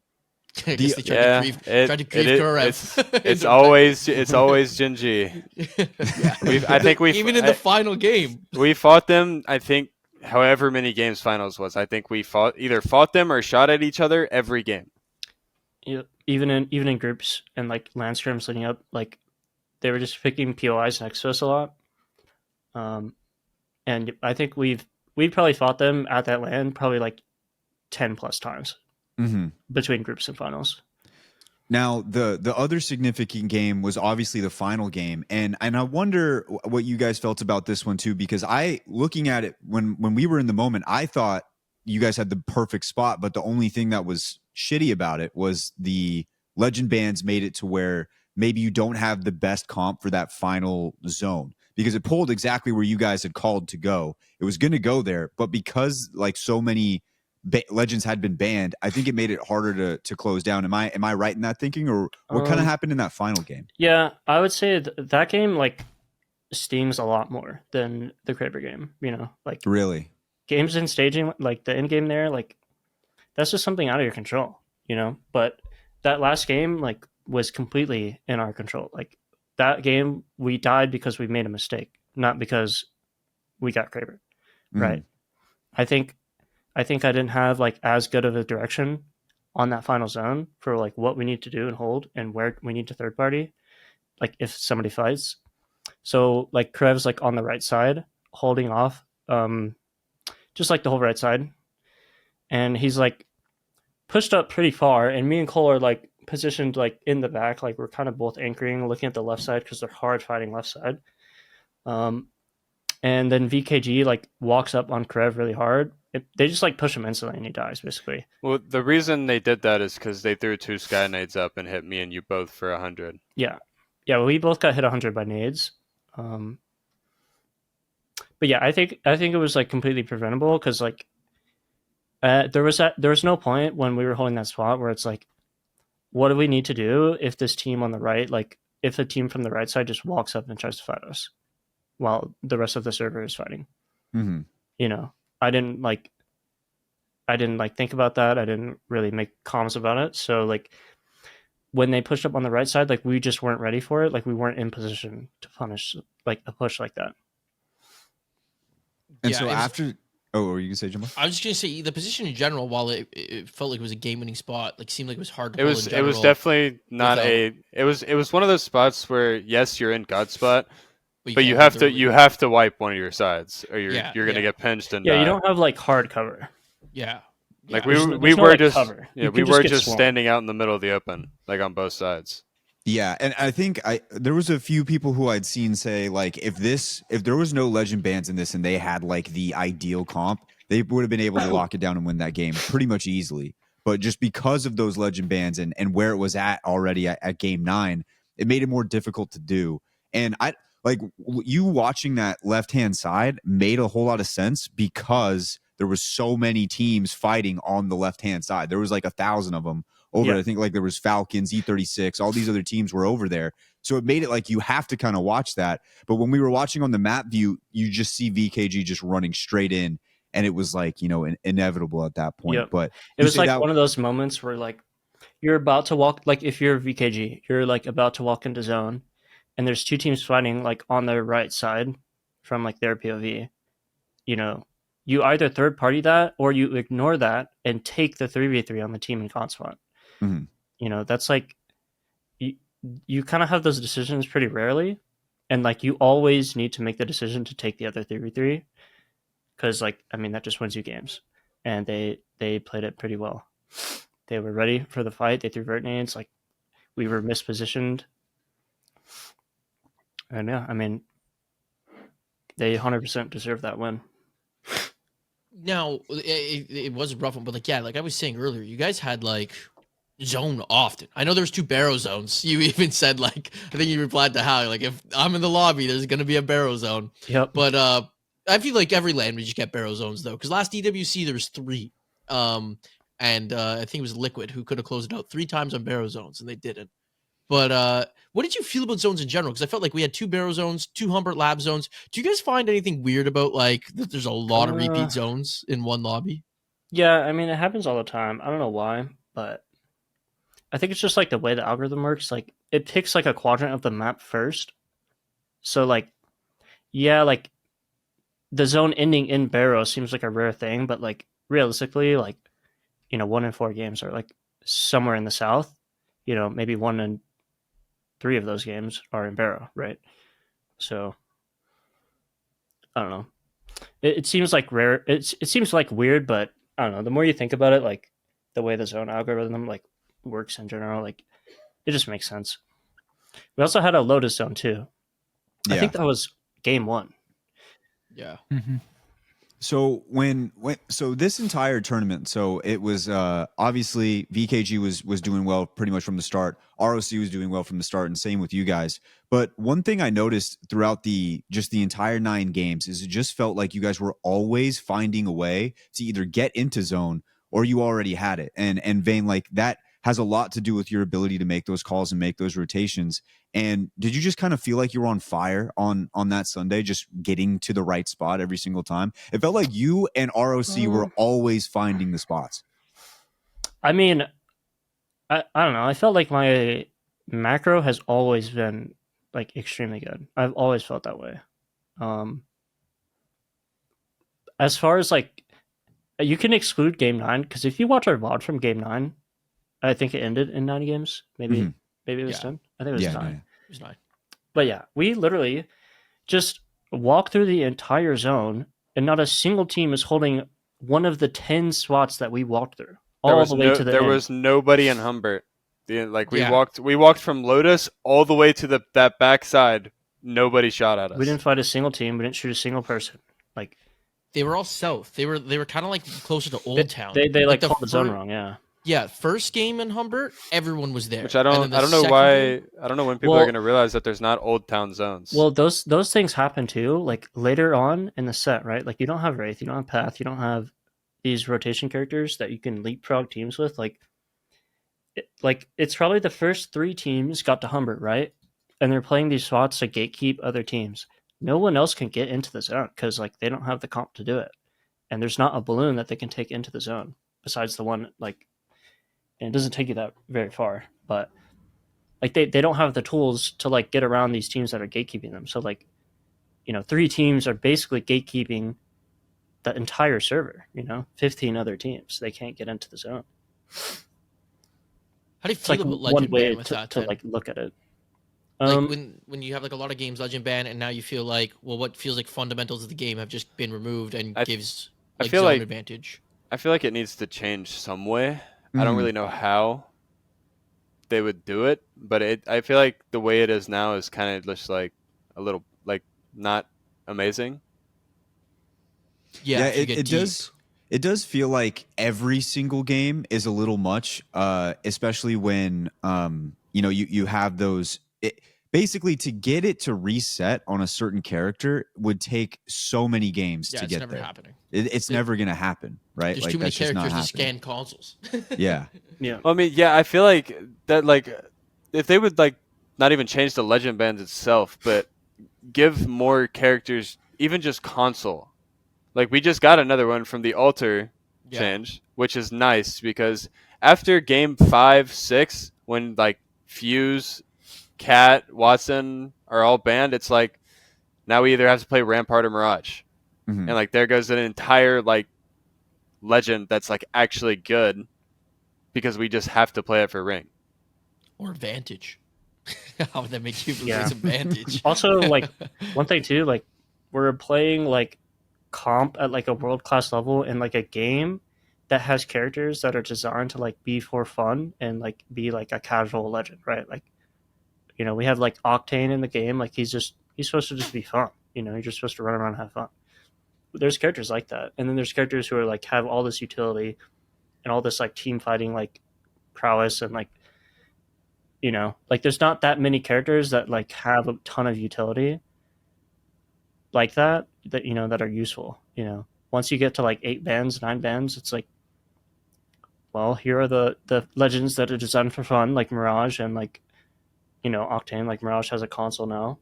C: I guess they tried to grieve Karev.
F: It's always Gen G. I think
C: even in the final game.
F: We fought them, I think, however many games finals was. I think we either fought them or shot at each other every game.
E: Yeah, even in groups and like land scrims leading up, like they were just picking POIs next to us a lot. And I think we've probably fought them at that LAN probably like 10 plus times between groups and finals.
A: Now, the other significant game was obviously the final game, and I wonder what you guys felt about this one too, because looking at it when we were in the moment, I thought you guys had the perfect spot, but the only thing that was shitty about it was the legend bands made it to where maybe you don't have the best comp for that final zone, because it pulled exactly where you guys had called to go. It was going to go there, but because like so many legends had been banned, I think it made it harder to close down. Am I right in that thinking, or what kind of happened in that final game?
E: Yeah, I would say that game like stings a lot more than the Kraber game. You know, like
A: really
E: games in staging, like the end game there, like that's just something out of your control. You know, but that last game like was completely in our control. Like that game, we died because we made a mistake, not because we got Kraber. Right. I think I didn't have like as good of a direction on that final zone for like what we need to do and hold and where we need to third party, like if somebody fights. So like Krev's like on the right side holding off, just like the whole right side, and he's like pushed up pretty far, and me and Cole are like positioned like in the back, like we're kind of both anchoring, looking at the left side because they're hard fighting left side. And then VKG like walks up on Krev really hard. They just like push him instantly and he dies basically.
F: Well, the reason they did that is because they threw 2 sky nades up and hit me and you both for 100.
E: Yeah. Well, we both got hit 100 by nades. But yeah, I think it was like completely preventable because like there was no point when we were holding that spot where it's like, what do we need to do if this team on the right, like if the team from the right side just walks up and tries to fight us while the rest of the server is fighting? You know, I didn't think about that. I didn't really make comms about it. So like when they pushed up on the right side, like we just weren't ready for it. Like we weren't in position to punish like a push like that.
A: And so after, were you gonna say, Jimbo?
C: I was just gonna say the position in general, while it felt like it was a game-winning spot, like seemed like it was hard to.
F: It was definitely not It was one of those spots where yes, you're in God spot, but you have to wipe one of your sides, or you're gonna get pinched and
E: you don't have like hard cover.
C: Yeah.
F: Like we were just standing out in the middle of the open, like on both sides.
A: Yeah, and I think there was a few people who I'd seen say like if there was no legend bans in this and they had like the ideal comp, they would have been able to lock it down and win that game pretty much easily. But just because of those legend bans and where it was at already at game 9, it made it more difficult to do. And I like you watching that left-hand side made a whole lot of sense because there was so many teams fighting on the left-hand side. There was like 1,000 of them over. I think like there was Falcons, E36, all these other teams were over there. So it made it like you have to kind of watch that. But when we were watching on the map view, you just see VKG just running straight in. And it was like, you know, inevitable at that point.
E: Yep.
A: But
E: it was like one of those moments where like you're about to walk, like if you're VKG, you're like about to walk into zone and there's 2 teams fighting like on their right side from like their POV, you know, you either third party that or you ignore that and take the 3v3 on the team in con spot. You know, that's like you kind of have those decisions pretty rarely, and like you always need to make the decision to take the other 3v3 because like I mean that just wins you games, and they played it pretty well. They were ready for the fight. They threw vert nades. Like we were mispositioned, and yeah, I mean they 100% deserve that win.
C: Now it was a rough one, but like yeah, like I was saying earlier, you guys had like zone often. I know there's 2 barrow zones. You even said like I think you replied to Hal like if I'm in the lobby, there's gonna be a barrow zone.
E: Yep.
C: But I feel like every LAN we just get barrow zones though, because last EWC there was 3, and I think it was Liquid who could have closed it out 3 times on barrow zones and they didn't. But what did you feel about zones in general? Because I felt like we had 2 barrow zones, 2 Humbert lab zones. Do you guys find anything weird about like that there's a lot of repeat zones in one lobby?
E: Yeah, I mean it happens all the time. I don't know why, but I think it's just like the way the algorithm works. Like it picks like a quadrant of the map first. So like, yeah, like the zone ending in barrow seems like a rare thing, but like realistically, like, you know, 1 in 4 games are like somewhere in the south. You know, maybe 1 in 3 of those games are in barrow, right? So I don't know. It seems like rare. It seems like weird, but I don't know. The more you think about it, like the way the zone algorithm like works in general, like it just makes sense. We also had a Lotus zone too. I think that was game 1.
C: Yeah.
D: Mm-hmm.
A: So so this entire tournament, so it was obviously VKG was doing well pretty much from the start. ROC was doing well from the start, and same with you guys. But one thing I noticed throughout the entire 9 games is it just felt like you guys were always finding a way to either get into zone or you already had it. And Vane, like that has a lot to do with your ability to make those calls and make those rotations. And did you just kind of feel like you were on fire on that Sunday, just getting to the right spot every single time? It felt like you and ROC were always finding the spots.
E: I mean, I don't know. I felt like my macro has always been like extremely good. I've always felt that way. As far as like, you can exclude game 9 because if you watch our VOD from game 9, I think it ended in 9 games. Maybe it was 10. I think it was 9.
C: It was 9.
E: But yeah, we literally just walk through the entire zone, and not a single team is holding one of the 10 spots that we walked through all the way to the
F: There
E: end.
F: was nobody in Humbert. We walked from Lotus all the way to that back side. Nobody shot at us.
E: We didn't fight a single team. We didn't shoot a single person. Like
C: They were all south. They were kind of like closer to Old Town.
E: They like called the zone wrong. Yeah.
C: Yeah, first game in Humbert, everyone was there.
F: Which I don't know why. I don't know when people are going to realize that there's not Old Town zones.
E: Well, those things happen too. Like later on in the set, right? Like you don't have Wraith, you don't have Path, you don't have these rotation characters that you can leapfrog teams with. Like it's probably the first 3 teams got to Humbert, right? And they're playing these spots to gatekeep other teams. No one else can get into the zone because like they don't have the comp to do it, and there's not a balloon that they can take into the zone besides the one like. And it doesn't take you that very far, but like they don't have the tools to like get around these teams that are gatekeeping them. So like, 3 teams are basically gatekeeping the entire server. 15 other teams, they can't get into the zone.
C: How do you
E: It's
C: feel
E: like
C: about Legend
E: one way
C: ban with that?
E: to like look at it.
C: Like when you have like a lot of games Legend ban, and now you feel like, well, what feels like fundamentals of the game have just been removed and gives like zone advantage.
F: I feel like it needs to change some way. I don't really know how they would do it, but I feel like the way it is now is kind of just like a little like not amazing.
C: Yeah,
A: it does. It does feel like every single game is a little much, especially when you have those. Basically, to get it to reset on a certain character would take so many games to get there.
C: It's never happening.
A: It's never going to happen, right?
C: There's
A: like,
C: too many
A: that's just not
C: characters to
A: happening.
C: scan consoles.
A: Yeah.
E: Yeah.
F: Well, I mean, yeah, I feel like that. Like, if they would like not even change the legend bans itself, but give more characters, even just console. Like, we just got another one from the altar change, which is nice because after game 5, 6, when like Fuse, Cat, Watson are all banned, it's like now we either have to play Rampart or Mirage. And like there goes an entire like legend that's like actually good because we just have to play it for ring.
C: Or Vantage. How would that make you lose Vantage?
E: Also, like one thing too, like we're playing like comp at like a world class level in like a game that has characters that are designed to like be for fun and like be like a casual legend, right? Like, we have like Octane in the game, like he's supposed to just be fun. You're just supposed to run around and have fun. There's characters like that, and then there's characters who are like have all this utility and all this like team fighting like prowess and like like there's not that many characters that like have a ton of utility like that that are useful. Once you get to like 8 bands, 9 bands, it's like, well, here are the legends that are designed for fun, like Mirage and like Octane. Like Mirage has a console now,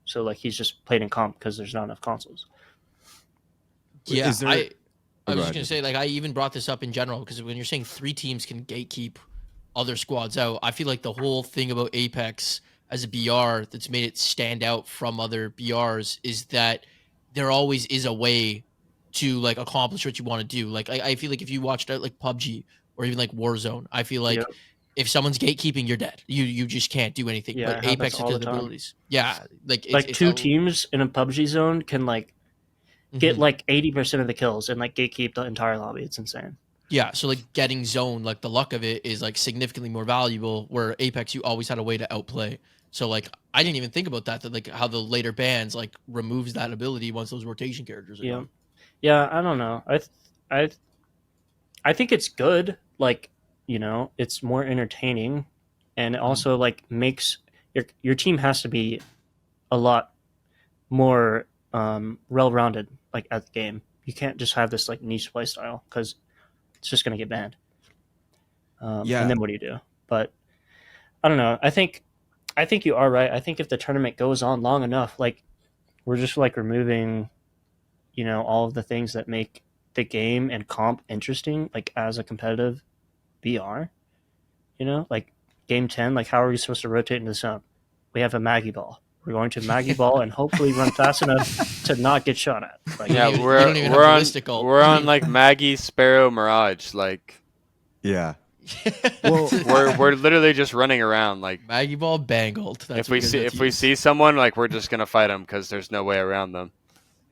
E: so like he's just played in comp because there's not enough consoles.
C: Yeah, I was just gonna say, like, I even brought this up in general because when you're saying 3 teams can gatekeep other squads out, I feel like the whole thing about Apex as a BR that's made it stand out from other BRs is that there always is a way to like accomplish what you want to do. Like I feel like if you watched like PUBG or even like Warzone, I feel like if someone's gatekeeping, you're dead. You just can't do anything.
E: Yeah,
C: but Apex has abilities. Yeah, like
E: 2 teams in a PUBG zone can like get like 80% of the kills and like gatekeep the entire lobby. It's insane.
C: Yeah, so like getting zone, like the luck of it is like significantly more valuable. Where Apex, you always had a way to outplay. So like I didn't even think about that like how the later bans like removes that ability once those rotation characters are gone.
E: Yeah, I don't know. I think it's good. Like, you know, it's more entertaining, and it also like makes your team has to be a lot more well-rounded like at the game. You can't just have this like niche play style because it's just gonna get banned. And then what do you do? But I don't know. I think you are right. I think if the tournament goes on long enough, like we're just like removing, you know, all of the things that make the game and comp interesting, like as a competitive BR. You know, like game 10, like how are we supposed to rotate into the zone? We have a Maggie ball. We're going to Maggie ball and hopefully run fast enough to not get shot at. Like,
F: Yeah, we're on like Maggie, Sparrow, Mirage. Like,
A: Yeah.
C: Well,
F: we're literally just running around. Like
C: Maggie ball bangled. That's
F: if we see someone, like we're just gonna fight them because there's no way around them.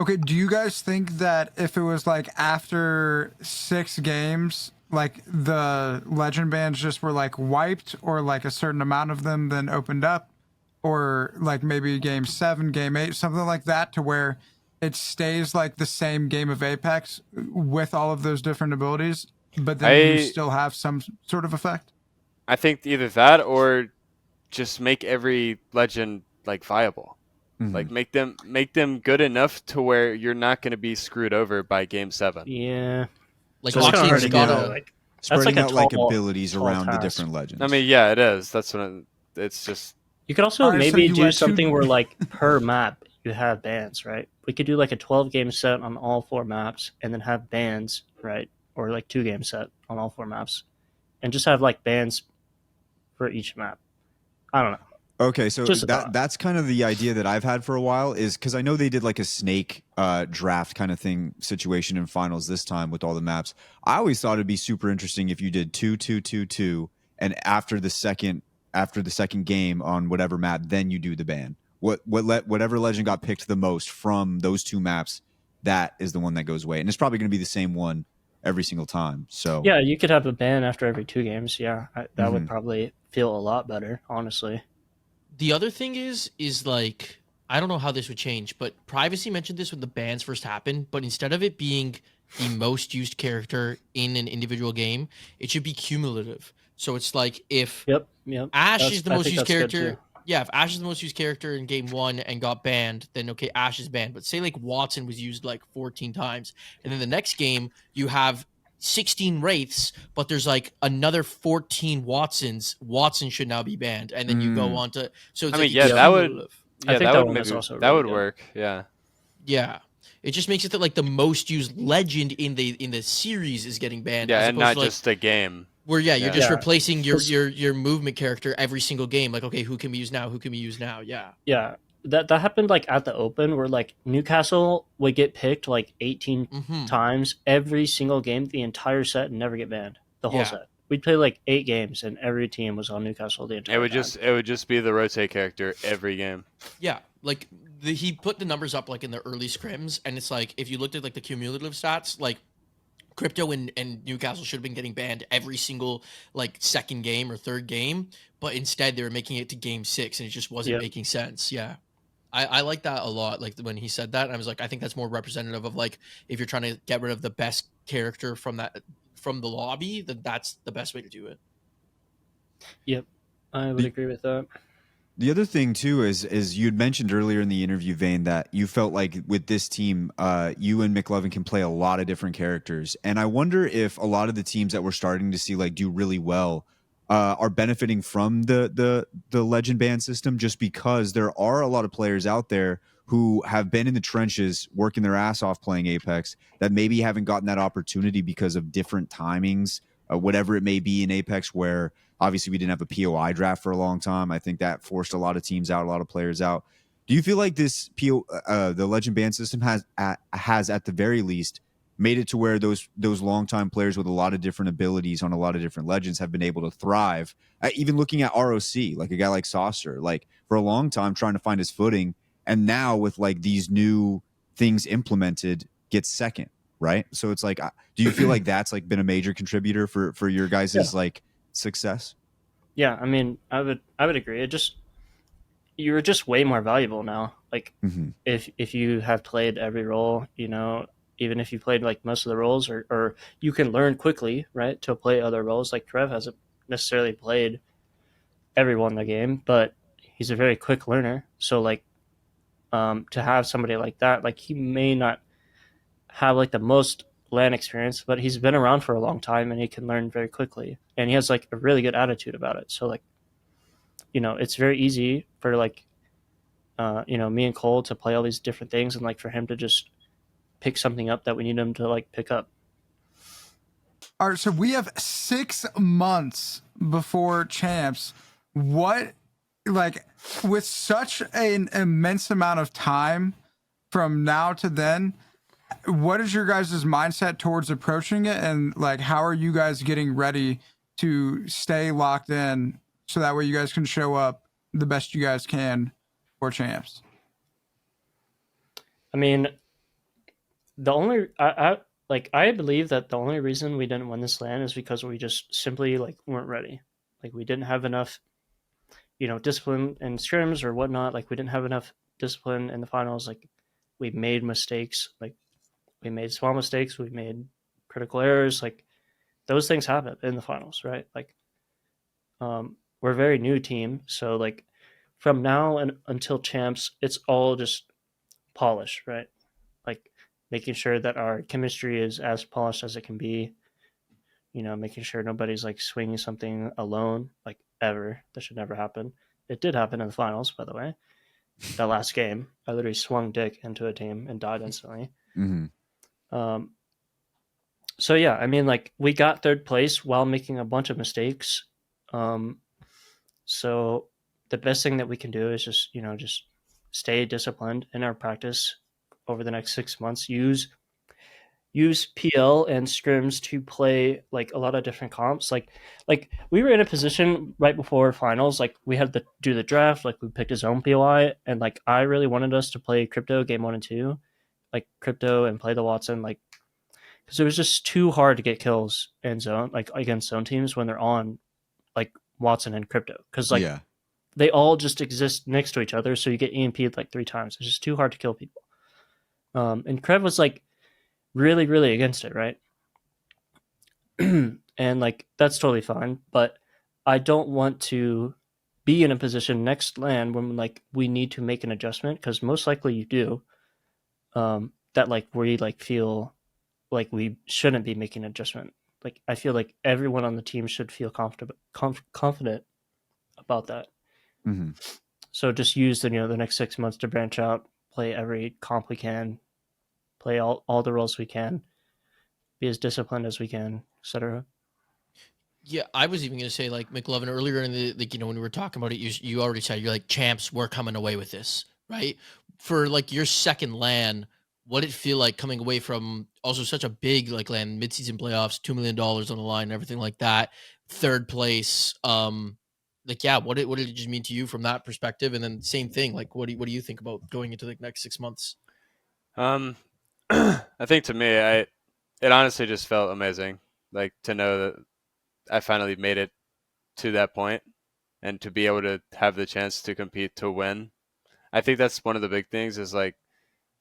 D: Okay, do you guys think that if it was like after 6 games, like the legend bans just were like wiped, or like a certain amount of them then opened up, or like maybe game 7, game 8, something like that, to where it stays like the same game of Apex with all of those different abilities, but then you still have some sort of effect?
F: I think either that or just make every legend like viable.
A: Mm-hmm.
F: Like make them good enough to where you're not going to be screwed over by game 7.
E: Yeah,
C: like
E: so it's kind of hard to
C: got
E: get like
A: spreading
E: like
A: out like abilities around the different
F: I
A: legends.
F: mean, yeah, it is. That's what it's just.
E: You could also maybe do something where like per map you have bans, right? We could do like a 12-game set on all 4 maps and then have bans, right? Or like 2-game set on all 4 maps and just have like bans for each map. I don't know.
A: Okay, so that's kind of the idea that I've had for a while, is because I know they did like a snake draft kind of thing situation in finals this time with all the maps. I always thought it'd be super interesting if you did 2-2-2-2, and after the second game on whatever map, then you do the ban. Whatever legend got picked the most from those 2 maps, that is the one that goes away, and it's probably going to be the same one every single time. So
E: yeah, you could have a ban after every 2 games. Yeah, that would probably feel a lot better, honestly.
C: The other thing is like, I don't know how this would change, but Privacy mentioned this when the bans first happened, but instead of it being the most used character in an individual game, it should be cumulative. So it's like if Ash is the most used character, if Ash is the most used character in game 1 and got banned, then okay, Ash is banned. But say like Watson was used like 14 times, and then the next game you have 16 Wraiths, but there's like another 14 Watsons. Watson should now be banned, and then you go on to. So it's
F: that would
E: good.
F: work. Yeah.
C: Yeah, it just makes it that like the most used legend in the series is getting banned.
F: Yeah, and not just the game.
C: Where you're just replacing your movement character every single game. Like, okay, who can be used now? Who can be used now? Yeah.
E: Yeah. That happened like at the Open, where like Newcastle would get picked like 18 times every single game, the entire set, and never get banned. The whole set. We'd play like 8 games, and every team was on Newcastle the entire time.
F: It would just be the rotate character every game.
C: Yeah, like he put the numbers up like in the early scrims, and it's like if you looked at like the cumulative stats, like Crypto and Newcastle should have been getting banned every single like second game or third game, but instead they were making it to game 6, and it just wasn't making sense. Yeah. I like that a lot. Like when he said that, I was like, I think that's more representative of like if you're trying to get rid of the best character from the lobby, then that's the best way to do it.
E: Yep, I would agree with that.
A: The other thing too is you'd mentioned earlier in the interview, Vane, that you felt like with this team, you and Mcloven can play a lot of different characters, and I wonder if a lot of the teams that we're starting to see like do really well are benefiting from the legend ban system, just because there are a lot of players out there who have been in the trenches working their ass off playing Apex that maybe haven't gotten that opportunity because of different timings, whatever it may be in Apex, where obviously we didn't have a POI draft for a long time. I think that forced a lot of teams out, a lot of players out. Do you feel like this the legend ban system has at the very least made it to where those longtime players with a lot of different abilities on a lot of different legends have been able to thrive? Even looking at ROC, like a guy like Saucer, like for a long time trying to find his footing, and now with like these new things implemented, gets second, right? So it's like, do you feel like that's like been a major contributor for your guys' like success?
E: Yeah, I mean, I would agree. You're just way more valuable now. Like if you have played every role, you know, even if you played like most of the roles, or you can learn quickly, right, to play other roles. Like Trev hasn't necessarily played every one in the game, but he's a very quick learner. So like to have somebody like that, like he may not have like the most LAN experience, but he's been around for a long time and he can learn very quickly. And he has like a really good attitude about it. So like, you know, it's very easy for like you know, me and Cole to play all these different things, and like for him to just pick something up that we need him to like pick up.
D: All right, so we have 6 months before champs. What, like, with such an immense amount of time from now to then, what is your guys' mindset towards approaching it, and like how are you guys getting ready to stay locked in so that way you guys can show up the best you guys can for champs?
E: I mean, the only I believe that the only reason we didn't win this LAN is because we just simply like weren't ready. Like we didn't have enough, you know, discipline in scrims or whatnot. Like we didn't have enough discipline in the finals. Like we made mistakes. Like we made small mistakes. We made critical errors. Like those things happen in the finals, right? Like we're a very new team, so like from now and until champs, it's all just polish, right? Like making sure that our chemistry is as polished as it can be. You know, making sure nobody's like swinging something alone, like ever. That should never happen. It did happen in the finals, by the way. That last game, I literally swung dick into a team and died instantly. So yeah, I mean, like we got third place while making a bunch of mistakes. So the best thing that we can do is just, you know, just stay disciplined in our practice over the next 6 months. Use PL and scrims to play like a lot of different comps. Like we were in a position right before finals, like we had to do the draft, like we picked his own POI, and like I really wanted us to play crypto game 1 and 2, like crypto and play the Watson, like because it was just too hard to get kills in zone, like against zone teams when they're on like Watson and crypto, because like they all just exist next to each other, so you get EMP'd like 3 times. It's just too hard to kill people. And Krev was like really, really against it, right? And like that's totally fine, but I don't want to be in a position next LAN when like we need to make an adjustment, because most likely you do. That like we like feel like we shouldn't be making an adjustment. Like I feel like everyone on the team should feel confident about that. So just use the next 6 months to branch out, play every comp we can, play all the roles we can, be as disciplined as we can, etc.
C: Yeah, I was even going to say, like, Mcloven, earlier in the when we were talking about it, you already said, you're like, champs, we're coming away with this, right? For, like, your second LAN, what did it feel like coming away from also such a big, like, LAN, midseason playoffs, $2 million on the line and everything like that, third place, like, yeah, what did it just mean to you from that perspective? And then same thing, like, what do you think about going into the next 6 months?
F: I think to me, it honestly just felt amazing, like to know that I finally made it to that point and to be able to have the chance to compete to win. I think that's one of the big things is like,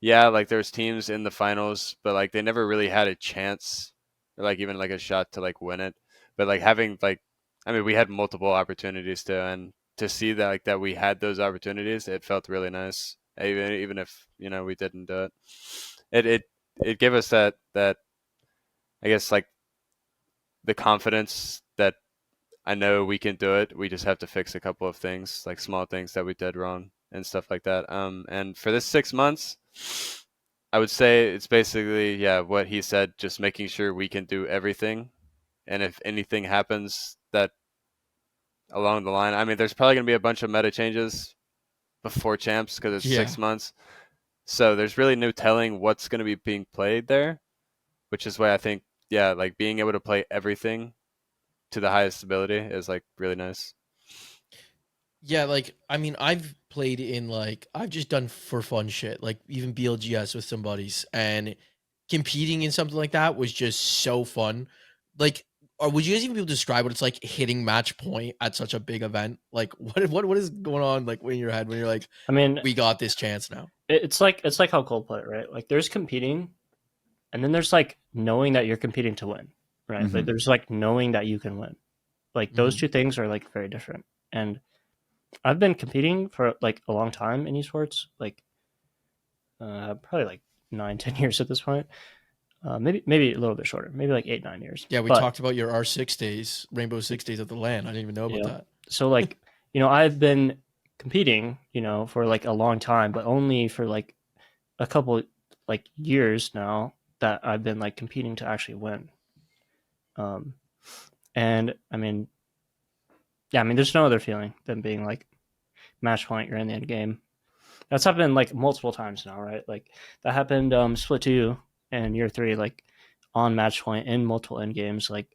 F: yeah, like there's teams in the finals, but like they never really had a chance or like even like a shot to like win it. But like having like, I mean, we had multiple opportunities to, and to see that like that we had those opportunities, it felt really nice. Even if, you know, we didn't do it. It gave us that I guess like the confidence that I know we can do it. We just have to fix a couple of things, like small things that we did wrong and stuff like that. And for this 6 months, I would say it's basically, yeah, what he said, just making sure we can do everything. And if anything happens that along the line, I mean, there's probably going to be a bunch of meta changes before champs because it's 6 months. So there's really no telling what's going to be being played there, which is why I think, yeah, like being able to play everything to the highest ability is like really nice.
C: Yeah, like, I mean, I've played in, like, I've just done for fun shit, like even BLGS with some buddies, and competing in something like that was just so fun. Like, or would you guys even be able to describe what it's like hitting match point at such a big event? Like, what is going on like in your head when you're like,
E: I mean,
C: we got this chance now?
E: it's like how Cole put it, right? Like there's competing, and then there's like knowing that you're competing to win, right? Like there's like knowing that you can win. Like those two things are like very different. And I've been competing for like a long time in esports, like probably like 9-10 years at this point. Maybe a little bit shorter, maybe like 8-9 years.
C: Yeah, we talked about your R6 days, Rainbow Six days at the LAN. I didn't even know about that.
E: So like, I've been competing, for like a long time, but only for like a couple like years now that I've been like competing to actually win. And I mean, there's no other feeling than being like match point, you're in the end game. That's happened like multiple times now, right? Like that happened split 2 and year 3, like on match point in multiple end games, like,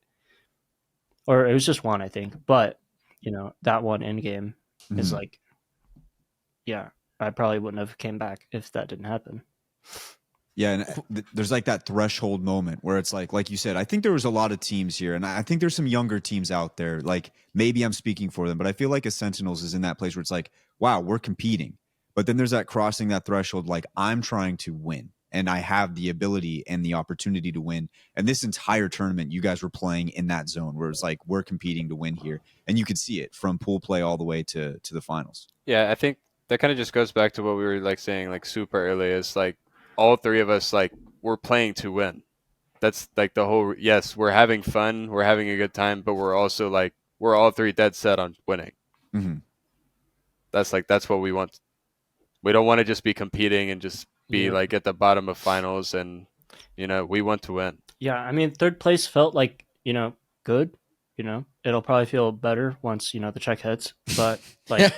E: or it was just one, I think. But that one end game is like, yeah, I probably wouldn't have came back if that didn't happen.
A: Yeah, and there's like that threshold moment where it's like you said, I think there was a lot of teams here, and I think there's some younger teams out there. Like maybe I'm speaking for them, but I feel like a Sentinels is in that place where it's like, wow, we're competing. But then there's that crossing that threshold, like I'm trying to win, and I have the ability and the opportunity to win. And this entire tournament, you guys were playing in that zone where it's like we're competing to win here, and you could see it from pool play all the way to the finals.
F: Yeah, I think that kind of just goes back to what we were like saying like super early. Is like all three of us like we're playing to win. That's like the whole. Yes, we're having fun, we're having a good time, but we're also like we're all three dead set on winning. That's what we want. We don't want to just be competing and just be like at the bottom of finals, and we want to win. Yeah,
E: I mean, third place felt like good. It'll probably feel better once the check hits, but like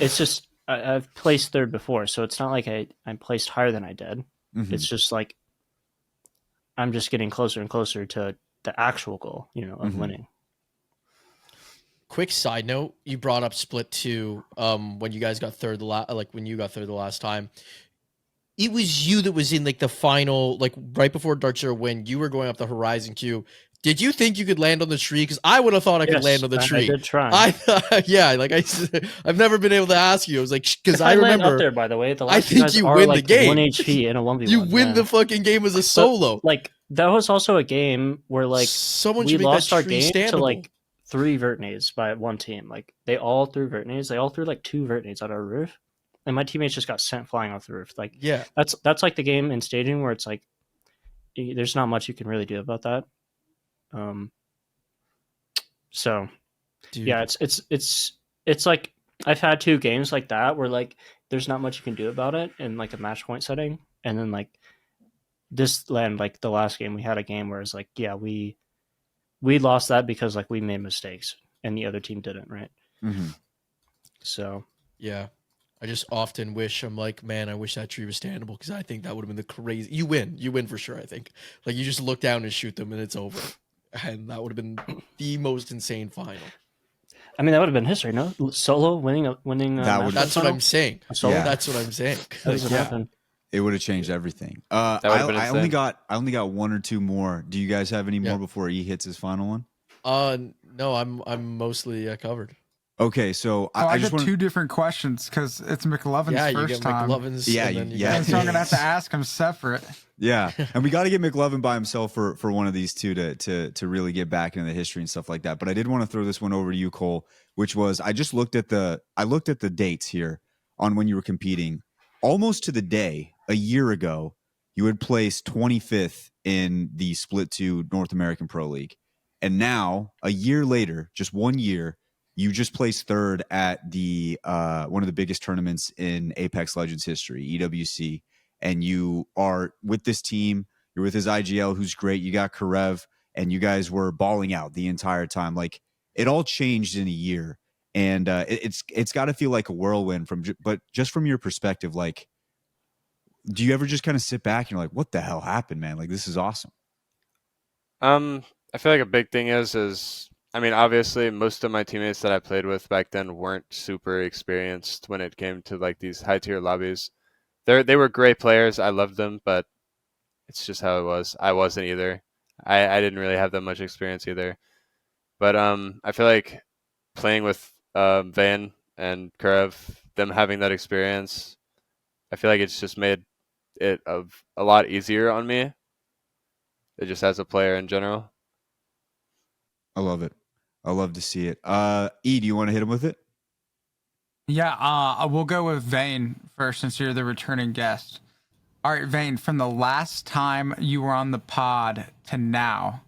E: it's just I've placed third before, so it's not like I'm placed higher than I did. It's just like I'm just getting closer and closer to the actual goal, of winning.
C: Quick side note: you brought up split 2 when you guys got third when you got third the last time. It was you that was in like the final, like right before Dark Zero when you were going up the Horizon queue. Did you think you could land on the tree? Because I would have thought I could land on the tree.
E: I did try.
C: I've never been able to ask you. I was like, because I remember
E: up there. By the way,
C: I think you win the game.
E: 1 HP in a 1v1.
C: You win the fucking game as a solo.
E: But, like that was also a game where like
C: someone
E: we lost our game
C: standable.
E: to like 3 vert nades by one team. Like they all threw vert nades. They all threw like 2 vert nades at our roof, and my teammates just got sent flying off the roof. Like that's like the game in staging where it's like there's not much you can really do about that. So dude. Yeah, it's like I've had 2 games like that where like there's not much you can do about it in like a match point setting, and then like this LAN, like the last game we had a game where it's like we lost that because like we made mistakes and the other team didn't, right? So yeah, I just often wish I'm like, man, I wish that tree was standable because I think that would have been the crazy. You win for sure. I think like you just look down and shoot them and it's over. And that would have been the most insane final. I mean, that would have been history, no? Solo winning. That's what I'm saying. Solo. Yeah. That's what I'm saying.
A: It would have changed everything. I only got 1 or 2 more. Do you guys have any more before he hits his final one?
C: No, I'm mostly covered.
A: Okay, so
D: I just got 2 different questions because it's Mcloven's first time.
C: Mcloven's,
D: so I'm gonna have to ask him separate.
A: Yeah, and we got to get Mcloven by himself for one of these 2 to really get back into the history and stuff like that. But I did want to throw this one over to you, Cole, which was I looked at the dates here on when you were competing. Almost to the day, a year ago, you had placed 25th in the Split 2 North American Pro League, and now a year later, just 1 year. You just placed 3rd at the one of the biggest tournaments in Apex Legends history, EWC, and you are with this team. You're with his IGL, who's great. You got Karev, and you guys were balling out the entire time. Like it all changed in a year, and it's got to feel like a whirlwind. But just from your perspective, like, do you ever just kind of sit back and you're like, "What the hell happened, man? Like this is awesome."
F: I feel like a big thing is. I mean, obviously, most of my teammates that I played with back then weren't super experienced when it came to like these high tier lobbies. They were great players. I loved them, but it's just how it was. I wasn't either. I didn't really have that much experience either. But I feel like playing with Van and Karev, them having that experience, I feel like it's just made it a lot easier on me. It just as a player in general.
A: I love it. I love to see it. E, do you want to hit him with it?
D: Yeah, we'll go with Vane first since you're the returning guest. All right, Vane, from the last time you were on the pod to now,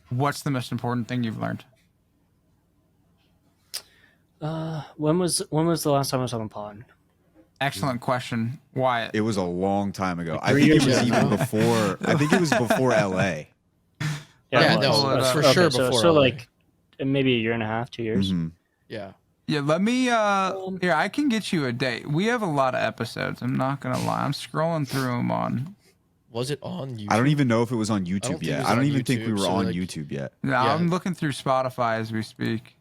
D: what's the most important thing you've learned?
E: When was the last time I was on the pod?
D: Excellent question, Wyatt.
A: It was a long time ago.
E: Like
A: I
E: 3
A: think it
E: years
A: was
C: ago.
A: even before. I think it was before LA.
C: Yeah,
E: it
C: no,
E: was.
C: that's for
E: Okay,
C: sure
E: so,
C: before
E: so
C: LA.
E: like maybe a year and a half, 2 years.
A: Mhm.
C: Yeah.
D: Yeah, let me here, I can get you a date. We have a lot of episodes, I'm not gonna lie. I'm scrolling through them on.
C: Was it on YouTube?
A: I don't even know if it was on YouTube
C: think it
A: yet.
C: was
A: I don't
C: on
A: even think we
C: YouTube,
A: were
C: so,
A: on
C: like-
A: YouTube yet.
D: No,
C: Yeah.
D: I'm looking through Spotify as we speak.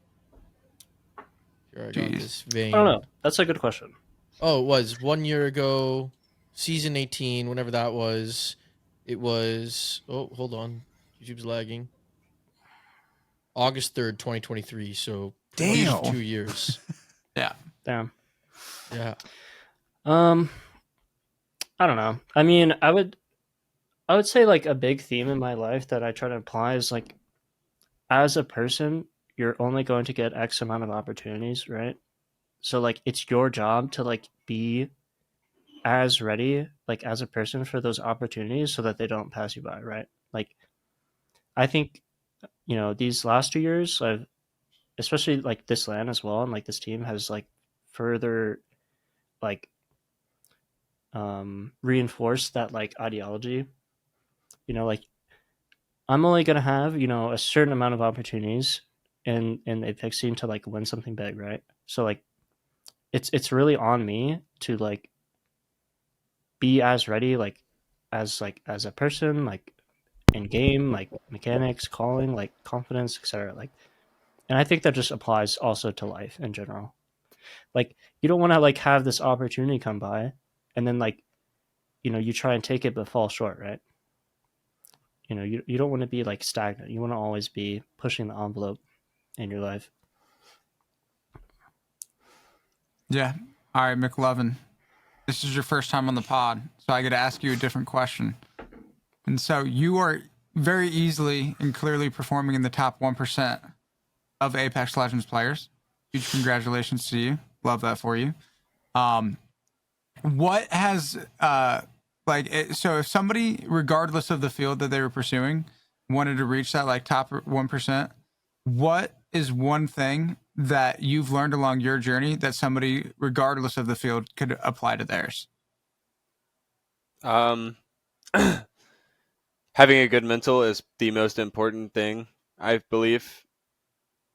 C: Here, I got
D: Jeez.
C: this vein.
E: I don't know. That's a good question.
C: Oh, it was 1 year ago, season 18, whenever that was. It was. Oh, hold on. YouTube's lagging. August 3rd, 2023. So,
A: Damn.
C: almost 2 years.
D: Yeah.
E: Damn.
C: Yeah.
E: I don't know. I mean, I would say like a big theme in my life that I try to apply is like, as a person, you're only going to get X amount of opportunities, right? So like, it's your job to like be as ready, like as a person for those opportunities so that they don't pass you by, right? Like, I think, these last 2 years, I've, especially like this LAN as well, and like this team has like further like reinforced that like ideology. Like I'm only gonna have a certain amount of opportunities in the Apex scene to like win something big, right? So like it's really on me to like be as ready as a person, like in game, like mechanics, calling, like confidence, etc. Like, and I think that just applies also to life in general. Like you don't want to like have this opportunity come by and then like you try and take it but fall short, right? You don't want to be like stagnant. You want to always be pushing the envelope in your life.
D: Yeah. All right, Mcloven. This is your first time on the pod, so I get to ask you a different question. And so you are very easily and clearly performing in the top 1% of Apex Legends players. Huge congratulations to you. Love that for you. What has so if somebody, regardless of the field that they were pursuing, wanted to reach that like top 1%, what is one thing that you've learned along your journey that somebody, regardless of the field, could apply to theirs?
F: Having a good mental is the most important thing, I believe.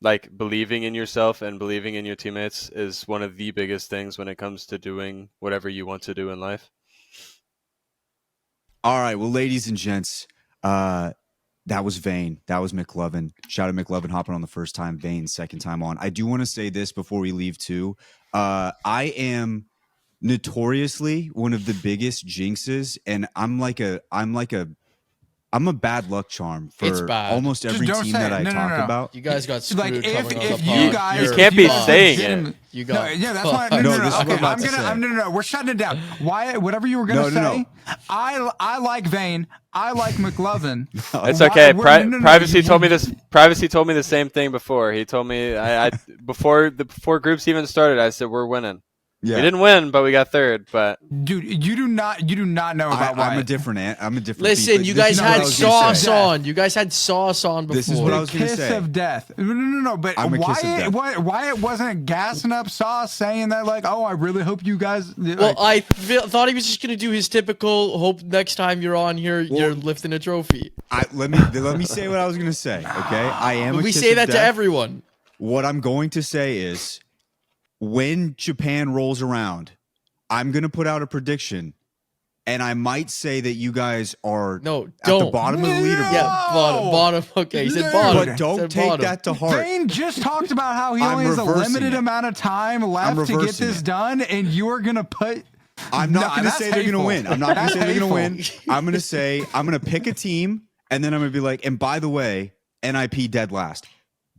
F: Like, believing in yourself and believing in your teammates is one of the biggest things when it comes to doing whatever you want to do in life.
A: All right, well, ladies and gents, that was Vane. That was Mcloven. Shout out Mcloven hopping on the first time. Vane second time on. I do want to say this before we leave too. I am notoriously one of the biggest jinxes, and I'm a bad luck charm
C: It's
A: for
C: bad.
A: almost
D: Just
A: every
D: don't
A: team
D: say
A: that
D: it.
A: I
D: No, no,
A: talk
D: no.
A: about.
C: You guys got screwed
D: Like if
C: coming on the
D: you
C: pod.
D: guys,
F: You can't be
D: are
F: saying it.
D: legitimate-
C: You got
D: yeah, that's why. No,
A: No,
D: no, no.
A: this is what
D: Okay,
A: I'm about
D: I'm
A: to
D: gonna.
A: say.
D: No. We're shutting it down. Why? Whatever you were gonna
A: No, no,
D: say.
A: no.
D: I like Vane. I like Mcloven.
F: It's
D: Why-
F: okay.
D: no,
F: Privacy
D: you-
F: told me this. Privacy told me the same thing before. He told me before groups even started. I said we're winning.
A: Yeah.
F: We didn't win, but we got third. But
D: Dude, you do not know about
A: I'm a
D: Wyatt.
A: different. I'm a different.
C: Listen,
A: beast.
C: you
A: This
C: guys
A: is what I
C: had
A: was gonna
C: sauce
A: say.
C: on. You guys had sauce on before.
A: This is what I
D: The
A: was gonna
D: kiss
A: say.
D: of death. No. But
A: I'm a kiss of death.
D: Wyatt wasn't gassing up Sauce, saying that like, oh, I really hope you guys.
C: Well, I thought he was just gonna do his typical. Hope next time you're on here, you're lifting a trophy.
A: Let me say what I was gonna say. Okay, I am.
C: We
A: a kiss
C: say
A: of
C: that to
A: death.
C: everyone.
A: What I'm going to say is, when Japan rolls around, I'm going to put out a prediction, and I might say that you guys are
C: No,
A: at the
C: don't.
A: bottom of the leaderboard.
C: Yeah, bottom. Okay, he said
D: Dude.
C: bottom.
A: But don't
C: Said
A: take
C: bottom.
A: that to heart.
D: Vane just talked about how he
A: I'm
D: only has a
A: reversing
D: limited
A: it.
D: amount of time left to get
A: reversing
D: this
A: it.
D: done, and you are gonna put
A: I'm not
D: Nah,
A: going to
D: that's
A: say they're going to
D: hateful.
A: win. I'm not going to say
D: That's
A: they're going to
D: hateful.
A: win. I'm going to say I'm going to pick a team, and then I'm going to be like, and by the way, NIP dead last.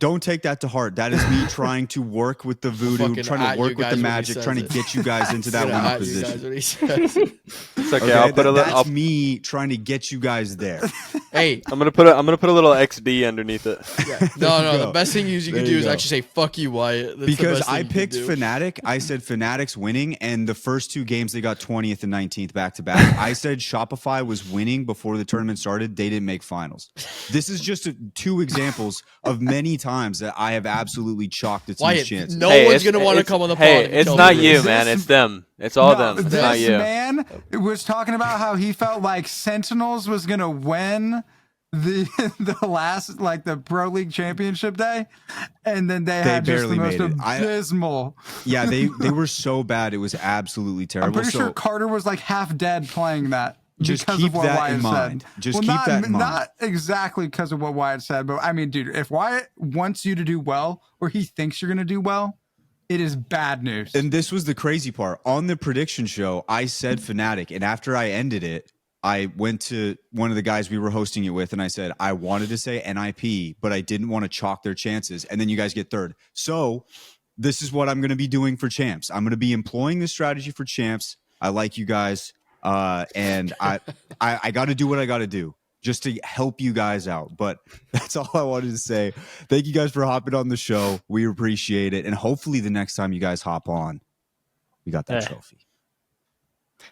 A: Don't take that to heart. That is me trying to work with the voodoo,
C: fucking
A: trying
C: at
A: to work
C: you
A: with the
C: guys when he
A: magic,
C: says
A: trying to
C: it.
A: get you guys into that
C: Gonna
A: winning
C: at you guys
A: position.
C: when he says it.
F: It's okay.
A: Okay,
F: I'll put a
A: that's
F: little.
A: me trying to get you guys there.
C: Hey,
F: I'm gonna put a little XD underneath it.
C: no.
A: go.
C: The best thing you
A: There
C: can do
A: you
C: is
A: go.
C: actually say "fuck you, Wyatt." That's the
A: Because
C: best thing
A: I
C: you can
A: picked
C: do.
A: Fnatic. I said Fnatic's winning, and the first 2 games they got 20th and 19th back to back. I said Shopify was winning before the tournament started. They didn't make finals. This is just 2 examples of many times that I have absolutely chalked the team's
C: Wyatt,
A: chance.
C: no
F: Hey,
C: one's
F: it's-
C: gonna want to
F: it's-
C: come on the pod.
F: Hey,
C: and
F: it's
C: tell
F: not
C: me
F: you,
C: this.
F: man. It's them. It's all
D: No,
F: them. It's
D: this
F: not you.
D: man was talking about how he felt like Sentinels was gonna win the last like the Pro League Championship day, and then they had just the
A: barely
D: most
A: made it.
D: abysmal.
A: Yeah, they were so bad. It was absolutely terrible.
D: I'm pretty
A: So
D: sure Carter was like half dead playing that.
A: Just
D: because
A: keep
D: of what
A: that
D: Wyatt
A: in mind.
D: said.
A: Just keep that in mind.
D: Not exactly because of what Wyatt said, but I mean, dude, if Wyatt wants you to do well or he thinks you're going to do well, it is bad news.
A: And this was the crazy part. On the prediction show, I said Fnatic, and after I ended it, I went to one of the guys we were hosting it with, and I said, I wanted to say NIP, but I didn't want to chalk their chances. And then you guys get third. So this is what I'm going to be doing for champs. I'm going to be employing this strategy for champs. I like you guys. And I got to do what I got to do just to help you guys out. But that's all I wanted to say. Thank you guys for hopping on the show. We appreciate it. And hopefully the next time you guys hop on, we got that trophy.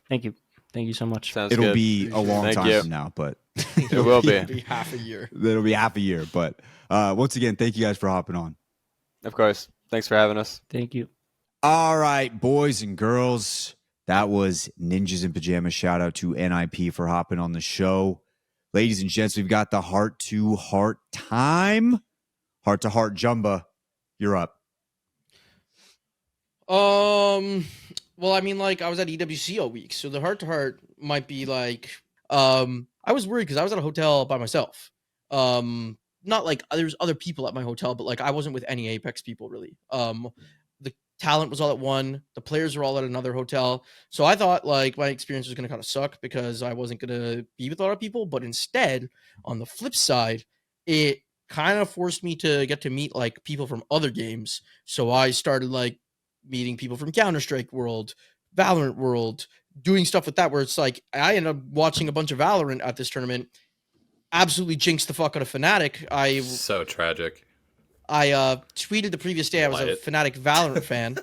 E: Thank you. Thank you so much.
F: Sounds
A: It'll
F: good.
A: be a long
F: Thank
A: time
F: you.
A: from now, but
F: It will be.
C: It'll be half a year.
A: it'll be half a year. But once again, thank you guys for hopping on.
F: Of course. Thanks for having us.
E: Thank you.
A: All right, boys and girls. That was Ninjas in Pajamas. Shout out to NIP for hopping on the show. Ladies and gents, we've got the heart to heart time. Heart to heart, Jumba, you're up.
C: Well, I mean, like I was at EWC all week, so the heart to heart might be like, I was worried because I was at a hotel by myself. Not like there's other people at my hotel, but like I wasn't with any Apex people really. The talent was all at one. The players were all at another hotel. So I thought like my experience was going to kind of suck because I wasn't going to be with a lot of people. But instead, on the flip side, it kind of forced me to get to meet like people from other games. So I started like meeting people from Counter-Strike world, Valorant world, doing stuff with that where it's like I ended up watching a bunch of Valorant at this tournament. Absolutely jinxed the fuck out of Fnatic.
B: So tragic.
C: I tweeted the previous day I was a
B: Wyatt.
C: Fnatic Valorant fan.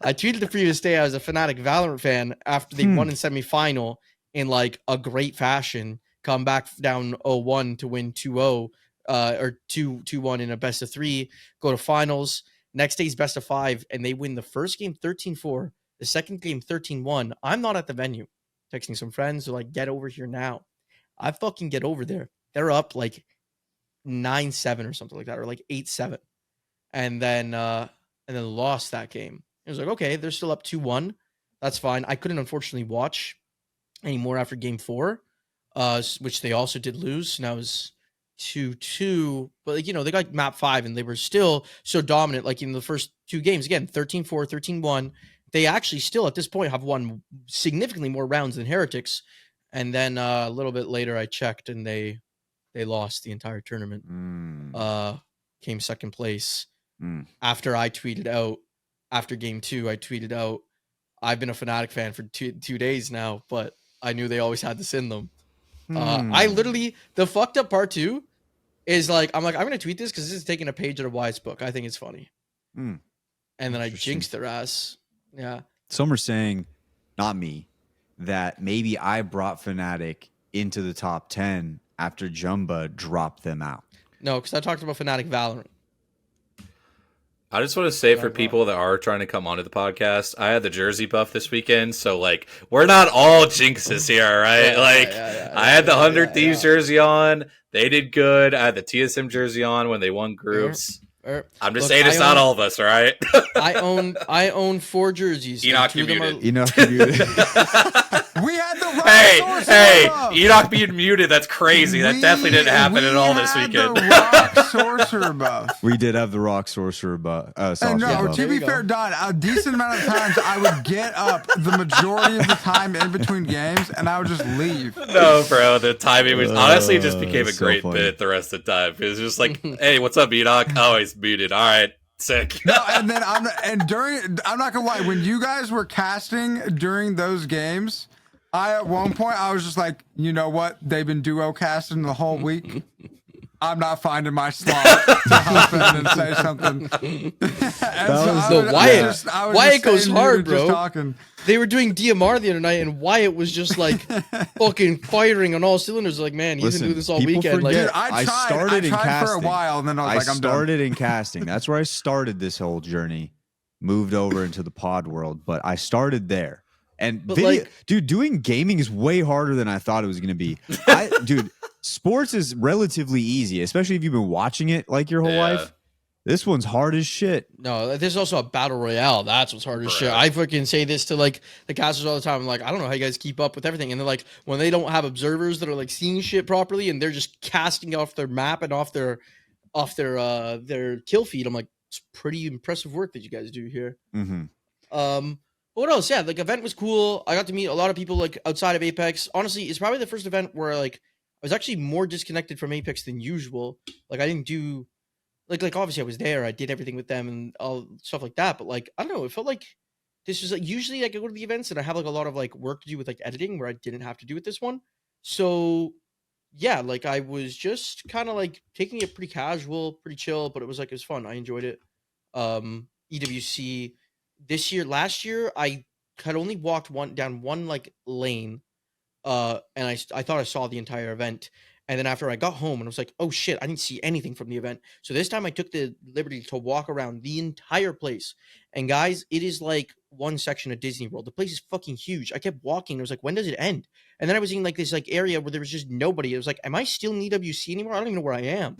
C: I tweeted the previous day I was a Fnatic Valorant fan after they won in semifinal in like a great fashion, come back down 0-1 to win 2-0 or 2-1 in a best of 3, go to finals. Next day's best of 5, and they win the first game 13-4, the second game 13-1. I'm not at the venue. Texting some friends, they're like, get over here now. I fucking get over there. They're up like 9-7 or something like that, or like 8-7. And then lost that game. It was like, okay, they're still up 2-1. That's fine. I couldn't unfortunately watch anymore after game 4, which they also did lose. And I was 2-2, but like, you know, they got map 5 and they were still so dominant. Like in the first 2 games, again, 13-4, 13-1. They actually still at this point have won significantly more rounds than Heretics. And then a little bit later, I checked and they lost the entire tournament. Came second place. After I tweeted out, after game 2, I tweeted out, I've been a Fnatic fan for two days now, but I knew they always had this in them. I literally, the fucked up part too is like, I'm going to tweet this because this is taking a page out of Wyatt's book. I think it's funny. And then I jinxed their ass. Yeah.
A: Some are saying, not me, that maybe I brought Fnatic into the top 10 after Jumba dropped them out.
C: No, because I talked about Fnatic Valorant.
B: I just want to say for people that are trying to come onto the podcast, I had the jersey buff this weekend, so like we're not all jinxes here, all right? I had the 100 Thieves jersey on. They did good. I had the TSM jersey on when they won groups. I'm just saying it's not all of us, all right?
C: I own 4 jerseys.
B: Enoch,
C: and 2 of them
B: you muted.
D: We had the rock
B: Hey,
D: sorcerer buff.
B: Enoch being muted, that's crazy. That definitely didn't happen at all this weekend.
D: We had the rock sorcerer buff.
A: We did have the rock sorcerer buff.
D: And no,
A: buff.
D: to be fair, Don, a decent amount of times I would get up the majority of the time in between games, and I would just leave.
B: No, bro, the timing was honestly it just became a
A: so
B: great
A: funny.
B: bit the rest of the time. It was just like, hey, what's up, Enoch? Oh, he's muted. All right, sick.
D: No, and then I'm not gonna lie, when you guys were casting during those games, at one point I was just like, you know what? They've been duo casting the whole week. I'm not finding my slot to hop in and say something.
C: Wyatt goes hard, bro.
D: Talking.
C: They were doing DMR the other night, and Wyatt was just like fucking firing on all cylinders. Like, man, he's been doing this all
A: people
C: weekend.
A: forget.
C: Like,
D: I tried
A: started in
D: for a
A: casting.
D: while, and then I was like, I'm
A: started
D: done.
A: in casting. That's where I started this whole journey. Moved over into the pod world, but I started there. And
C: But,
A: video,
C: like-
A: dude, doing gaming is way harder than I thought it was going to be. Dude, sports is relatively easy, especially if you've been watching it like your whole
B: Yeah.
A: life. This one's hard as shit.
C: no, there's also a battle royale. That's what's hard as shit.
B: Correct.
C: I fucking say this to like the casters all the time. I'm like, I don't know how you guys keep up with everything. And they're like, when they don't have observers that are like seeing shit properly, and they're just casting off their map and off their kill feed. I'm like, it's pretty impressive work that you guys do here.
A: Mm-hmm.
C: What else? Yeah, like event was cool. I got to meet a lot of people like outside of Apex. Honestly, it's probably the first event where like I was actually more disconnected from Apex than usual. Like I didn't do like obviously I was there. I did everything with them and all stuff like that. But like I don't know, it felt like this was like usually like I go to the events and I have like a lot of like work to do with like editing where I didn't have to do with this one. So yeah, like I was just kind of like taking it pretty casual, pretty chill, but it was fun. I enjoyed it. EWC last year I had only walked down one like lane, and I thought I saw the entire event, and then after I got home and I was like, oh shit, I didn't see anything from the event. So this time I took the liberty to walk around the entire place, and guys, it is like one section of Disney World. The place is fucking huge. I kept walking. I was like, when does it end? And then I was in like this like area where there was just nobody. It was like, am I still in EWC anymore? I don't even know where I am.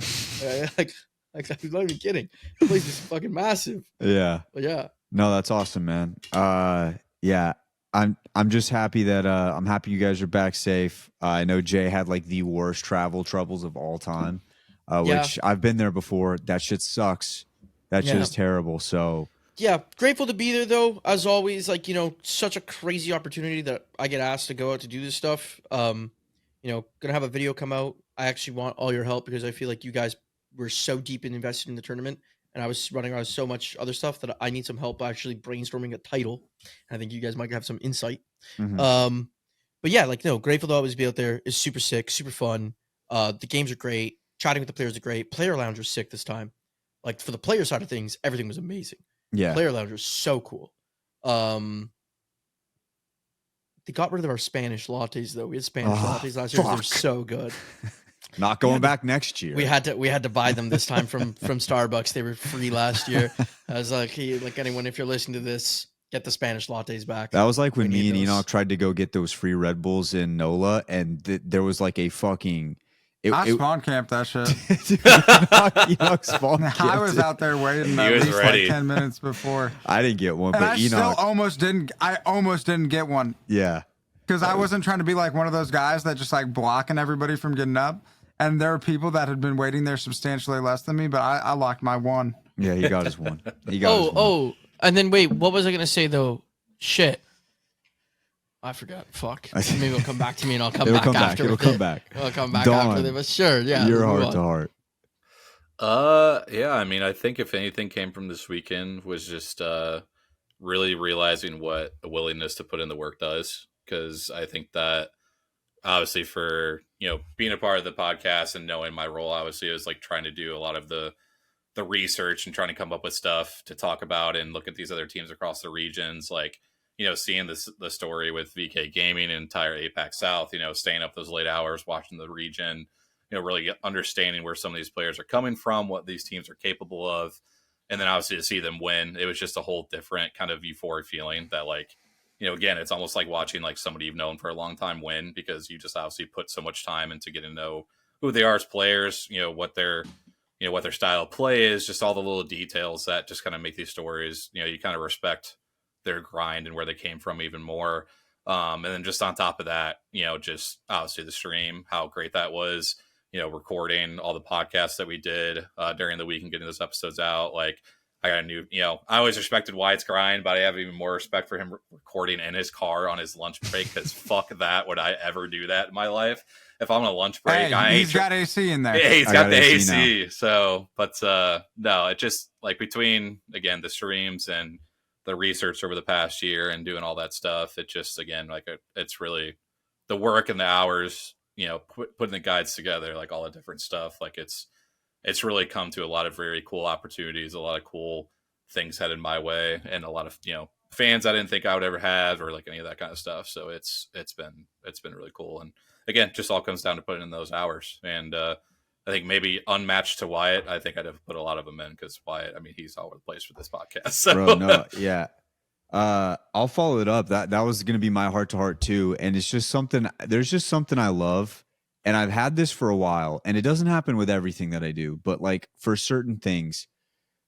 C: like I'm not even kidding. The place is fucking massive.
A: Yeah.
C: But yeah.
A: No, that's awesome, man. Yeah, I'm just happy that I'm happy you guys are back safe. I know Jay had like the worst travel troubles of all time, which I've been there before. That shit sucks. That shit is terrible. So
C: yeah, grateful to be there though. As always, like such a crazy opportunity that I get asked to go out to do this stuff. Gonna have a video come out. I actually want all your help because I feel like you guys were so deep and invested in the tournament. And I was running around so much other stuff that I need some help actually brainstorming a title. I think you guys might have some insight.
A: mhm.
C: But yeah, grateful to always be out there. It's super sick, super fun. The games are great. Chatting with the players are great. Player lounge was sick this time. Like for the player side of things, everything was amazing.
A: Yeah.
C: Player lounge was so cool. They got rid of our Spanish lattes though. We had Spanish lattes last year. They were so good.
A: Not going back next year.
C: We had to buy them this time from Starbucks. They were free last year. I was like, hey, like anyone, if you're listening to this, get the Spanish lattes back.
A: That was like when
C: We
A: me
C: need
A: and
C: those.
A: Enoch tried to go get those free Red Bulls in NOLA, and there was like a fucking.
D: I spawn camped that shit.
A: Enoch spawn
D: I was out there waiting at
B: was
D: least
B: ready.
D: like 10 minutes before.
A: I didn't get one,
D: And
A: but
D: I still
A: Enoch.
D: almost didn't get one
A: Yeah.
D: because I wasn't trying to be like one of those guys that just like blocking everybody from getting up. And there were people that had been waiting there substantially less than me, but I locked my one.
A: Yeah, he got his one. He got his one.
C: And then wait, what was I gonna say though? Shit. I forgot. Fuck. Maybe it'll come back to me and I'll come
A: It'll
C: back
A: come back.
C: after.
A: It'll
C: with
A: come
C: it.
A: back.
C: I'll come back
A: Dawn,
C: after. But sure, yeah.
A: You're
C: let's move
A: heart to
C: on.
A: heart.
B: Yeah, I mean, I think if anything came from this weekend was just really realizing what a willingness to put in the work does. Because I think that obviously for, being a part of the podcast and knowing my role, obviously it was like trying to do a lot of the research and trying to come up with stuff to talk about and look at these other teams across the regions. Like, seeing the story with VK Gaming and entire APAC South, staying up those late hours, watching the region, really understanding where some of these players are coming from, what these teams are capable of. And then obviously to see them win, it was just a whole different kind of euphoric feeling that like, again, it's almost like watching like somebody you've known for a long time win because you just obviously put so much time into getting to know who they are as players, what their style of play is, just all the little details that just kind of make these stories, you kind of respect their grind and where they came from even more. And then just on top of that, just obviously the stream, how great that was, recording all the podcasts that we did during the week and getting those episodes out. Like, I got a new, I always respected Wyatt's grind, but I have even more respect for him recording in his car on his lunch break, because fuck that. Would I ever do that in my life? If I'm on a lunch break,
D: he's got AC in there.
B: Yeah, he's got the
A: AC.
B: So, but no, it just like between, again, the streams and the research over the past year and doing all that stuff, it just, again, like it's really the work and the hours, putting the guides together, like all the different stuff. Like it's really come to a lot of very cool opportunities, a lot of cool things headed my way, and a lot of, fans I didn't think I would ever have, or like any of that kind of stuff. So it's been really cool. And again, just all comes down to putting in those hours. And I think maybe unmatched to Wyatt, I think I'd have put a lot of them in, because Wyatt, I mean, he's all over the place for this podcast. So.
A: Bro, no, yeah. I'll follow it up. That was going to be my heart to heart too. And it's just something, there's just something I love. And I've had this for a while, and it doesn't happen with everything that I do, but like for certain things,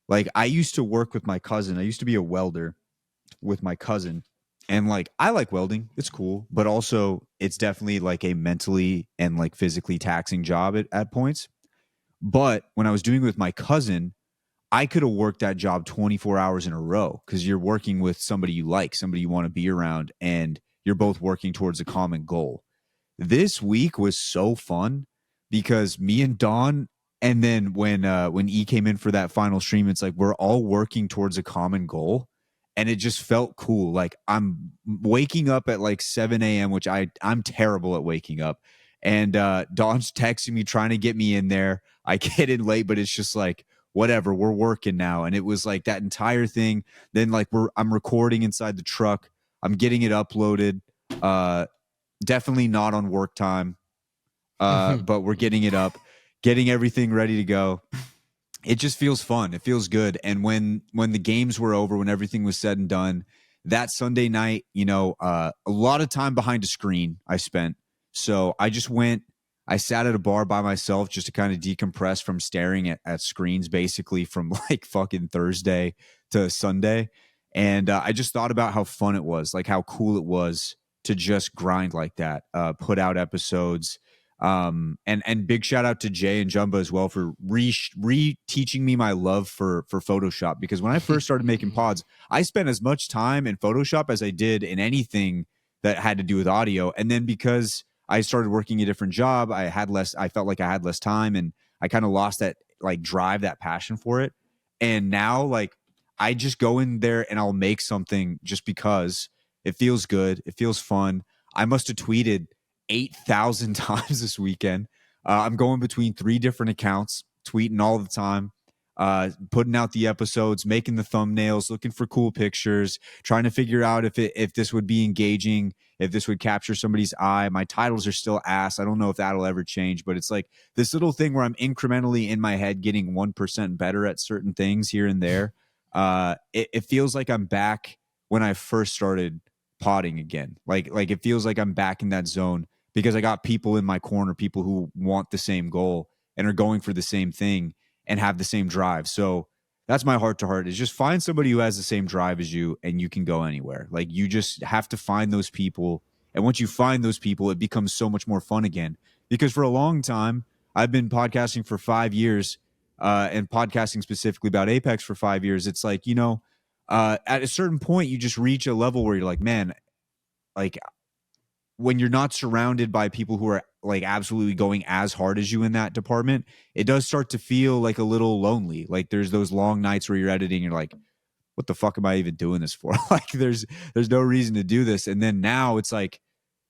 A: like I used to work with my cousin. I used to be a welder with my cousin, and like I like welding. It's cool, but also it's definitely like a mentally and like physically taxing job at points. But when I was doing it with my cousin, I could have worked that job 24 hours in a row, because you're working with somebody you like, somebody you want to be around, and you're both working towards a common goal. This week was so fun because me and Dawn, and then when E came in for that final stream, it's like we're all working towards a common goal, and it just felt cool. Like I'm waking up at like 7 a.m., which I'm terrible at waking up, and Dawn's texting me trying to get me in there. I get in late, but it's just like, whatever, we're working now. And it was like that entire thing. Then like I'm recording inside the truck. I'm getting it uploaded. Definitely not on work time. But we're getting it up, getting everything ready to go. It just feels fun. It feels good. And when the games were over, when everything was said and done, that Sunday night, a lot of time behind a screen I spent. So I just I sat at a bar by myself just to kind of decompress from staring at screens, basically from like fucking Thursday to Sunday. And I just thought about how fun it was, like how cool it was to just grind like that, put out episodes. And big shout out to Jay and Jumba as well for re-teaching me my love for Photoshop, because when I first started making pods, I spent as much time in Photoshop as I did in anything that had to do with audio. And then because I started working a different job, I felt like I had less time, and I kind of lost that like drive, that passion for it. And now like I just go in there and I'll make something just because it feels good. It feels fun. I must have tweeted 8,000 times this weekend. I'm going between 3 different accounts, tweeting all the time, putting out the episodes, making the thumbnails, looking for cool pictures, trying to figure out if this would be engaging, if this would capture somebody's eye. My titles are still ass. I don't know if that'll ever change, but it's like this little thing where I'm incrementally in my head getting 1% better at certain things here and there. It feels like I'm back when I first started potting again. Like it feels like I'm back in that zone, because I got people in my corner, people who want the same goal and are going for the same thing and have the same drive. So that's my heart to heart, is just find somebody who has the same drive as you, and you can go anywhere. Like you just have to find those people. And once you find those people, it becomes so much more fun again, because for a long time, I've been podcasting for 5 years, and podcasting specifically about Apex for 5 years. It's like, at a certain point, you just reach a level where you're like, man, like when you're not surrounded by people who are like absolutely going as hard as you in that department, it does start to feel like a little lonely. Like there's those long nights where you're editing, you're like, what the fuck am I even doing this for? Like there's no reason to do this. And then now it's like,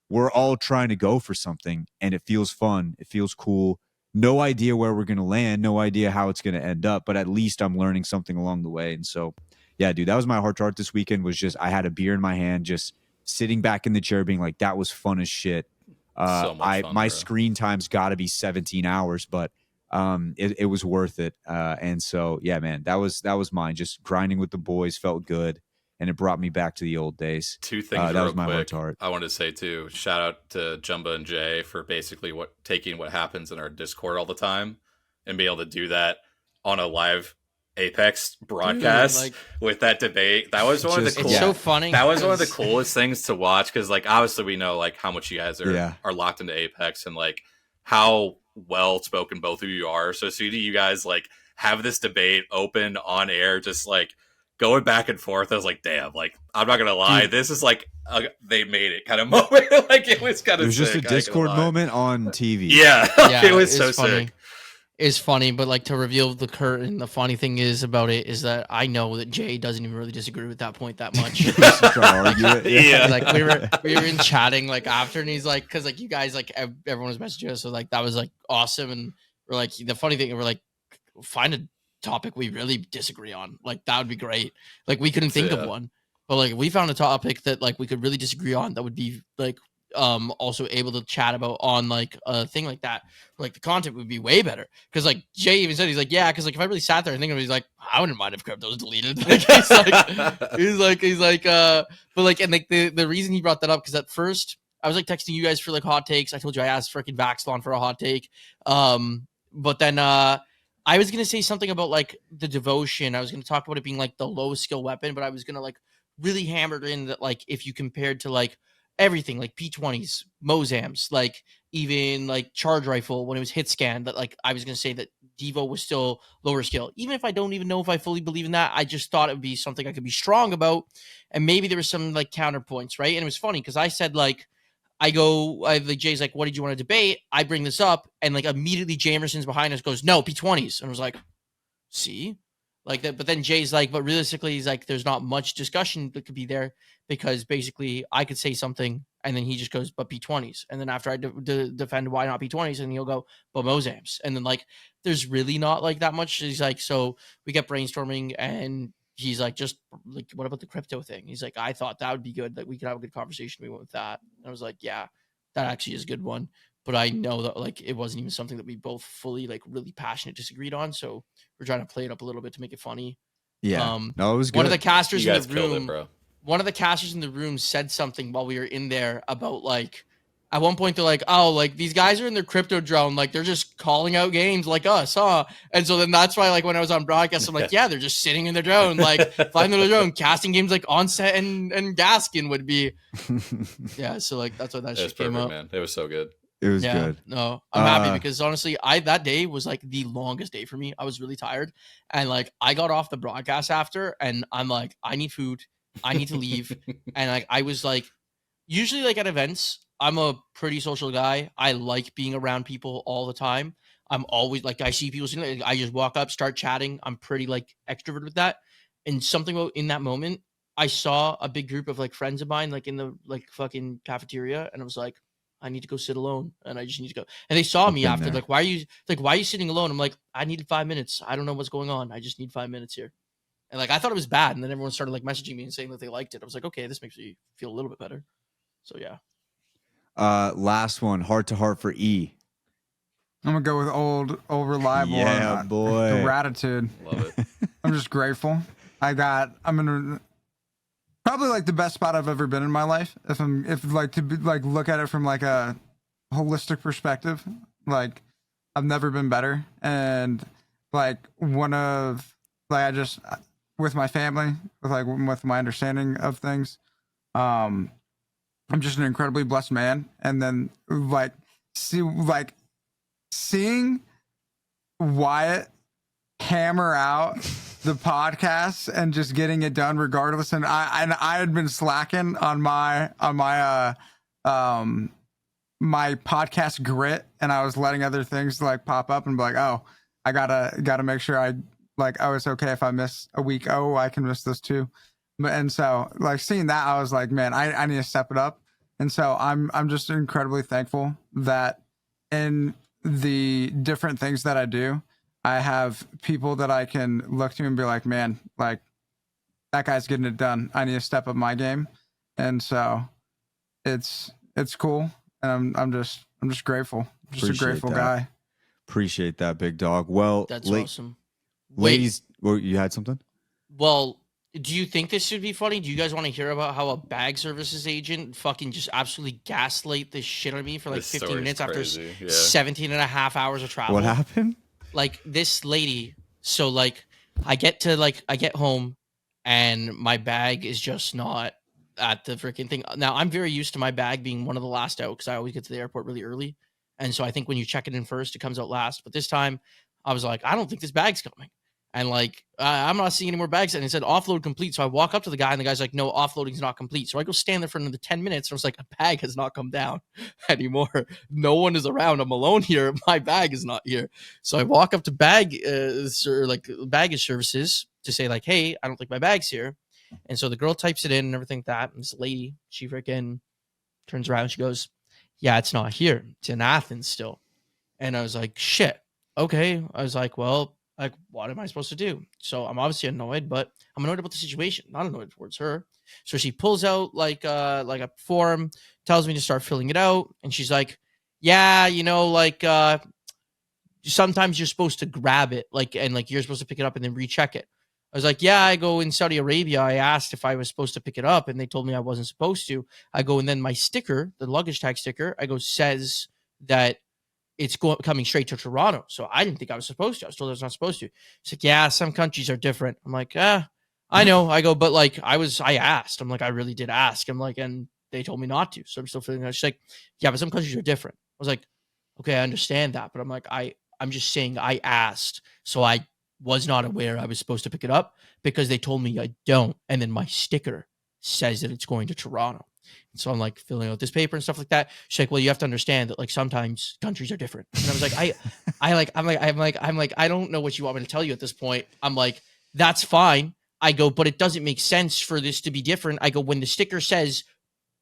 A: we're all trying to go for something, and it feels fun. It feels cool. No idea where we're going to land. No idea how it's going to end up, but at least I'm learning something along the way. And so, yeah, dude, that was my heart to heart this weekend. Was just, I had a beer in my hand, just sitting back in the chair being like, that was fun as shit.
B: So much fun,
A: my
B: bro.
A: screen time's got to be 17 hours, but it was worth it. And so, yeah, man, that was mine. Just grinding with the boys felt good, and it brought me back to the old days.
B: 2 things
A: that
B: real
A: was my heart
B: quick.
A: to heart.
B: I wanted to say too, shout out to Jumba and Jay for basically taking what happens in our Discord all the time and being able to do that on a live Apex broadcast
C: like-
B: with that debate. That was one of the
A: Just-
B: cool.
C: It's so funny.
B: That was one of the
C: because-
B: coolest things to watch because, like, obviously we know like how much you guys are locked into Apex and like how well spoken both of you are. So seeing you guys like have this debate open on air, just like going back and forth, I was like, damn, like I'm not gonna lie, this is like they made it kind of moment. Like it was kind
A: It
B: of
A: was just a Discord moment on TV.
B: Yeah,
C: Yeah,
B: it was so
C: it's funny.
B: sick.
C: Is funny, but like to reveal the curtain, the funny thing is about it is that I know that Jay doesn't even really disagree with that point that much.
A: Just trying to argue it.
B: Yeah.
C: Like we were in chatting like after, and he's like, because like you guys like everyone was messaging us, so like that was like awesome, and we're like the funny thing, we're like find a topic we really disagree on, like that would be great. Like we couldn't think of one, but like we found a topic that like we could really disagree on that would be like also able to chat about on like a thing like that. Like the content would be way better because like Jay even said he's like because like if I really sat there and think of it, he's like I wouldn't mind if crypto was deleted. Like he's like but like and like the reason he brought that up because at first I was like texting you guys for like hot takes. I told you I asked freaking Vaxlon for a hot take, but then I was gonna say something about like the devotion. I was gonna talk about it being like the low skill weapon, but I was gonna like really hammer in that like if you compared to like everything like P20s, Mozams, like even like charge rifle when it was hit scan, that like I was gonna say that Devo was still lower skill. Even if I don't even know if I fully believe in that, I just thought it would be something I could be strong about, and maybe there was some like counterpoints, right? And it was funny because I said like like Jay's like, what did you want to debate? I bring this up, and like immediately Jamerson's behind us goes, no, P20s, and I was like, see, like that. But then Jay's like, but realistically, he's like, there's not much discussion that could be there because basically I could say something, and then he just goes, but P20s, and then after I defend why not P20s, and he'll go, but Mozams, and then like there's really not like that much. He's like, so we get brainstorming, and he's like, just like, what about the crypto thing? He's like, I thought that would be good, that we could have a good conversation. We went with that. And I was like, yeah, that actually is a good one. But I know that like it wasn't even something that we both fully like really passionate disagreed on. So we're trying to play it up a little bit to make it funny.
A: Yeah. No, it was good.
C: One of the casters
B: You
C: in
B: guys
C: the
B: killed
C: room,
B: it, bro.
C: one of the casters in the room said something while we were in there about like, at one point they're like, oh, like these guys are in their crypto drone, like they're just calling out games like us, huh? And so then that's why like when I was on broadcast, I'm like, yeah, they're just sitting in their drone, like flying their drone, casting games like Onset and Gaskin would be. Yeah, so like that's why that
B: It was
C: shit came
B: perfect,
C: up.
B: man. It was so good.
A: It was good.
C: No, I'm happy because honestly, that day was like the longest day for me. I was really tired, and like I got off the broadcast after, and I'm like, I need food, I need to leave, and like I was like, usually like at events, I'm a pretty social guy. I like being around people all the time. I'm always like, I see people sitting, I just walk up, start chatting. I'm pretty like extrovert with that, and something about in that moment, I saw a big group of like friends of mine like in the like fucking cafeteria, and I was like, I need to go sit alone, and I just need to go. And they saw me after, like, why are you sitting alone? I'm like, I needed 5 minutes. I don't know what's going on. I just need 5 minutes here. And like, I thought it was bad, and then everyone started like messaging me and saying that they liked it. I was like, okay, this makes me feel a little bit better. So yeah.
A: Last one, heart to heart for E.
D: I'm gonna go with old reliable.
A: Yeah, boy.
D: Gratitude.
B: Love it.
D: I'm just grateful. I'm gonna probably like the best spot I've ever been in my life. If like to be, like look at it from like a holistic perspective, like I've never been better. And like I just with my family, with my understanding of things, I'm just an incredibly blessed man. And then seeing Wyatt hammer out the podcast and just getting it done regardless. And I had been slacking on my my podcast grit, and I was letting other things like pop up and be like, oh, I gotta make sure it's okay if I miss a week. Oh, I can miss this too. And so like seeing that, I was like, man, I need to step it up. And so I'm just incredibly thankful that in the different things that I do, I have people that I can look to and be like, man, like that guy's getting it done. I need to step up my game. And so it's cool. And I'm just grateful. Just
A: Appreciate
D: a grateful
A: that.
D: guy.
A: Appreciate that, big dog. Well,
C: That's awesome.
A: Ladies, well, you had something?
C: Well, do you think this should be funny? Do you guys want to hear about how a bag services agent fucking just absolutely gaslight this shit on me for like
B: This
C: 15
B: story's
C: minutes
B: crazy,
C: after
B: yeah.
C: 17 and a half hours of travel?
A: What happened?
C: Like this lady, so like I get home and my bag is just not at the freaking thing. Now I'm very used to my bag being one of the last out because I always get to the airport really early. And so I think when you check it in first, it comes out last. But this time I was like, I don't think this bag's coming. And like, I'm not seeing any more bags. And it said offload complete. So I walk up to the guy and the guy's like, no, offloading's not complete. So I go stand there for another 10 minutes. And I was like, a bag has not come down anymore. No one is around. I'm alone here. My bag is not here. So I walk up to baggage services to say like, hey, I don't think my bag's here. And so the girl types it in and everything like that. And this lady, she freaking turns around and she goes, yeah, it's not here. It's in Athens still. And I was like, shit. Okay. I was like, well, like, what am I supposed to do? So I'm obviously annoyed, but I'm annoyed about the situation, not annoyed towards her. So she pulls out like a form, tells me to start filling it out. And she's like, yeah, sometimes you're supposed to grab it, and you're supposed to pick it up and then recheck it. I was like, yeah, I go in Saudi Arabia. I asked if I was supposed to pick it up and they told me I wasn't supposed to. I go, and then my sticker, the luggage tag sticker, says that it's coming straight to Toronto. So I didn't think I was supposed to. I was told I was not supposed to. She's like, yeah, some countries are different. I'm like, I know. I go, but like, I asked. I'm like, I really did ask. I'm like, and they told me not to. So I'm still feeling that. She's like, yeah, but some countries are different. I was like, okay, I understand that. But I'm like, I'm just saying I asked. So I was not aware I was supposed to pick it up because they told me I don't. And then my sticker says that it's going to Toronto. And so I'm like filling out this paper and stuff like that. She's like, well, you have to understand that like sometimes countries are different. And I was like, I'm like, I don't know what you want me to tell you at this point. I'm like, that's fine. I go, but it doesn't make sense for this to be different. I go, when the sticker says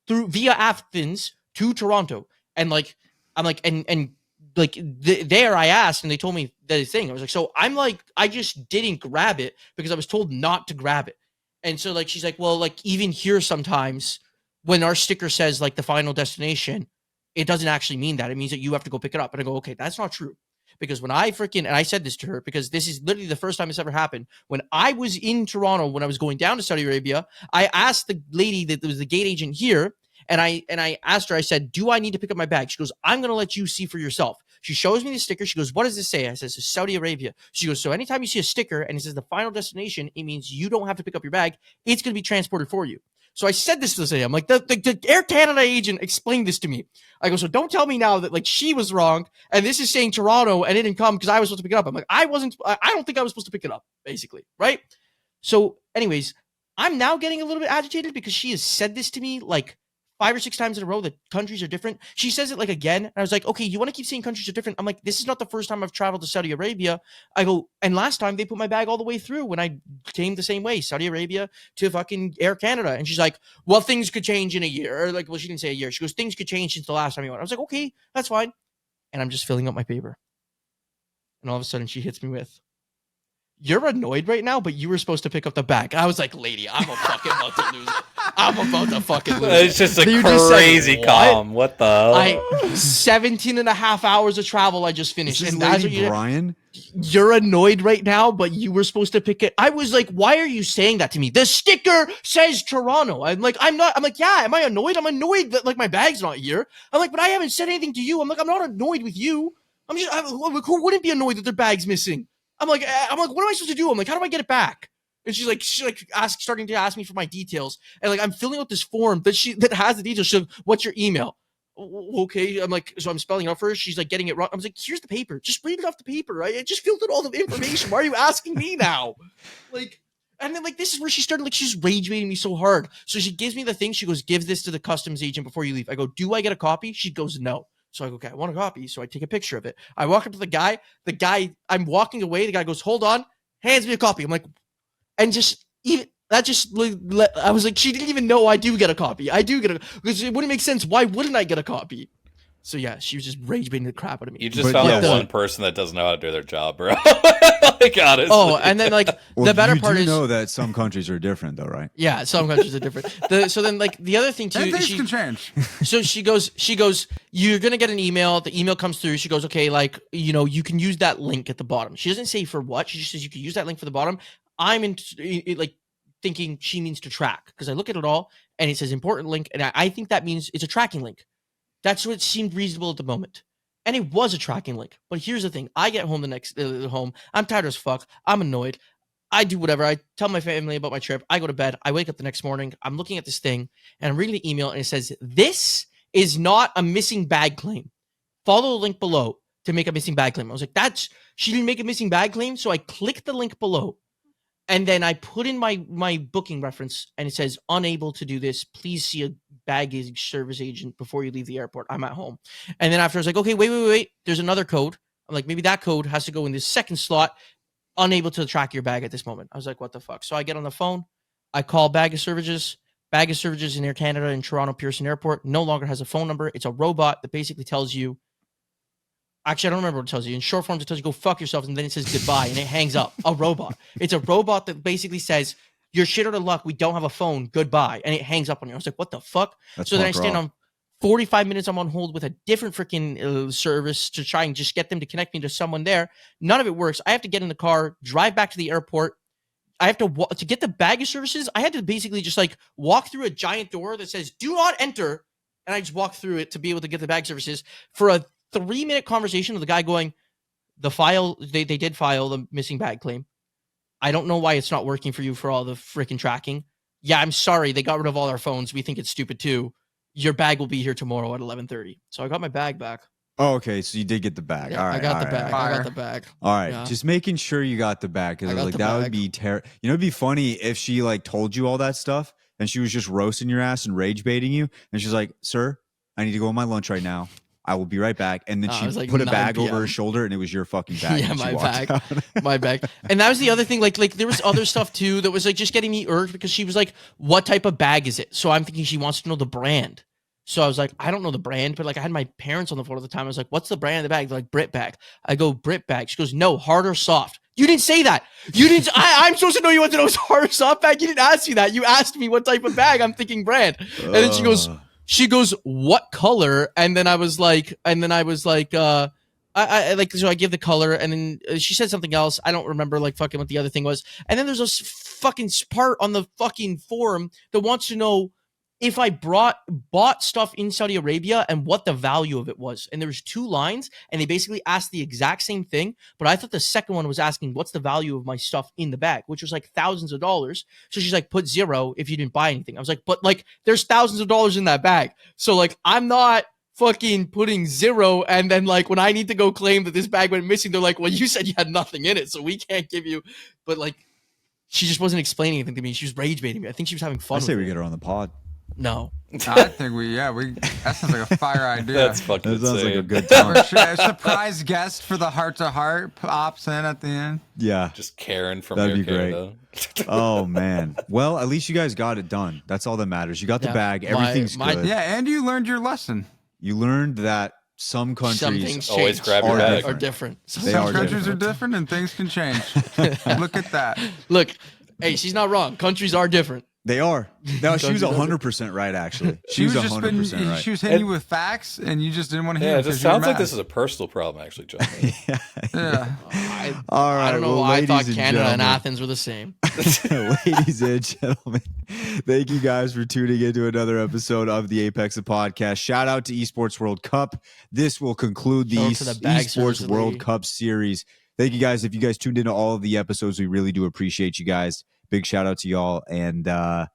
C: via Athens to Toronto, and like, I'm like, and like there I asked and they told me that thing. I was like, so I'm like, I just didn't grab it because I was told not to grab it. And so like, she's like, well, like even here sometimes when our sticker says like the final destination, it doesn't actually mean that. It means that you have to go pick it up. And I go, okay, that's not true. Because when and I said this to her, because this is literally the first time it's ever happened. When I was in Toronto, when I was going down to Saudi Arabia, I asked the lady that was the gate agent here, and I asked her, I said, do I need to pick up my bag? She goes, I'm going to let you see for yourself. She shows me the sticker. She goes, what does this say? I says, Saudi Arabia. She goes, so anytime you see a sticker and it says the final destination, it means you don't have to pick up your bag. It's going to be transported for you. So I said this to the city. I'm like, the Air Canada agent explained this to me. I go, so don't tell me now that like she was wrong and this is saying Toronto and it didn't come because I was supposed to pick it up. I'm like, I don't think I was supposed to pick it up, basically. Right. So anyways, I'm now getting a little bit agitated because she has said this to me like 5 or 6 times in a row that countries are different. She says it like again. And I was like, okay, you want to keep saying countries are different? I'm like, this is not the first time I've traveled to Saudi Arabia. I go, and last time they put my bag all the way through when I came the same way, Saudi Arabia to fucking Air Canada. And she's like, well, things could change in a year. Or like, well, she didn't say a year. She goes, things could change since the last time you went. I was like, okay, that's fine. And I'm just filling up my paper. And all of a sudden she hits me with, you're annoyed right now, but you were supposed to pick up the bag. I was like, lady, I'm fucking about to lose it. I'm about to fucking lose it.
B: It's just a crazy calm. What the?
C: 17 and a half hours of travel I just finished.
A: Is
C: and
A: this
C: that's
A: lady
C: what
A: Brian?
C: You're annoyed right now, but you were supposed to pick it. I was like, why are you saying that to me? The sticker says Toronto. I'm like, yeah, am I annoyed? I'm annoyed that like my bag's not here. I'm like, but I haven't said anything to you. I'm like, I'm not annoyed with you. Who wouldn't be annoyed that their bag's missing? I'm like, what am I supposed to do? I'm like, how do I get it back? And she's like starting to ask me for my details. And like, I'm filling out this form that has the details. She's like, what's your email? Okay. I'm like, so I'm spelling it out for her. She's like getting it wrong. I was like, here's the paper. Just read it off the paper. I just filled out all the information. Why are you asking me now? Like, and then like, this is where she started, like, she's rage baiting me so hard. So she gives me the thing. She goes, give this to the customs agent before you leave. I go, do I get a copy? She goes, no. So I go, okay, I want a copy. So I take a picture of it. I walk up to the guy, I'm walking away. The guy goes, hold on, hands me a copy. I'm like, and just even that I was like, she didn't even know I do get a copy. I do get because it wouldn't make sense. Why wouldn't I get a copy? So yeah, she was just rage baiting the crap out of me.
B: You just found that one person that doesn't know how to do their job, bro. Like, honestly.
C: Oh, and then like the better part is,
A: you know that some countries are different, though, right?
C: Yeah, some countries are different. So then like the other thing too,
D: things can change.
C: So she goes, you're gonna get an email. The email comes through. She goes, okay, like, you know, you can use that link at the bottom. She doesn't say for what. She just says you can use that link for the bottom. I'm like thinking she means to track because I look at it all and it says important link, and I think that means it's a tracking link. That's what seemed reasonable at the moment. And it was a tracking link. But here's the thing. I get home home. I'm tired as fuck. I'm annoyed. I do whatever. I tell my family about my trip. I go to bed. I wake up the next morning. I'm looking at this thing and I'm reading the email and it says, this is not a missing bag claim. Follow the link below to make a missing bag claim. I was like, she didn't make a missing bag claim. So I clicked the link below and then I put in my booking reference and it says, unable to do this. Please see a baggage service agent before you leave the airport. I'm at home. And then after I was like, okay, wait. There's another code. I'm like, maybe that code has to go in this second slot. Unable to track your bag at this moment. I was like, what the fuck? So I get on the phone. I call Baggage Services. Baggage Services in Air Canada in Toronto Pearson Airport no longer has a phone number. It's a robot that basically tells you, actually, I don't remember what it tells you. In short form, it tells you go fuck yourself, and then it says goodbye, and it hangs up. A robot. It's a robot that basically says, you're shit out of luck. We don't have a phone. Goodbye. And it hangs up on you. I was like, what the fuck?
A: That's
C: so then I
A: punk
C: stand
A: rock.
C: on 45 minutes. I'm on hold with a different freaking service to try and just get them to connect me to someone there. None of it works. I have to get in the car, drive back to the airport. I have to get the baggage services. I had to basically just like walk through a giant door that says, do not enter. And I just walked through it to be able to get the bag services for a 3-minute conversation with the guy going, they did file the missing bag claim. I don't know why it's not working for you for all the freaking tracking. Yeah, I'm sorry. They got rid of all our phones. We think it's stupid too. Your bag will be here tomorrow at 11:30. So I got my bag back.
A: Oh, okay. So you did get the bag.
C: Yeah,
A: All right.
C: I got the
A: all
C: bag.
A: right.
C: I got the bag.
A: All right.
C: Yeah.
A: Just making sure you got the bag. Because
C: I got
A: like
C: the
A: that would
C: bag.
A: be terrible. You know, it'd be funny if she like told you all that stuff and she was just roasting your ass and rage baiting you. And she's like, sir, I need to go on my lunch right now. I will be right back. And then
C: No, it
A: she
C: was like
A: put a
C: 9
A: bag over
C: PM.
A: her shoulder and it was your fucking bag.
C: Yeah,
A: and she
C: my
A: walked
C: bag.
A: out.
C: My bag. And that was the other thing. Like there was other stuff too that was like just getting me irked because she was like, what type of bag is it? So I'm thinking she wants to know the brand. So I was like, I don't know the brand, but like I had my parents on the phone at the time. I was like, what's the brand of the bag? They're like, Brit bag. I go, Brit bag. She goes, no, hard or soft. You didn't say that. You didn't. I'm supposed to know you want to know it's hard or soft bag. You didn't ask me that. You asked me what type of bag. I'm thinking brand. And then she goes, what color? And then I was like, I so I give the color and then she said something else. I don't remember like fucking what the other thing was. And then there's a fucking part on the fucking forum that wants to know if I bought stuff in Saudi Arabia and what the value of it was. And there was 2 lines and they basically asked the exact same thing. But I thought the second one was asking what's the value of my stuff in the bag, which was like thousands of dollars. So she's like, put 0 if you didn't buy anything. I was like, but like there's thousands of dollars in that bag. So like I'm not fucking putting 0. And then like when I need to go claim that this bag went missing, they're like, well, you said you had nothing in it. So we can't give you. But like she just wasn't explaining anything to me. She was rage baiting me. I think she was having fun.
A: I say
C: with
A: we
C: it.
A: get her on the pod.
C: No.
D: I think that sounds like a fire idea.
B: That's fucking
A: That sounds like a
B: insane.
A: good time.
D: For sure. A surprise guest for the heart to heart pops in at the end.
A: Yeah.
B: Just Karen from
A: That'd
B: Air
A: be great.
B: Canada.
A: Oh man. Well, at least you guys got it done. That's all that matters. You got the
C: Yeah.
A: bag. Everything's
C: My-
A: good.
D: Yeah, and you learned your lesson.
A: You learned that some
C: Some
A: countries
C: things
B: always
C: change.
B: grab your
A: are
B: bag.
C: Are
A: different.
C: different.
A: They
D: Some
A: are
D: countries
A: different.
D: are different and things can change. Look at that.
C: Look, hey, she's not wrong. Countries are different.
A: They are. No, she was
C: Countries are
A: 100% right. Actually,
D: She was just
A: 100% right.
D: she was hitting you with facts, and you just didn't want to hear.
B: Yeah,
D: it
B: it just
D: 'cause you were
B: sounds like
D: mad.
B: this is a personal problem, actually, John.
D: Yeah.
A: All right.
C: I don't know
A: well,
C: why I thought
A: ladies and
C: Canada and
A: gentlemen.
C: Athens were the same.
A: Ladies and gentlemen, thank you guys for tuning into another episode of the Apex podcast. Shout out to Esports World Cup. This will conclude the
C: Shout out to the bag
A: Esports
C: service
A: World
C: league.
A: Cup series. Thank you guys. If you guys tuned into all of the episodes, we really do appreciate you guys. Big shout out to y'all. And now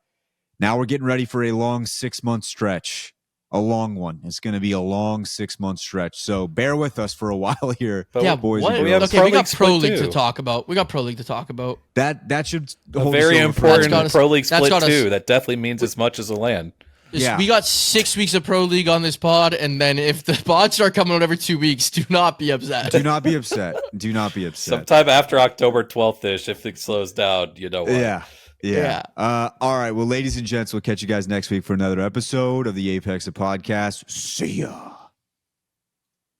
A: we're getting ready for a long 6-month stretch. A long one. It's going to be a long 6-month stretch. So bear with us for a while here.
B: But
C: Yeah,
A: boys
C: what?
A: and
B: we have
A: girls.
C: Okay, we
B: Pro
C: got
B: League
C: Pro
B: split
C: League to
B: too.
C: talk about. We got Pro League to talk about.
A: That should
B: A
A: hold
B: very
A: us over for
B: important
A: a
C: got
A: minute.
C: us-
B: Pro League
C: that's
B: split
C: got us-
B: too. That definitely means as much as the land.
A: Yeah.
C: We got 6 weeks of Pro League on this pod, and then if the pods start coming out every 2 weeks, do not be upset.
A: Do not be upset. Do not be upset.
B: Sometime after October 12th ish, if it slows down, you know what?
A: Yeah.
C: Yeah.
A: All right. Well, ladies and gents, we'll catch you guys next week for another episode of the Apex podcast. See ya.